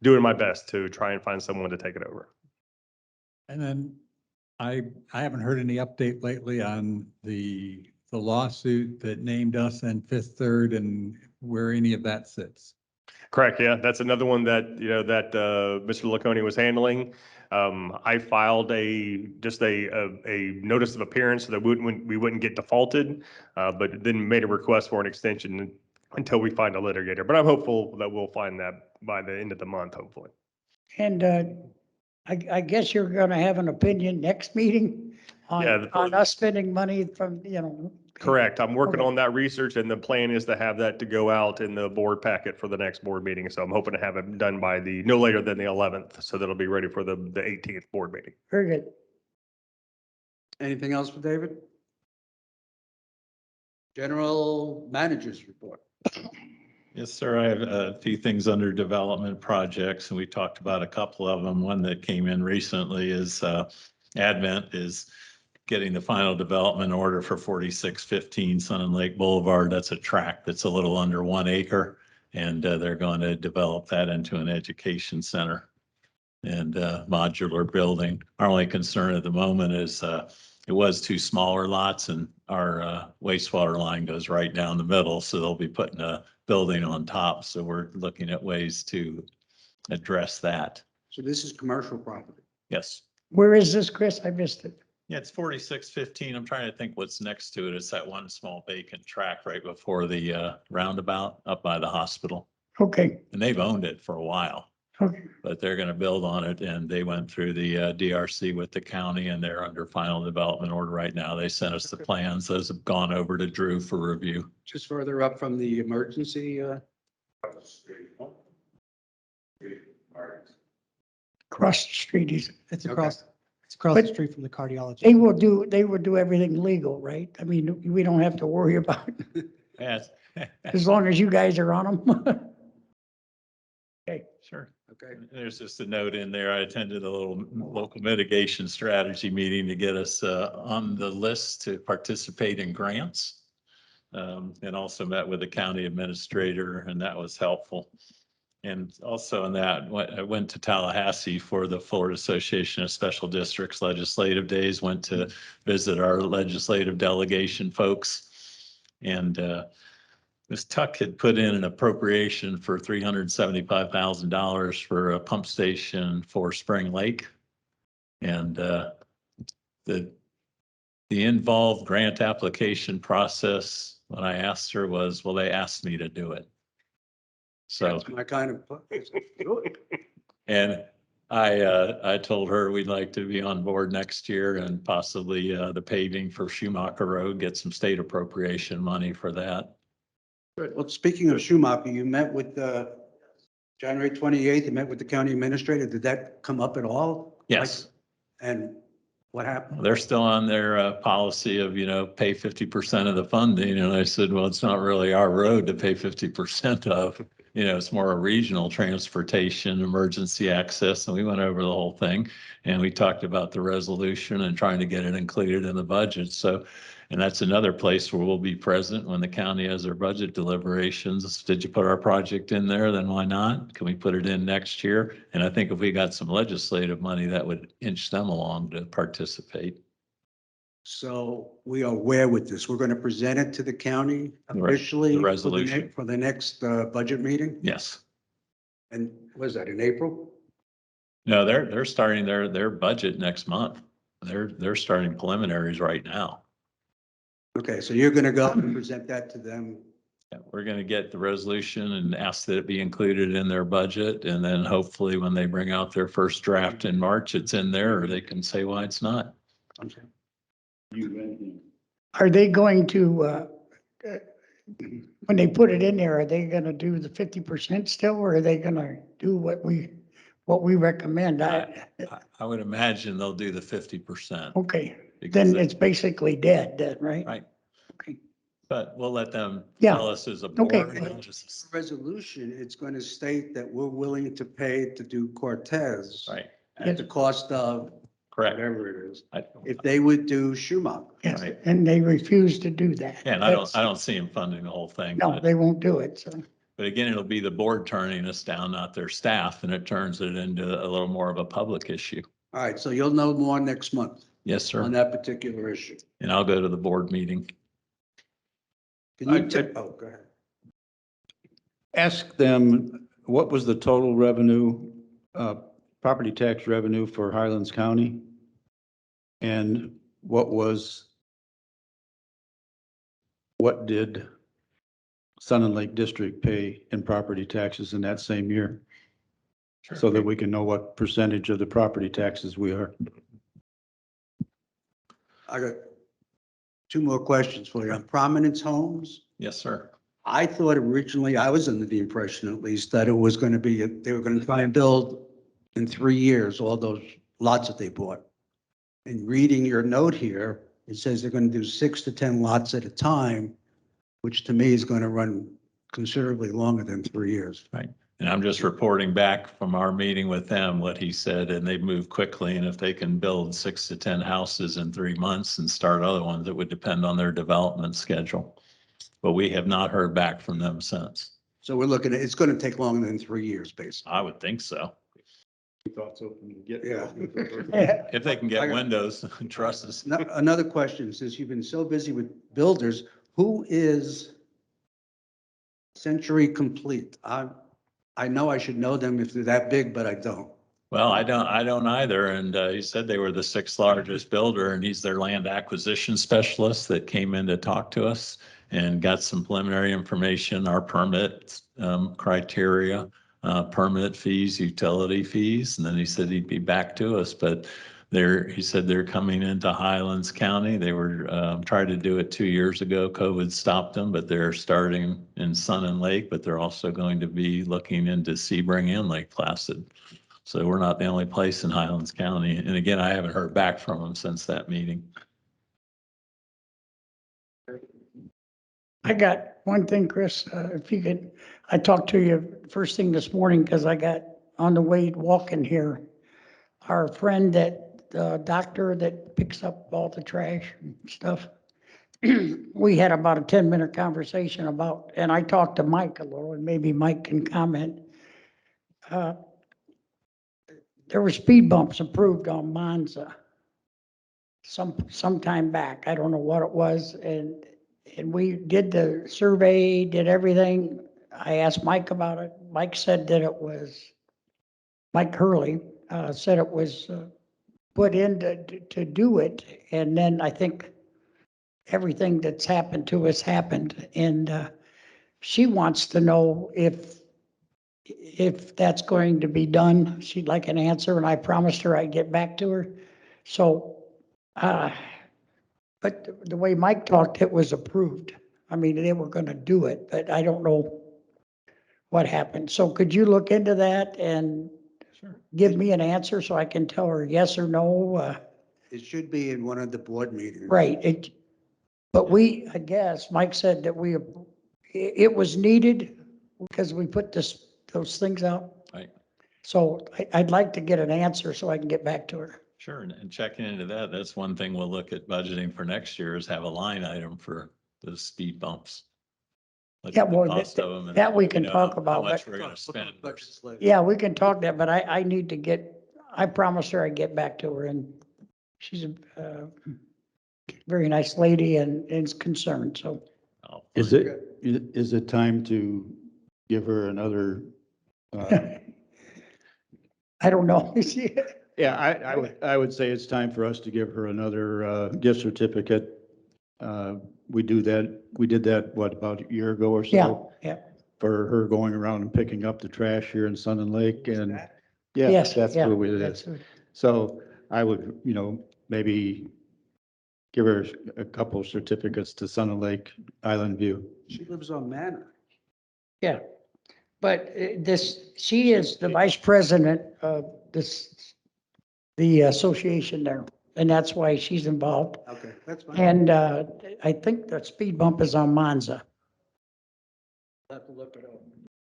doing my best to try and find someone to take it over. And then I haven't heard any update lately on the lawsuit that named us and Fifth Third and where any of that sits. Correct. Yeah, that's another one that Mr. Laconi was handling. I filed a notice of appearance so that we wouldn't get defaulted, but then made a request for an extension until we find a litigator. But I'm hopeful that we'll find that by the end of the month, hopefully. And I guess you're going to have an opinion next meeting on us spending money from, Correct. I'm working Okay. on that research, and the plan is to have that to go out in the board packet for the next board meeting. So I'm hoping to have it done by no later than the 11th, so that'll be ready for the 18th board meeting. Very good. Anything else for David? General Manager's report. Yes, sir. I have a few things under development projects, and we talked about a couple of them. One that came in recently is Advent is getting the final development order for 4615 Sun and Lake Boulevard. That's a tract that's a little under 1 acre, and they're going to develop that into an education center and modular building. Our only concern at the moment is it was 2 smaller lots, and our wastewater line goes right down the middle, so they'll be putting a building on top. So we're looking at ways to address that. So this is commercial property. Yes. Where is this, Chris? I missed it. Yeah, it's 4615. I'm trying to think what's next to it. It's that one small vacant tract right before the roundabout up by the hospital. Okay. And they've owned it for a while. Okay. But they're going to build on it, and they went through the DRC with the county, and they're under final development order right now. They sent us the plans. Those have gone over to Drew for review. Just further up from the emergency. Across the street. It's across, It's across the But street from the cardiology. they will do everything legal, right? I mean, we don't have to worry about, Yes. as long as you guys are on them. Okay, Sure. Okay. There's just a note in there. I attended a little local mitigation strategy meeting to get us on the list to participate in grants. And also met with the county administrator, and that was helpful. And also in that, I went to Tallahassee for the Florida Association of Special Districts Legislative Days, went to visit our legislative delegation folks. And Ms. Tuck had put in an appropriation for $375,000 for a pump station for Spring Lake. And the involved grant application process, when I asked her, was, well, they asked me to do it. So, That's my kind of. and I told her we'd like to be on board next year and possibly the paving for Schumacher Road, get some state appropriation money for that. Good. Well, speaking of Schumacher, you met with, January 28th, you met with the county administrator. Did that come up at all? Yes. And what happened? They're still on their policy of, pay 50% of the funding. And I said, well, it's not really our road to pay 50% of. It's more a regional transportation, emergency access. And we went over the whole thing and we talked about the resolution and trying to get it included in the budget. So, and that's another place where we'll be present when the county has their budget deliberations. Did you put our project in there? Then why not? Can we put it in next year? And I think if we got some legislative money, that would inch them along to participate. So we are aware with this. We're going to present it to the county officially. The resolution. For the next budget meeting? Yes. And was that in April? No, they're starting their budget next month. They're starting preliminaries right now. Okay, so you're going to go and present that to them. Yeah, we're going to get the resolution and ask that it be included in their budget. And then hopefully when they bring out their first draft in March, it's in there, or they can say why it's not. Okay. Are they going to, when they put it in there, are they gonna do the 50% still, or are they gonna do what we recommend? I would imagine they'll do the 50%. Okay, then it's basically dead, then, right? Right. Okay. But we'll let them Yeah. tell us as a board. Okay. Resolution, it's going to state that we're willing to pay to do Cortez. Right. At the cost of Correct. whatever it is. If they would do Schumacher. Yes, Right. and they refuse to do that. Yeah, and I don't see them funding the whole thing. No, but- they won't do it, so. But again, it'll be the board turning us down, not their staff, and it turns it into a little more of a public issue. All right, so you'll know more next month Yes, on sir. that particular issue. And I'll go to the board meeting. Can you, go ahead. Ask them, what was the total revenue, property tax revenue for Highlands County? And what did Sun and Lake District pay in property taxes in that same year? Sure. So that we can know what percentage of the property taxes we are. I got two more questions for you. On Prominence Homes, Yes, sir. I thought originally, I was under the impression at least, that it was going to be, they were going to try and build in 3 years, all those lots that they bought. And reading your note here, it says they're going to do 6 to 10 lots at a time, which to me is going to run considerably longer than 3 years. Right. And I'm just reporting back from our meeting with them, what he said, and they've moved quickly. And if they can build 6 to 10 houses in 3 months and start other ones, it would depend on their development schedule. But we have not heard back from them since. So we're looking at, it's going to take longer than 3 years, basically. I would think so. Thoughts open to get. Yeah. If they can get windows and trusses. Another question, since you've been so busy with builders, who is Century Complete? I know I should know them if they're that big, but I don't. Well, I don't either. And he said they were the 6th largest builder, and he's their land acquisition specialist that came in to talk to us and got some preliminary information, our permit criteria, permit fees, utility fees. And then he said he'd be back to us, but he said they're coming into Highlands County. They were trying to do it 2 years ago. COVID stopped them, but they're starting in Sun and Lake, but they're also going to be looking into Sebring and Lake Placid. So we're not the only place in Highlands County. And again, I haven't heard back from them since that meeting. I got one thing, Chris, if you could, I talked to you first thing this morning because I got on the way walking here. Our friend the doctor that picks up all the trash and stuff. We had about a 10-minute conversation about, and I talked to Mike a little, and maybe Mike can comment. There were speed bumps approved on Monza some time back. I don't know what it was, and we did the survey, did everything. I asked Mike about it. Mike said that it was, Mike Hurley said it was put in to do it, and then I think everything that's happened to us happened, and she wants to know if that's going to be done. She'd like an answer, and I promised her I'd get back to her. So, but the way Mike talked, it was approved. I mean, they were going to do it, but I don't know what happened. So could you look into that and give me an answer so I can tell her yes or no? It should be in one of the board meetings. Right. But I guess Mike said that it was needed because we put those things out. Right. So I'd like to get an answer so I can get back to her. Sure, and checking into that, that's one thing we'll look at budgeting for next year is have a line item for the speed bumps. Look Yeah, at the well, cost of them and, that we can you know, talk how about, much but we're gonna spend. yeah, we can talk that, but I need to I promised her I'd get back to her, and she's a very nice lady and is concerned, so. Is it time to give her another? I don't know. Yeah, I would say it's time for us to give her another gift certificate. We did that, what, about a year ago or so? Yeah. For her going around and picking up the trash here in Sun and Lake, and yeah, Yes, that's yeah, who it that's is. who- So I would, maybe give her a couple of certificates to Sun and Lake Island View. She lives on Manor. Yeah, but she is the vice president of the association there, and that's why she's involved. Okay, that's fine. And I think the speed bump is on Monza. I'll have to look it up.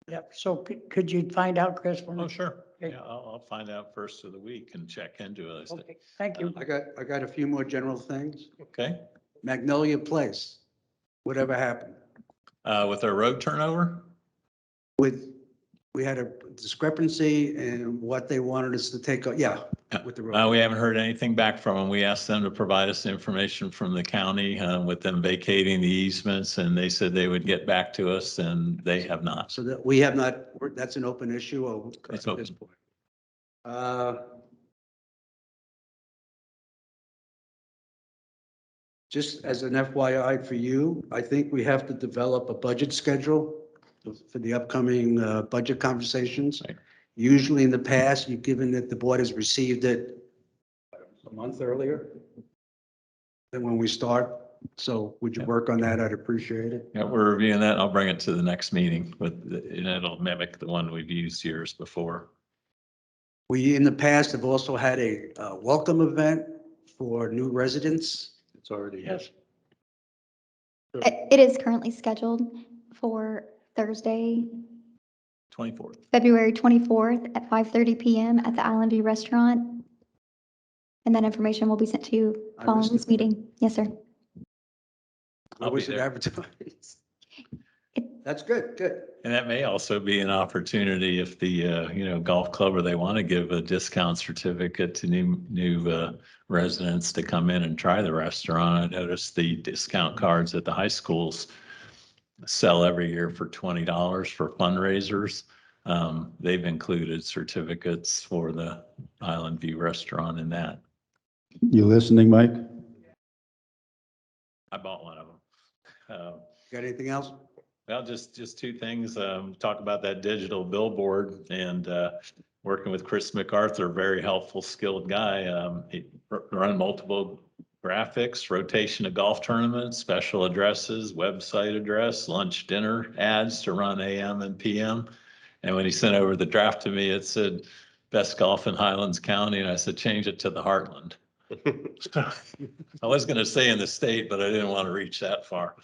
Yep, so could you find out, Chris? for me? Oh, sure. Okay. Yeah, I'll find out first of the week and check into it. Okay, thank you. I got a few more general things. Okay. Magnolia Place, whatever happened? With our road turnover? We had a discrepancy in what they wanted us to take, with the road. We haven't heard anything back from them. We asked them to provide us information from the county with them vacating the easements, and they said they would get back to us, and they have not. So that we have not, that's an open issue It's at this open. point. Just as an FYI for you, I think we have to develop a budget schedule for the upcoming budget conversations. Right. Usually in the past, you've given that the board has received it a month earlier than when we start. So would you work on that? I'd appreciate it. Yeah, we're reviewing that. I'll bring it to the next meeting and it'll mimic the one we've used years before. We, in the past, have also had a welcome event for new residents. It's already. Yes. It is currently scheduled for Thursday, 24th. February 24th at 5:30 PM at the Island View Restaurant. And that information will be sent to you following this meeting. Yes, sir. I'll Was be it there. advertised? That's good, good. And that may also be an opportunity if the, golf club or they want to give a discount certificate to new residents to come in and try the restaurant. I noticed the discount cards at the high schools sell every year for $20 for fundraisers. They've included certificates for the Island View Restaurant in that. You listening, Mike? I bought one of them. Got anything else? Well, just two things. Talk about that digital billboard and working with Chris MacArthur, very helpful, skilled guy. He run multiple graphics, rotation of golf tournaments, special addresses, website address, lunch, dinner ads to run AM and PM. And when he sent over the draft to me, it said, best golf in Highlands County, and I said, change it to the Heartland. I was going to say in the state, but I didn't want to reach that far.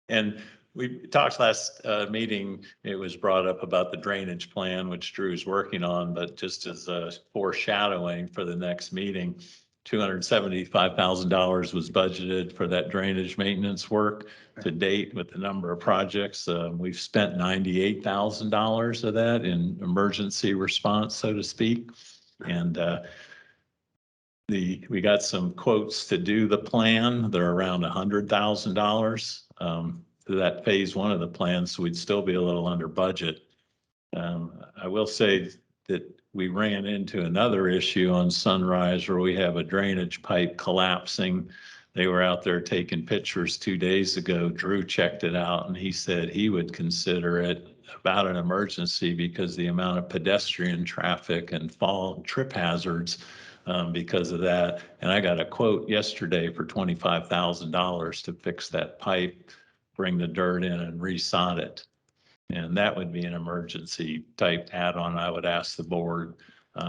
And we talked last meeting, it was brought up about the drainage plan, which Drew's working on, but just as a foreshadowing for the next meeting, $275,000 was budgeted for that drainage maintenance work to date with the number of projects. We've spent $98,000 of that in emergency response, so to speak. And we got some quotes to do the plan. They're around $100,000 to that phase one of the plan, so we'd still be a little under budget. I will say that we ran into another issue on Sunrise where we have a drainage pipe collapsing. They were out there taking pictures 2 days ago. Drew checked it out and he said he would consider it about an emergency because the amount of pedestrian traffic and fall trip hazards because of that. And I got a quote yesterday for $25,000 to fix that pipe, bring the dirt in and resod it. And that would be an emergency type add-on. I would ask the board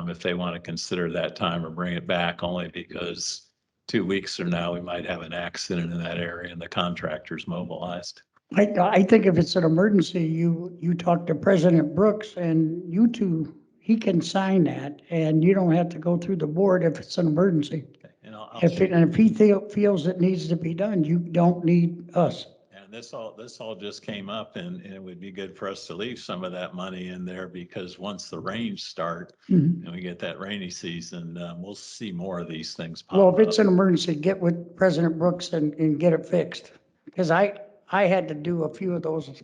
if they want to consider that time or bring it back, only because 2 weeks from now, we might have an accident in that area and the contractor's mobilized. I think if it's an emergency, you talk to President Brooks and you two, he can sign that and you don't have to go through the board if it's an emergency. And If he feels it needs to be done, you don't need us. And this all just came up and it would be good for us to leave some of that money in there because once the rains start and we get that rainy season, we'll see more of these things pop Well, up. if it's an emergency, get with President Brooks and get it fixed. Because I had to do a few of those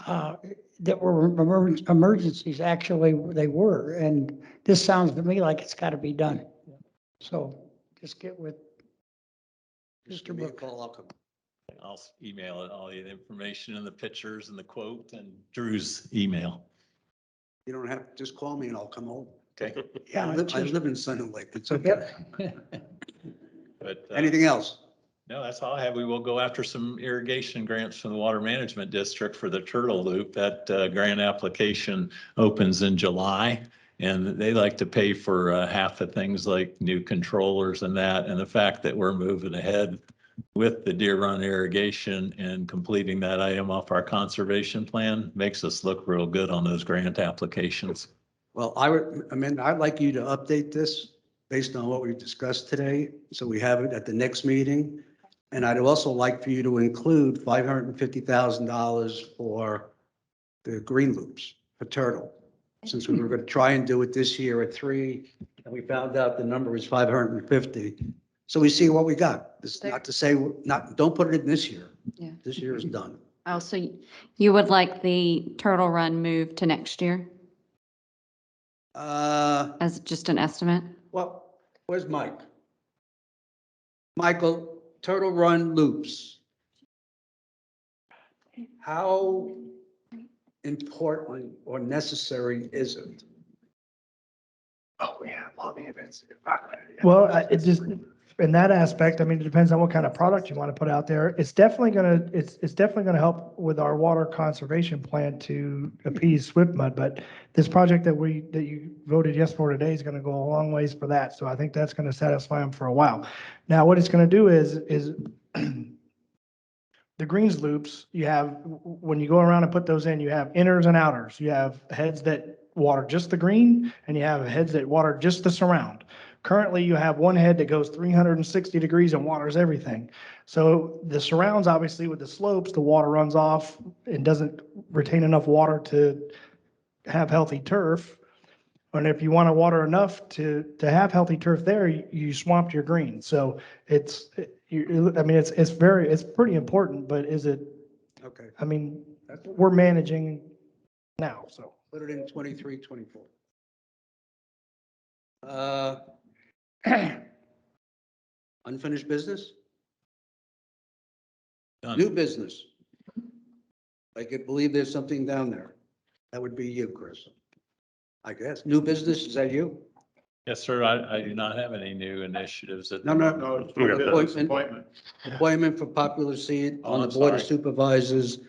that were emergencies, actually, they were. And this sounds to me like it's got to be done. So just get with Mr. Brooks. I'll email it, all the information and the pictures and the quote and Drew's email. You don't have, just call me and I'll come over. Okay. Yeah, I live in Sun Lake. It's okay. But Anything else? no, that's all I have. We will go after some irrigation grants from the Water Management District for the Turtle Loop. That grant application opens in July. And they like to pay for half the things like new controllers and that. And the fact that we're moving ahead with the Deer Run irrigation and completing that item off our conservation plan makes us look real good on those grant applications. Well, I'd like you to update this based on what we've discussed today, so we have it at the next meeting. And I'd also like for you to include $550,000 for the green loops for Turtle. Since we were going to try and do it this year at 3, and we found out the number is 550. So we see what we got. This is not to say, don't put it in this year. Yeah. This year is done. Oh, so you would like the Turtle Run moved to next year as just an estimate? Well, where's Mike? Michael, Turtle Run loops. How important or necessary is it? Oh, yeah, love events. Well, it just, in that aspect, I mean, it depends on what kind of product you want to put out there. It's definitely gonna help with our water conservation plan to appease swift mud, but this project that you voted yes for today is gonna go a long ways for that. So I think that's gonna satisfy them for a while. Now, what it's gonna do is the greens loops, you have, when you go around and put those in, you have inners and outers. You have heads that water just the green, and you have heads that water just the surround. Currently, you have one head that goes 360 degrees and waters everything. So the surrounds, obviously, with the slopes, the water runs off and doesn't retain enough water to have healthy turf. And if you want to water enough to have healthy turf there, you swamped your green. So it's pretty important, but is it? Okay. I mean, we're managing now, so. Put it in 23, 24. Unfinished business? Done. New business? I could believe there's something down there. That would be you, Chris. I guess. New business, is that you? Yes, sir. I do not have any new initiatives at the No. Appointment for popular seat Oh, on the I'm Board of sorry. Supervisors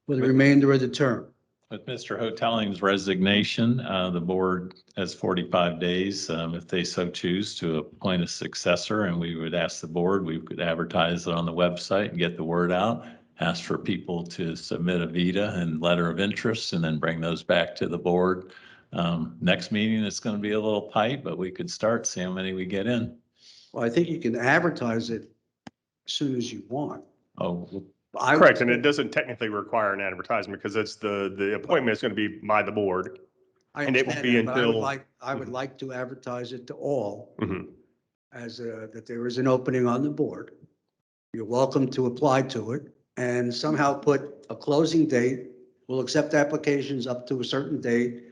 for the remainder of the term. With Mr. Hotelling's resignation, the board has 45 days, if they so choose, to appoint a successor. And we would ask the board, we could advertise it on the website and get the word out, ask for people to submit a vita and letter of interest, and then bring those back to the board. Next meeting, it's going to be a little tight, but we could start, see how many we get in. Well, I think you can advertise it as soon as you want. Oh, Correct, and it doesn't technically require an advertisement because it's the appointment is going to be by the board. I And it will understand be that, but until. I would like to advertise it to all Mhm. as that there is an opening on the board. You're welcome to apply to it and somehow put a closing date. We'll accept applications up to a certain date.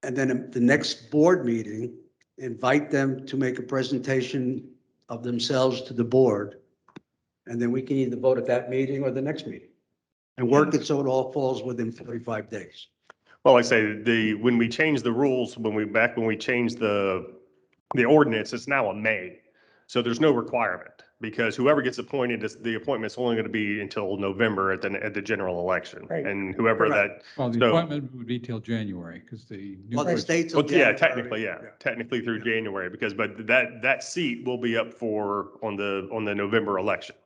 And then at the next board meeting, invite them to make a presentation of themselves to the board. And then we can either vote at that meeting or the next meeting. And work it so it all falls within 45 days. Well, like I say, when we changed the rules, when we changed the ordinance, it's now a May. So there's no requirement because whoever gets appointed, the appointment's only going to be until November at the general election. Right. And whoever Correct. Well, the so- appointment would be till January because the. new Well, they person- stay till Well, yeah, January. technically through January but that seat will be up on the November election.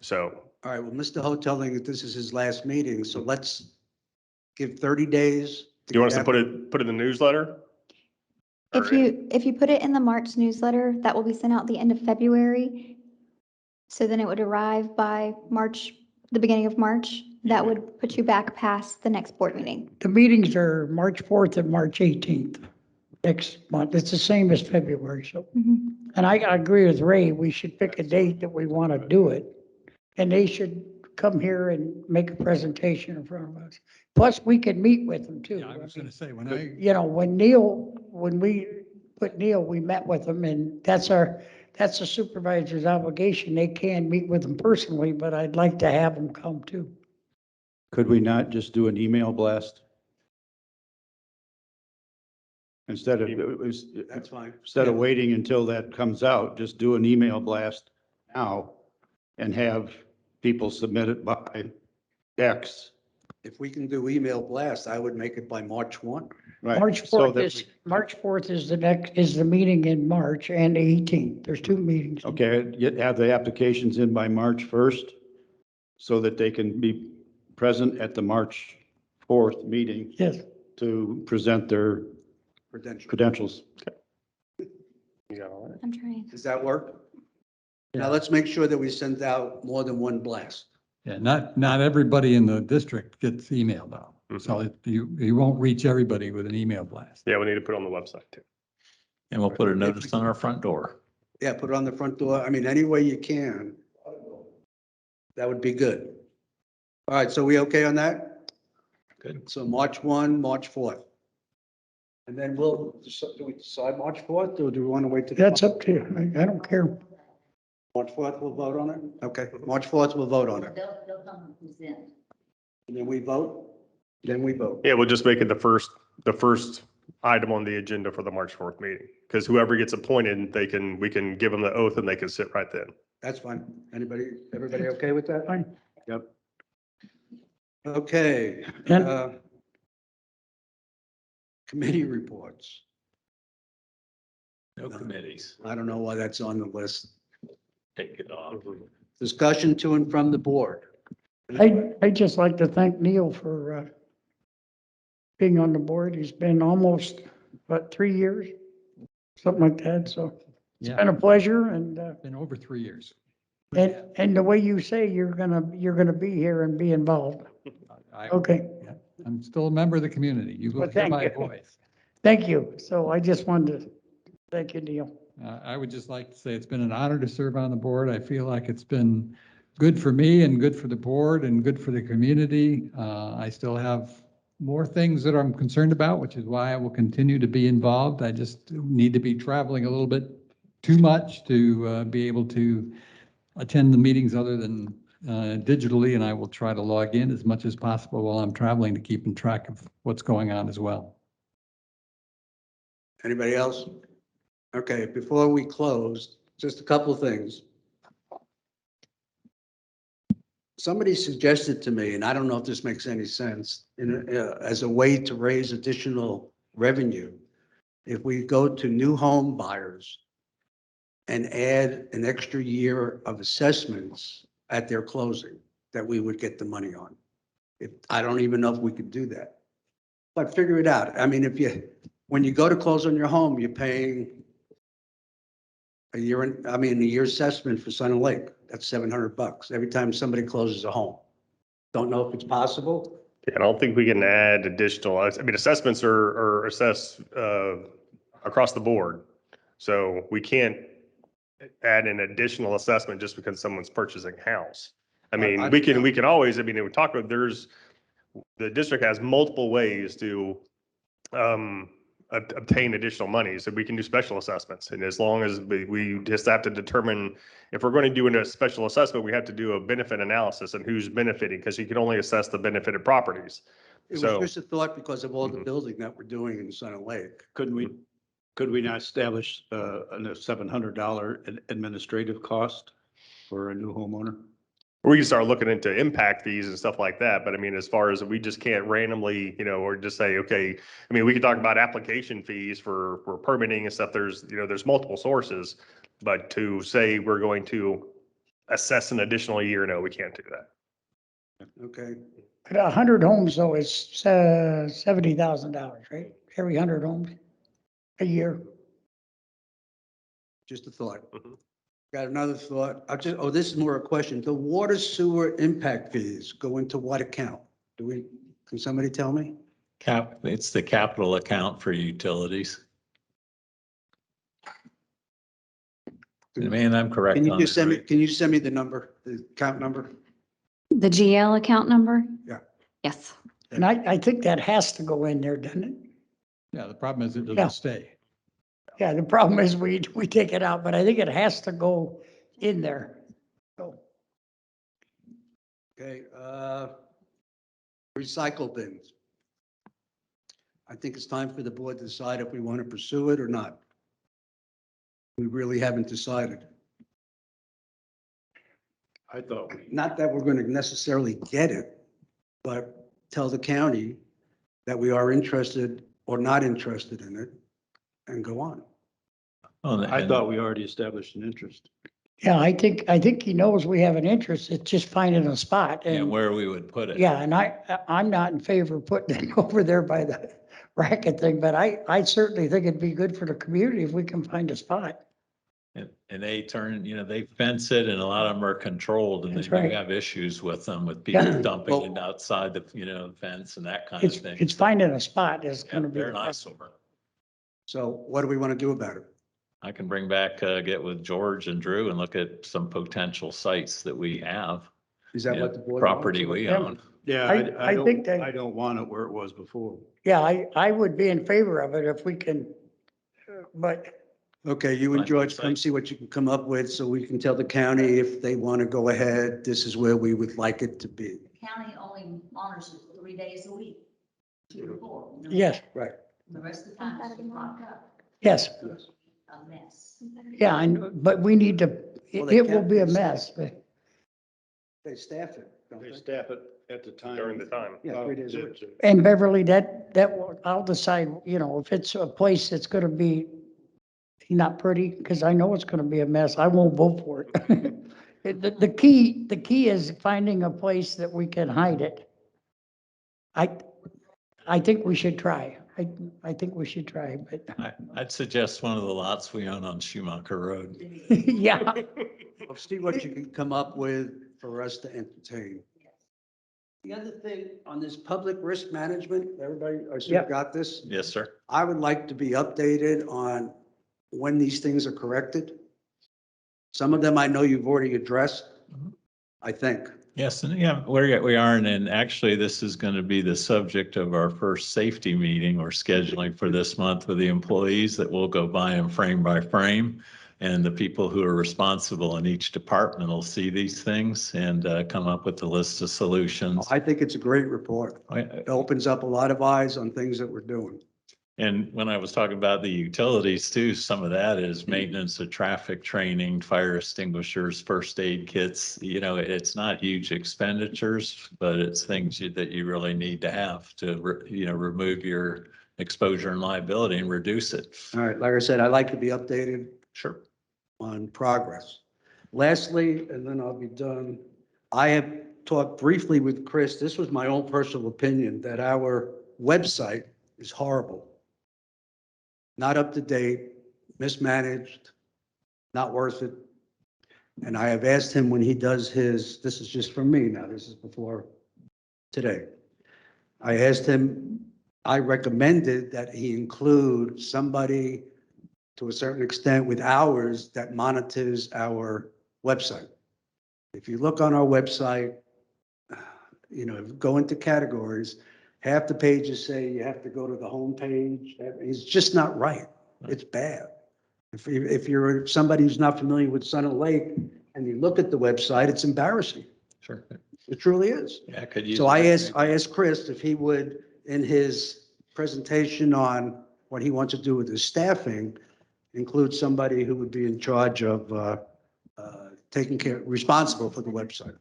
So, All right, well, Mr. Hotelling, this is his last meeting, so let's give 30 days. you want us to get put it in the newsletter? If you put it in the March newsletter, that will be sent out the end of February. So then it would arrive by March, the beginning of March. That would put you back past the next board meeting. The meetings are March 4th and March 18th next month. It's the same as February, so. Mhm. And I agree with Ray, we should pick a date that we want to do it. And they should come here and make a presentation in front of us. Plus, we could meet with them too. Yeah, I was going to say, when I, You know, when we put Neil, we met with him and that's the supervisor's obligation. They can meet with him personally, but I'd like to have them come too. Could we not just do an email blast? Instead of, That's fine. instead of waiting until that comes out, just do an email blast now and have people submit it by X. If we can do email blast, I would make it by March 1. Right. March So 4th that is, March 4th is the meeting in March and the 18th. There's two meetings. Okay, you have the applications in by March 1st so that they can be present at the March 4th meeting Yes. to present their credentials. You got all that? I'm trying. Does that work? Now, let's make sure that we send out more than one blast. yeah, not everybody in the district gets emailed out. So you won't reach everybody with an email blast. Yeah, we need to put it on the website too. And we'll put a notice on our front door. Yeah, put it on the front door. I mean, any way you can. That would be good. All right, so we okay on that? Good. So March 1, March 4th. And then do we decide March 4th or do we want to wait till? That's up to you. I don't care. March 4th, we'll vote on it? Okay, March 4th, we'll vote on it. They'll come and present. And then we vote? Then we vote. Yeah, we'll just make it the first item on the agenda for the March 4th meeting. Because whoever gets appointed, we can give them the oath and they can sit right then. That's fine. Everybody okay with that? Fine. Yep. Okay. And- Committee reports. No committees. I don't know why that's on the list. Take it off. Discussion to and from the board. I'd just like to thank Neil for being on the board. He's been almost, 3 years? Something like that, so it's Yeah. been a pleasure and, Been over 3 years. and the way you say you're gonna be here and be involved. Okay, Yeah, I'm still a member of the community. You will Well, hear thank my you. voice. thank you. So I just wanted to thank you, Neil. I would just like to say it's been an honor to serve on the board. I feel like it's been good for me and good for the board and good for the community. I still have more things that I'm concerned about, which is why I will continue to be involved. I just need to be traveling a little bit too much to be able to attend the meetings other than digitally, and I will try to log in as much as possible while I'm traveling to keep in track of what's going on as well. Anybody else? Okay, before we close, just a couple of things. Somebody suggested to me, and I don't know if this makes any sense, as a way to raise additional revenue, if we go to new home buyers and add an extra year of assessments at their closing, that we would get the money on. I don't even know if we could do that. But figure it out. I mean, when you go to close on your home, you're paying a year assessment for Sun and Lake. That's $700 every time somebody closes a home. Don't know if it's possible. Yeah, I don't think we can add additional, I mean, assessments are assessed across the board. So we can't add an additional assessment just because someone's purchasing a house. I mean, we can always, I mean, we talk about, the district has multiple ways to obtain additional money. So we can do special assessments. And as long as we just have to determine if we're going to do a special assessment, we have to do a benefit analysis and who's benefiting, because you can only assess the benefited properties. It was So just a thought because of all the building that we're doing in Sun and Lake. Could we not establish a $700 administrative cost for a new homeowner? we can start looking into impact fees and stuff like that. But I mean, as far as we just can't randomly, or just say, okay, I mean, we could talk about application fees for permitting and stuff. There's multiple sources, but to say we're going to assess an additional year, no, we can't do that. Okay. But 100 homes though is $70,000, right? Every 100 homes a year. Just a thought. Got another thought. This is more a question. The water sewer impact fees go into what account? Can somebody tell me? It's the capital account for utilities. Man, I'm correct. Can you on just that, send me, right? can you send me the number, the account number? The GL account number? Yeah. Yes. And I think that has to go in there, doesn't it? Yeah, the problem is it Yeah. doesn't stay. Yeah, the problem is we take it out, but I think it has to go in there. So, Okay, recycle bins. I think it's time for the board to decide if we want to pursue it or not. We really haven't decided. I thought Not that we're going to necessarily get it, but tell the county that we are interested or not interested in it and go on. I thought we already established an interest. yeah, I think he knows we have an interest. It's just finding a spot And and, where we would put it. yeah, and I'm not in favor of putting it over there by the racket thing, but I certainly think it'd be good for the community if we can find a spot. And they they fence it, and a lot of them are controlled, and they That's do right. have issues with them, with people Yeah. dumping it outside the fence and that kind of thing. It's finding a spot is Yeah, gonna be. they're the nice problem. over. So what do we want to do about it? I can bring back, get with George and Drew and look at some potential sites that we have. Is that and what the board? Property wants? we Yeah. own. Yeah, I think that- I don't want it where it was before. Yeah, I would be in favor of it if we can, but Okay, you and Fine, George site. come see what you can come up with so we can tell the county if they want to go ahead, this is where we would like it to be. The county only monitors it 3 days a week, 2 to 4. yes, Right. The rest of the time it's locked up. yes, A mess. yeah, but we need to, Well, it will be a mess, but They staff it, don't They they? staff it at the time. During the time. Yeah, 3 days a week. And Beverly, I'll decide, if it's a place that's gonna be not pretty, because I know it's gonna be a mess, I won't vote for it. The key is finding a place that we can hide it. I think we should try. I think we should try, but, I'd suggest one of the lots we own on Schumacher Road. yeah. Well, see what you can come up with for us to entertain. The other thing on this public risk management, everybody, I still Yeah. got this? Yes, sir. I would like to be updated on when these things are corrected. Some of them I know you've already addressed, I think. Yes, and yeah, we are, and actually, this is going to be the subject of our first safety meeting we're scheduling for this month with the employees, that we'll go by them frame by frame. And the people who are responsible in each department will see these things and come up with a list of solutions. I think it's a great report. It opens up a lot of eyes on things that we're doing. And when I was talking about the utilities too, some of that is maintenance of traffic training, fire extinguishers, first aid kits. You know, it's not huge expenditures, but it's things that you really need to have to, you know, remove your exposure and liability and reduce it. All right, like I said, I'd like to be updated Sure. on progress. Lastly, and then I'll be done, I have talked briefly with Chris, this was my own personal opinion, that our website is horrible. Not up to date, mismanaged, not worth it. And I have asked him when he does his, this is just from me now, this is before today. I asked him, I recommended that he include somebody to a certain extent with hours that monitors our website. If you look on our website, you know, go into categories, half the pages say you have to go to the home page. It's just not right. It's bad. If you're somebody who's not familiar with Sun and Lake and you look at the website, it's embarrassing. Sure. It truly is. Yeah, could you? So I asked Chris if he would, in his presentation on what he wants to do with his staffing, include somebody who would be in charge of taking care, responsible for the website,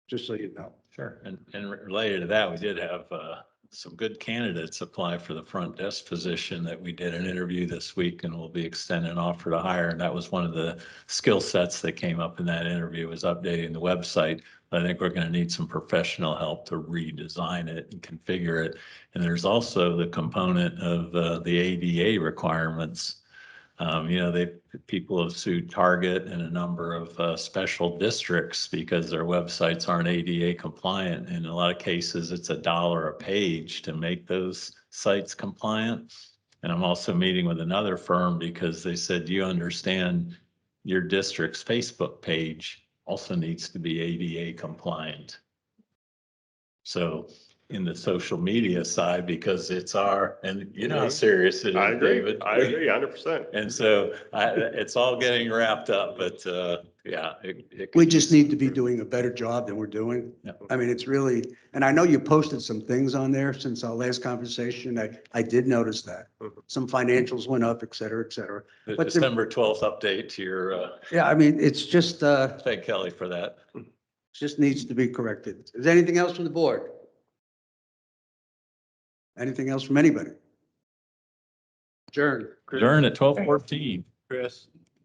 just so you know. Sure. And related to that, we did have some good candidates apply for the front desk position that we did an interview this week and we'll be extending an offer to hire. And that was one of the skill sets that came up in that interview, was updating the website. I think we're going to need some professional help to redesign it and configure it. And there's also the component of the ADA requirements. You know, people have sued Target and a number of special districts because their websites aren't ADA compliant. In a lot of cases, it's $1 a page to make those sites compliant. And I'm also meeting with another firm because they said, you understand your district's Facebook page also needs to be ADA compliant. So in the social media side, because it's and you know how serious it is, I agree. David. I agree 100%. And so it's all getting wrapped up, but yeah. We just need to be doing a better job than we're doing. Yeah. I mean, it's really, and I know you posted some things on there since our last conversation. I did notice that. Some financials went up, et cetera, et cetera. The But December 12th update to your, yeah, I mean, it's just, thank Kelly for that. just needs to be corrected. Is there anything else from the board? Anything else from anybody? Adjourn. Adjourn at 12:14. Chris,